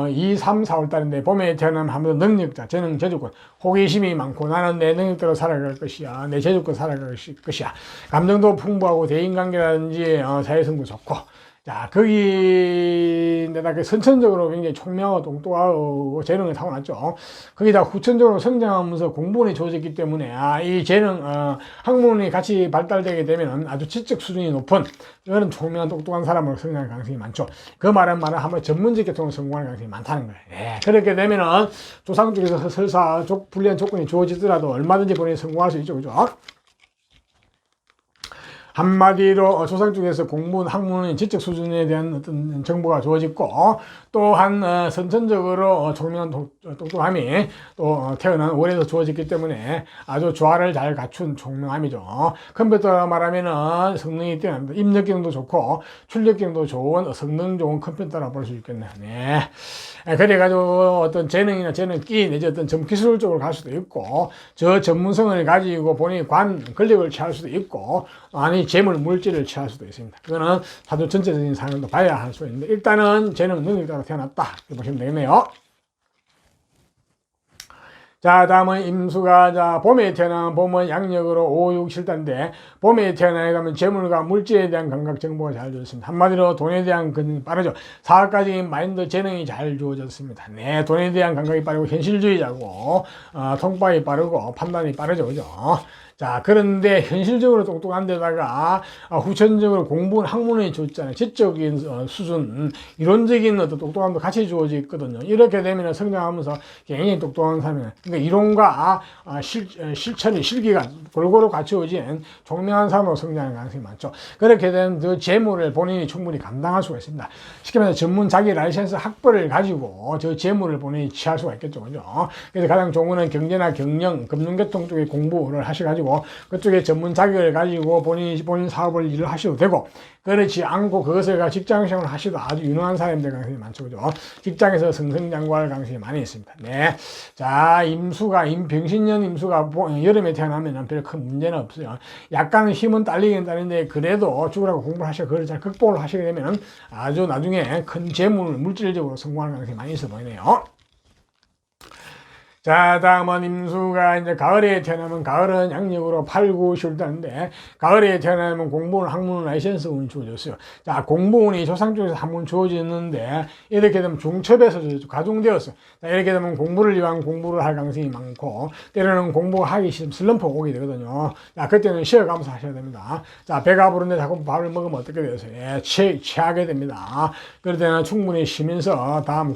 2, 3, 4월 달인데 봄에 태어나면 한번 능력자, 재능, 재주권, 호기심이 많고 나는 내 능력대로 살아갈 것이야. 내 재주권 살아갈 것이야. 감정도 풍부하고 대인관계라든지 사회성도 좋고 자, 거기에다가 그 선천적으로 굉장히 총명하고 똑똑하고 재능을 타고났죠. 거기다 후천적으로 성장하면서 공부원이 주어졌기 때문에 이 재능, 학문이 같이 발달되게 되면 아주 지적 수준이 높은 이런 총명한 똑똑한 사람으로 성장할 가능성이 많죠. 그 말은 한번 전문직 계통을 성공할 가능성이 많다는 거예요. 예, 그렇게 되면은 조상 쪽에서 설사 불리한 조건이 주어지더라도 얼마든지 본인이 성공할 수 있죠. 그죠? 한마디로 조상 쪽에서 공부는 학문은 지적 수준에 대한 어떤 정보가 주어졌고, 또한 선천적으로 총명한 똑똑함이 또 태어난 월에서 주어졌기 때문에 아주 조화를 잘 갖춘 총명함이죠. 컴퓨터로 말하면은 성능이 뛰어납니다. 입력 기능도 좋고 출력 기능도 좋은 성능 좋은 컴퓨터라고 볼 수 있겠네요. 네. 그래가지고 어떤 재능이나 재능기 내지 어떤 기술 쪽으로 갈 수도 있고, 저 전문성을 가지고 본인이 권력을 취할 수도 있고, 아니 재물 물질을 취할 수도 있습니다. 그거는 사주 전체적인 상황도 봐야 할 수 있는데, 일단은 재능 능력자로 태어났다 이렇게 보시면 되겠네요. 자, 다음은 임수가, 자, 봄에 태어난 봄은 양력으로 5, 6, 7단데, 봄에 태어나게 되면 재물과 물질에 대한 감각 정보가 잘 주어졌습니다. 한마디로 돈에 대한 근육이 빠르죠. 사업가적인 마인드 재능이 잘 주어졌습니다. 네, 돈에 대한 감각이 빠르고 현실주의자고, 통박이 빠르고 판단이 빠르죠. 그죠? 자, 그런데 현실적으로 똑똑한 데다가 후천적으로 공부는 학문이 줬잖아요. 지적인 수준, 이론적인 어떤 똑똑함도 같이 주어져 있거든요. 이렇게 되면 성장하면서 굉장히 똑똑한 사람이에요. 그러니까 이론과 실천이, 실기가 골고루 갖추어진 총명한 사람으로 성장하는 가능성이 많죠. 그렇게 되면 그 재물을 본인이 충분히 감당할 수가 있습니다. 쉽게 말해서 전문 자기 라이센스 학벌을 가지고 저 재물을 본인이 취할 수가 있겠죠. 그죠? 그래서 가장 좋은 거는 경제나 경영, 금융계통 쪽에 공부를 하셔가지고 그쪽에 전문 자격을 가지고 본인 사업을 일을 하셔도 되고, 그렇지 않고 그것을 직장생활을 하셔도 아주 유능한 사람들 가능성이 많죠. 그죠? 직장에서 승승장구할 가능성이 많이 있습니다. 네. 자, 병신년 임수가 여름에 태어나면 별 큰 문제는 없어요. 약간 힘은 딸리긴 딸리는데, 그래도 죽으라고 공부를 하셔. 그걸 잘 극복을 하시게 되면 아주 나중에 큰 재물, 물질적으로 성공할 가능성이 많이 있어 보이네요. 자, 다음은 임수가 이제 가을에 태어나면, 가을은 양력으로 8, 9, 10달인데, 가을에 태어나면 공부운, 학문은 라이센스 운이 주어졌어요. 자, 공부운이 조상 쪽에서 한 번 주어졌는데, 이렇게 되면 중첩에서 가중되었어요. 자, 이렇게 되면 공부를 위한 공부를 할 가능성이 많고, 때로는 공부가 하기 싫으면 슬럼프가 오게 되거든요. 자, 그때는 쉬어가면서 하셔야 됩니다. 자, 배가 부른데 자꾸 밥을 먹으면 어떻게 되세요? 예, 취하게 됩니다. 그럴 때는 충분히 쉬면서 다음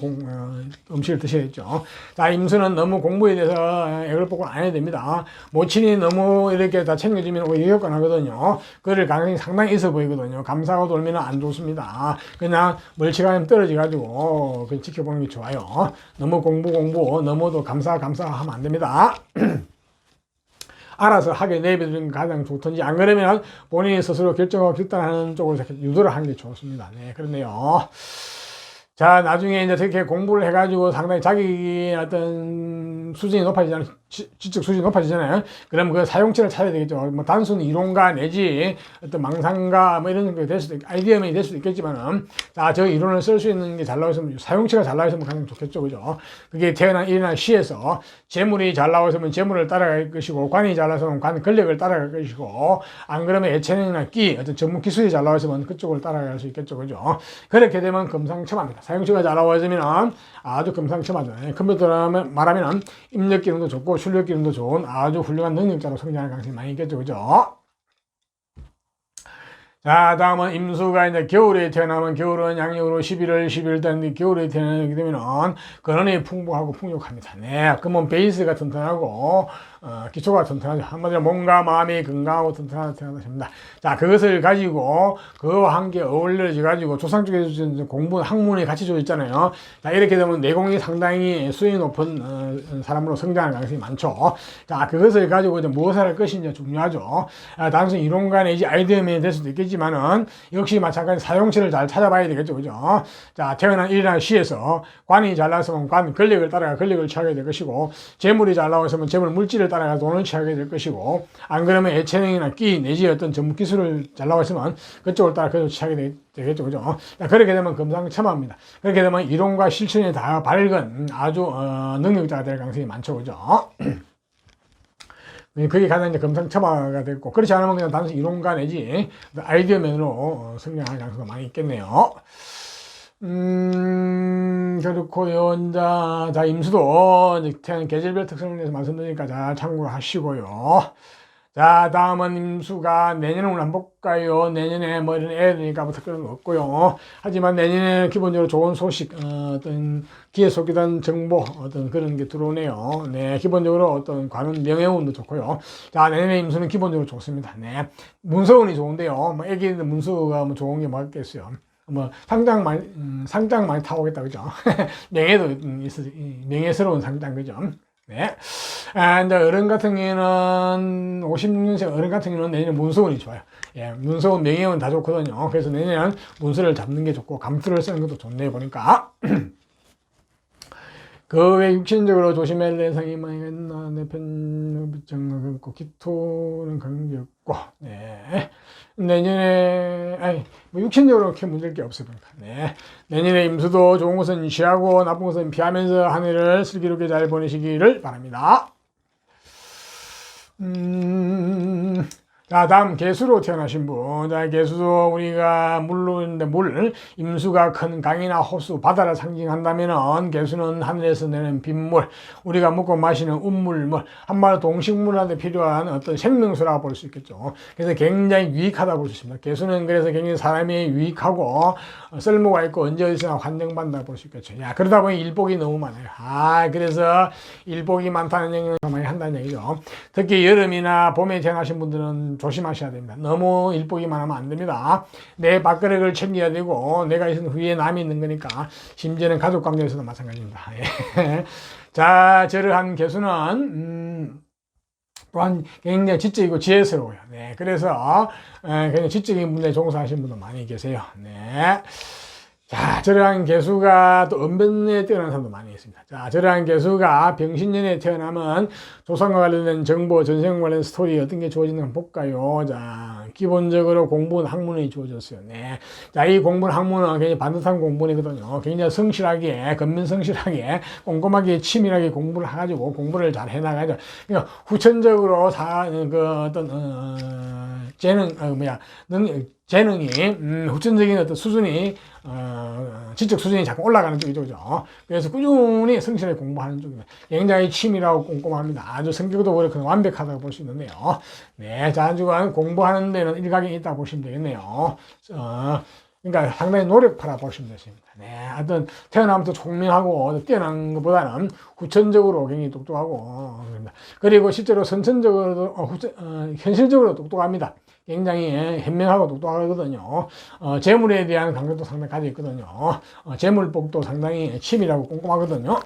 음식을 드셔야겠죠. 자, 임수는 너무 공부에 대해서 애를 뽑고 안 해야 됩니다. 모친이 너무 이렇게 다 챙겨주면 오히려 효과 나거든요. 그럴 가능성이 상당히 있어 보이거든요. 감사하고 돌면 안 좋습니다. 그냥 멀찌감치 떨어져가지고 그냥 지켜보는 게 좋아요. 너무 공부, 너무도 감사하면 안 됩니다. 알아서 하게 내버리는 게 가장 좋든지, 안 그러면 본인이 스스로 결정하고 결단하는 쪽으로 유도를 하는 게 좋습니다. 네, 그렇네요. 자, 나중에 이제 그렇게 공부를 해가지고 상당히 자기 어떤 수준이 높아지잖아요. 지적 수준이 높아지잖아요. 그럼 그 사용처를 찾아야 되겠죠. 뭐 단순 이론가 내지 어떤 망상가 뭐 이런 게 될 수도 있고, 아이디어맨이 될 수도 있겠지만은, 자, 저 이론을 쓸 수 있는 게 잘 나와 있으면, 사용처가 잘 나와 있으면 가장 좋겠죠. 그죠? 그게 태어난 일이나 시에서 재물이 잘 나와 있으면 재물을 따라갈 것이고, 관이 잘 나와 있으면 관, 권력을 따라갈 것이고, 안 그러면 예체능이나 어떤 전문 기술이 잘 나와 있으면 그쪽을 따라갈 수 있겠죠. 그죠? 그렇게 되면 금상첨화입니다. 사용처가 잘 나와 있으면 아주 금상첨화죠. 컴퓨터로 말하면 입력 기능도 좋고 출력 기능도 좋은 아주 훌륭한 능력자로 성장할 가능성이 많이 있겠죠. 그죠? 자, 다음은 임수가 이제 겨울에 태어나면, 겨울은 양력으로 11월 11일 되는데, 겨울에 태어나게 되면은 근원이 풍부하고 풍족합니다. 네, 그러면 베이스가 튼튼하고 기초가 튼튼하죠. 한마디로 몸과 마음이 건강하고 튼튼하다 생각합니다. 자, 그것을 가지고 그와 함께 어울려져 가지고 조상 쪽에서 공부, 학문이 같이 줘 있잖아요. 자, 이렇게 되면 내공이 상당히 수준이 높은 사람으로 성장할 가능성이 많죠. 자, 그것을 가지고 이제 무엇을 할 것인지 중요하죠. 단순히 이론가 내지 아이디어맨이 될 수도 있겠지만은 역시 마찬가지 사용처를 잘 찾아봐야 되겠죠. 그죠? 자, 태어난 일이나 시에서 관이 잘 나왔으면 관, 권력을 따라가 권력을 취하게 될 것이고, 재물이 잘 나왔으면 재물 물질을 따라가 돈을 취하게 될 것이고, 안 그러면 예체능이나 내지 어떤 전문 기술을 잘 나와 있으면 그쪽을 따라 그쪽을 취하게 되겠죠. 그죠? 그렇게 되면 금상첨화입니다. 그렇게 되면 이론과 실천이 다 밝은 아주 능력자가 될 가능성이 많죠. 그죠? 그게 가장 이제 금상첨화가 됐고, 그렇지 않으면 그냥 단순히 이론가 내지 아이디어맨으로 성장할 가능성도 많이 있겠네요. 그렇고요. 자, 임수도 태양 계절별 특성을 위해서 말씀드리니까 잘 참고하시고요. 자, 다음은 임수가 내년을 한번 볼까요? 내년에 뭐 이런 애들이니까 뭐 특별한 거 없고요. 하지만 내년에 기본적으로 좋은 소식, 어떤 기회 속이던 정보, 어떤 그런 게 들어오네요. 네, 기본적으로 어떤 관운 명예운도 좋고요. 자, 내년에 임수는 기본적으로 좋습니다. 네, 문서운이 좋은데요. 뭐 애기들 문서가 뭐 좋은 게 뭐겠어요. 뭐 상장 많이 타오겠다, 그죠? 명예도 명예스러운 상장, 그죠? 네. 이제 어른 같은 경우에는 56년생 어른 같은 경우는 내년에 문서운이 좋아요. 예, 문서운 명예운 다 좋거든요. 그래서 내년에는 문서를 잡는 게 좋고 감투를 쓰는 것도 좋네요, 보니까. 그 외 육신적으로 조심해야 될 대상이 많이 있나, 내편 없고 기토는 그런 게 없고, 네. 내년에 뭐 육신적으로 그렇게 문제일 게 없어요, 보니까. 네. 내년에 임수도 좋은 것은 쉬하고 나쁜 것은 피하면서 한 해를 슬기롭게 잘 보내시기를 바랍니다. 자, 다음 개수로 태어나신 분. 자, 개수도 우리가 물론인데 임수가 큰 강이나 호수, 바다를 상징한다면은 개수는 하늘에서 내는 빗물, 우리가 먹고 마시는 운물물, 한마디로 동식물한테 필요한 어떤 생명수라고 볼 수 있겠죠. 그래서 굉장히 유익하다고 볼 수 있습니다. 개수는 그래서 굉장히 사람이 유익하고 쓸모가 있고 언제 어디서나 환영받는다고 볼 수 있겠죠. 야, 그러다 보니 일복이 너무 많아요. 그래서 일복이 많다는 얘기는 많이 한다는 얘기죠. 특히 여름이나 봄에 태어나신 분들은 조심하셔야 됩니다. 너무 일복이만 하면 안 됩니다. 내 밥그릇을 챙겨야 되고 내가 있는 후에 남이 있는 거니까, 심지어는 가족 관계에서도 마찬가지입니다. 자, 저러한 개수는 또한 굉장히 지적이고 지혜스러워요. 네, 그래서 굉장히 지적인 분야에 종사하시는 분도 많이 계세요. 네. 자, 저러한 개수가 또 은변에 태어난 사람도 많이 있습니다. 자, 저러한 개수가 병신년에 태어나면 조상과 관련된 정보, 전생 관련 스토리 어떤 게 주어지는가 한번 볼까요? 자, 기본적으로 공부는 학문이 주어졌어요. 네. 자, 이 공부는 학문은 굉장히 반듯한 공부이거든요. 굉장히 성실하게, 근면성실하게, 꼼꼼하게, 치밀하게 공부를 해가지고 공부를 잘 해나가죠. 그러니까 후천적으로 재능이, 후천적인 어떤 수준이, 지적 수준이 자꾸 올라가는 쪽이죠, 그죠? 그래서 꾸준히 성실하게 공부하는 쪽입니다. 굉장히 치밀하고 꼼꼼합니다. 아주 성격도 그렇고 완벽하다고 볼 수 있는데요. 네, 자, 한 주간 공부하는 데는 일각이 있다고 보시면 되겠네요. 그러니까 상당히 노력파라 보시면 되십니다. 네, 하여튼 태어나면서 총명하고 뛰어난 것보다는 후천적으로 굉장히 똑똑하고, 그리고 실제로 선천적으로도, 현실적으로 똑똑합니다. 굉장히 현명하고 똑똑하거든요. 재물에 대한 감각도 상당히 가지고 있거든요. 재물복도 상당히 치밀하고 꼼꼼하거든요.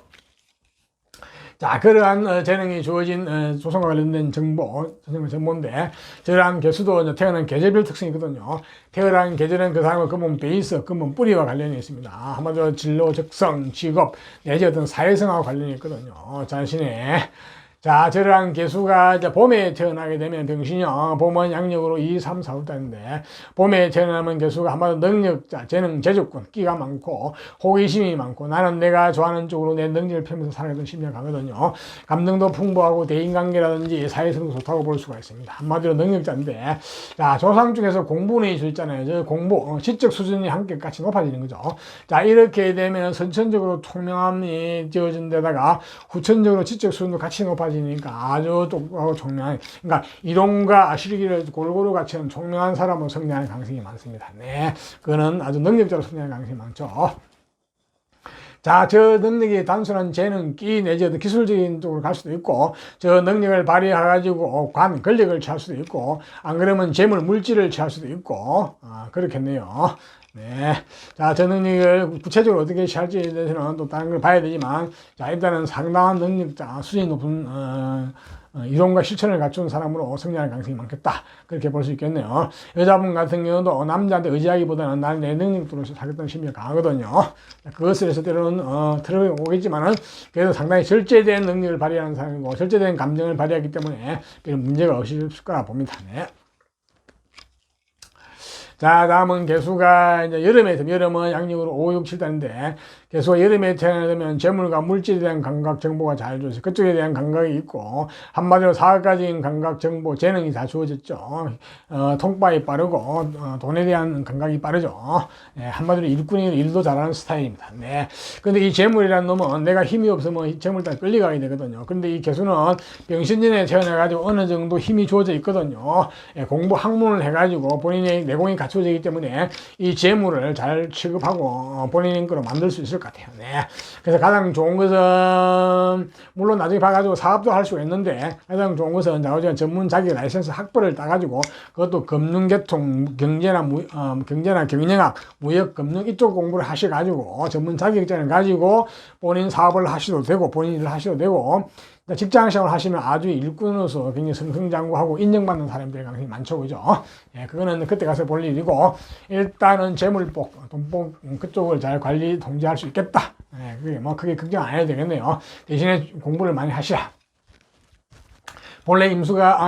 자, 그러한 재능이 주어진 조상과 관련된 정보인데, 저러한 개수도 태어난 계절별 특성이거든요. 태어난 계절은 그 사람의 근본 베이스, 근본 뿌리와 관련이 있습니다. 한마디로 진로, 적성, 직업, 내지 어떤 사회성하고 관련이 있거든요. 자, 저러한 개수가 이제 봄에 태어나게 되면 병신이요. 봄은 양력으로 2, 3, 4, 5달인데, 봄에 태어나면 개수가 한마디로 능력자, 재능, 재주권, 끼가 많고, 호기심이 많고, 나는 내가 좋아하는 쪽으로 내 능력을 펴면서 살아가던 심리가 강하거든요. 감정도 풍부하고, 대인관계라든지 사회성도 좋다고 볼 수가 있습니다. 한마디로 능력자인데, 자, 조상 중에서 공부운이 있잖아요. 저 공부, 지적 수준이 함께 같이 높아지는 거죠. 자, 이렇게 되면 선천적으로 총명함이 지어진 데다가, 후천적으로 지적 수준도 같이 높아지니까 아주 똑똑하고 총명한, 그러니까 이론과 실기를 골고루 같이 하는 총명한 사람으로 성장하는 가능성이 많습니다. 네, 그거는 아주 능력자로 성장하는 가능성이 많죠. 자, 저 능력이 단순한 재능, 끼 내지 어떤 기술적인 쪽으로 갈 수도 있고, 저 능력을 발휘해가지고 권력을 취할 수도 있고, 안 그러면 재물, 물질을 취할 수도 있고, 그렇겠네요. 네. 자, 저 능력을 구체적으로 어떻게 취할지에 대해서는 또 다른 걸 봐야 되지만, 자, 일단은 상당한 능력자, 수준이 높은, 이론과 실천을 갖춘 사람으로 성장할 가능성이 많겠다. 그렇게 볼 수 있겠네요. 여자분 같은 경우도 남자한테 의지하기보다는 나는 내 능력으로 살겠다는 심리가 강하거든요. 그것을 해서 때로는, 들어오겠지만은, 그래도 상당히 절제된 능력을 발휘하는 사람이고, 절제된 감정을 발휘하기 때문에, 별 문제가 없을 거라 봅니다. 네. 자, 다음은 개수가 이제 여름에 되면, 여름은 양력으로 5, 6, 7단인데, 개수가 여름에 태어나면 재물과 물질에 대한 감각 정보가 잘 주어져. 그쪽에 대한 감각이 있고, 한마디로 사각가진 감각 정보, 재능이 다 주어졌죠. 통발이 빠르고, 돈에 대한 감각이 빠르죠. 네, 한마디로 일꾼이 일도 잘하는 스타일입니다. 네. 근데 이 재물이라는 놈은 내가 힘이 없으면 재물 따라 끌려가게 되거든요. 근데 이 개수는 병신년에 태어나가지고 어느 정도 힘이 주어져 있거든요. 예, 공부 학문을 해가지고 본인의 내공이 갖춰져 있기 때문에 이 재물을 잘 취급하고 본인의 거로 만들 수 있을 것 같아요. 네. 그래서 가장 좋은 것은 물론 나중에 봐가지고 사업도 할 수가 있는데 가장 좋은 것은 전문 자기 라이센스 학벌을 따가지고 그것도 금융계통 경제나 경영학 무역 금융 이쪽 공부를 하셔가지고 전문 자격증을 가지고 본인 사업을 하셔도 되고 본인 일을 하셔도 되고 직장생활 하시면 아주 일꾼으로서 굉장히 승승장구하고 인정받는 사람들이 굉장히 많죠, 그죠? 예, 그거는 그때 가서 볼 일이고, 일단은 재물복, 돈복, 그쪽을 잘 관리, 통제할 수 있겠다. 예, 그게 뭐 크게 걱정 안 해도 되겠네요. 대신에 공부를 많이 하시라. 본래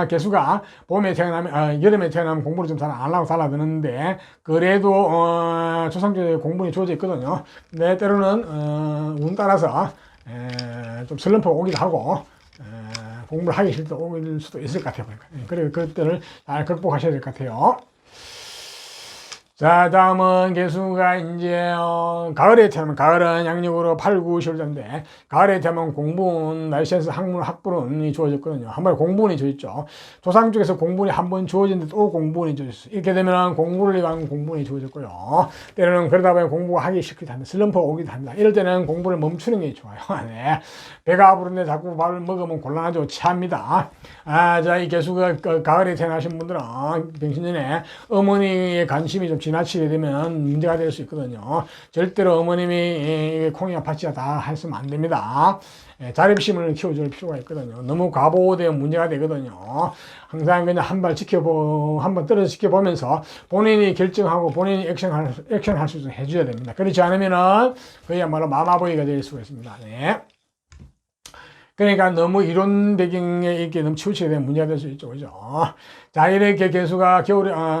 개수가 봄에 태어나면, 여름에 태어나면 공부를 좀 잘 안 하고 살아드는데, 그래도, 조상적인 공부에 주어져 있거든요. 근데 때로는, 운 따라서, 좀 슬럼프가 오기도 하고, 공부를 하기 싫을 때 올 수도 있을 것 같아요. 그래서 그때를 잘 극복하셔야 될 것 같아요. 자, 다음은 개수가 이제 가을에 태어나면 가을은 양력으로 8, 9, 10월인데 가을에 태어나면 공부운, 라이센스, 학문, 학부론이 주어졌거든요. 한 번에 공부운이 주어졌죠. 조상 쪽에서 공부운이 한 번 주어졌는데 또 공부운이 주어졌어요. 이렇게 되면 공부를 위한 공부운이 주어졌고요. 때로는 그러다 보면 공부가 하기 싫기도 합니다. 슬럼프가 오기도 합니다. 이럴 때는 공부를 멈추는 게 좋아요. 네. 배가 아프는데 자꾸 밥을 먹으면 곤란하죠. 체합니다. 자, 이 개수가 가을에 태어나신 분들은 병신년에 어머니의 관심이 좀 지나치게 되면 문제가 될 수 있거든요. 절대로 어머님이 콩이나 팥이나 다 했으면 안 됩니다. 자립심을 키워줄 필요가 있거든요. 너무 과보되면 문제가 되거든요. 항상 그냥 한 번 떨어져 지켜보면서 본인이 결정하고 본인이 액션할 수 있도록 해줘야 됩니다. 그렇지 않으면은 그야말로 마마보이가 될 수가 있습니다. 네. 그러니까 너무 이론 배경에 이렇게 너무 치우치게 되면 문제가 될 수 있죠. 그죠? 자, 이렇게 개수가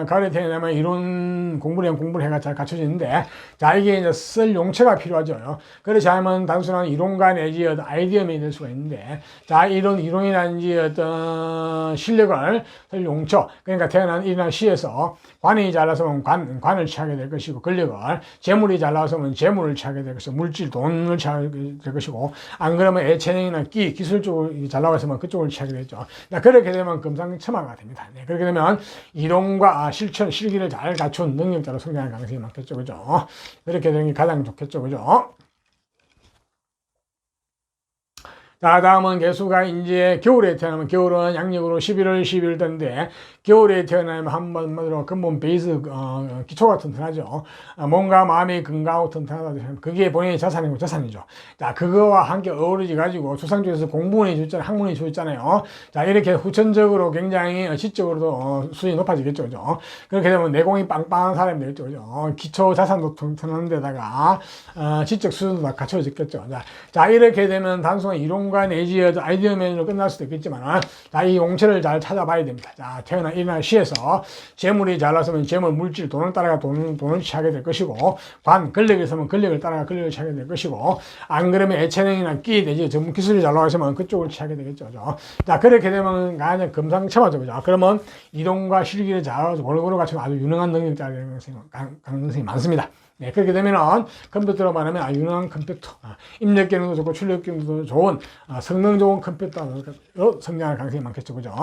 가을에 태어나면 이론 공부를 해가 잘 갖춰지는데, 자, 이게 이제 쓸 용처가 필요하죠. 그렇지 않으면 단순한 이론가 내지 어떤 아이디어맨이 될 수가 있는데, 자, 이론이라든지 어떤 실력을 쓸 용처, 그러니까 태어난 일이나 시에서 관이 잘 나서면 관을 취하게 될 것이고, 권력을, 재물이 잘 나서면 재물을 취하게 될 것이고, 물질, 돈을 취하게 될 것이고, 안 그러면 애체능이나 기술 쪽을 잘 나와서면 그쪽을 취하게 되죠. 그렇게 되면 금상첨화가 됩니다. 네, 그렇게 되면 이론과 실천, 실기를 잘 갖춘 능력자로 성장할 가능성이 많겠죠. 그죠? 그렇게 되는 게 가장 좋겠죠. 그죠? 자, 다음은 개수가 이제 겨울에 태어나면, 겨울은 양력으로 11월, 12일 때인데, 겨울에 태어나면 한번으로 근본 베이스, 기초가 튼튼하죠. 몸과 마음이 건강하고 튼튼하다. 그게 본인의 자산이죠. 자, 그거와 함께 어우러져 가지고 조상 쪽에서 공부운이 줬잖아요. 학문이 줬잖아요. 자, 이렇게 후천적으로 굉장히 지적으로도 수준이 높아지겠죠. 그죠? 그렇게 되면 내공이 빵빵한 사람이 되겠죠. 그죠? 기초 자산도 튼튼한 데다가, 지적 수준도 다 갖춰졌겠죠. 자, 이렇게 되면 단순한 이론 내지 아이디어맨으로 끝날 수도 있겠지만, 자, 이 용처를 잘 찾아봐야 됩니다. 자, 태어난 일이나 시에서 재물이 잘 나서면 재물, 물질, 돈을 따라가 돈을 취하게 될 것이고, 권력이 있으면 권력을 따라가 권력을 취하게 될 것이고, 안 그러면 애체능이나 끼 내지 전문 기술이 잘 나가시면 그쪽을 취하게 되겠죠. 자, 그렇게 되면 가장 금상첨화죠. 그죠? 그러면 이론과 실기를 잘 골고루 갖추면 아주 유능한 능력자가 되는 가능성이 많습니다. 네, 그렇게 되면은 컴퓨터로 말하면 유능한 컴퓨터, 입력 기능도 좋고 출력 기능도 좋은 성능 좋은 컴퓨터로 성장할 가능성이 많겠죠. 그죠?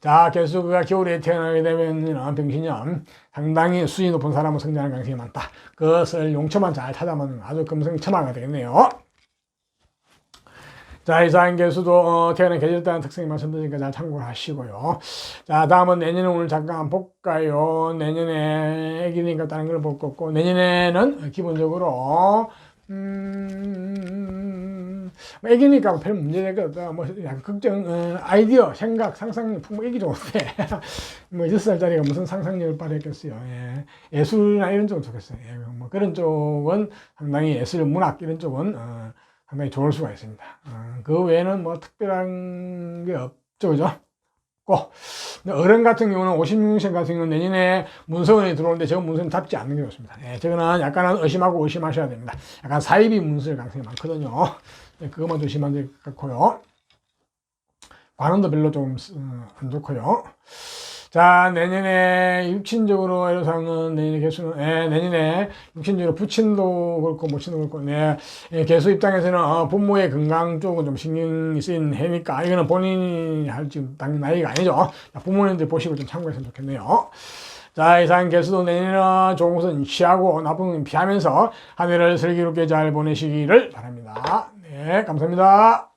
자, 개수가 겨울에 태어나게 되면 병신년 상당히 수준이 높은 사람은 성장할 가능성이 많다. 그것을 용처만 잘 찾아보면 아주 금성첨화가 되겠네요. 자, 이상 개수도 태어난 계절다는 특성이 말씀드리니까 잘 참고를 하시고요. 자, 다음은 내년에 오늘 잠깐 볼까요? 내년에 애기니까 다른 걸 볼 거고, 내년에는 기본적으로 애기니까 별 문제 되거든. 뭐 약간 걱정, 아이디어, 생각, 상상력 풍부 애기 좋은데 뭐 6살짜리가 무슨 상상력을 발휘했겠어요. 예. 예술이나 이런 쪽은 좋겠어요. 예. 뭐 그런 쪽은 상당히 예술, 문학 이런 쪽은 상당히 좋을 수가 있습니다. 그 외에는 뭐 특별한 게 없죠, 그죠? 없고, 어른 같은 경우는 56생 같은 경우는 내년에 문서운이 들어오는데 저 문서는 답지 않는 게 좋습니다. 예, 저거는 약간은 의심하고 의심하셔야 됩니다. 약간 사이비 문서일 가능성이 많거든요. 네, 그것만 조심하면 될 것 같고요. 관원도 별로 좀 안 좋고요. 자, 내년에 육친적으로 애로사항은 내년에 개수는, 내년에 육친적으로 부친도 그렇고 모친도 그렇고, 개수 입장에서는 부모의 건강 쪽은 좀 신경이 쓰이는 해니까 이거는 본인이 할 지금 당 나이가 아니죠. 부모님들 보시고 좀 참고했으면 좋겠네요. 자, 이상 개수도 내년에는 좋은 것은 취하고 나쁜 것은 피하면서 한 해를 슬기롭게 잘 보내시기를 바랍니다. 네, 감사합니다.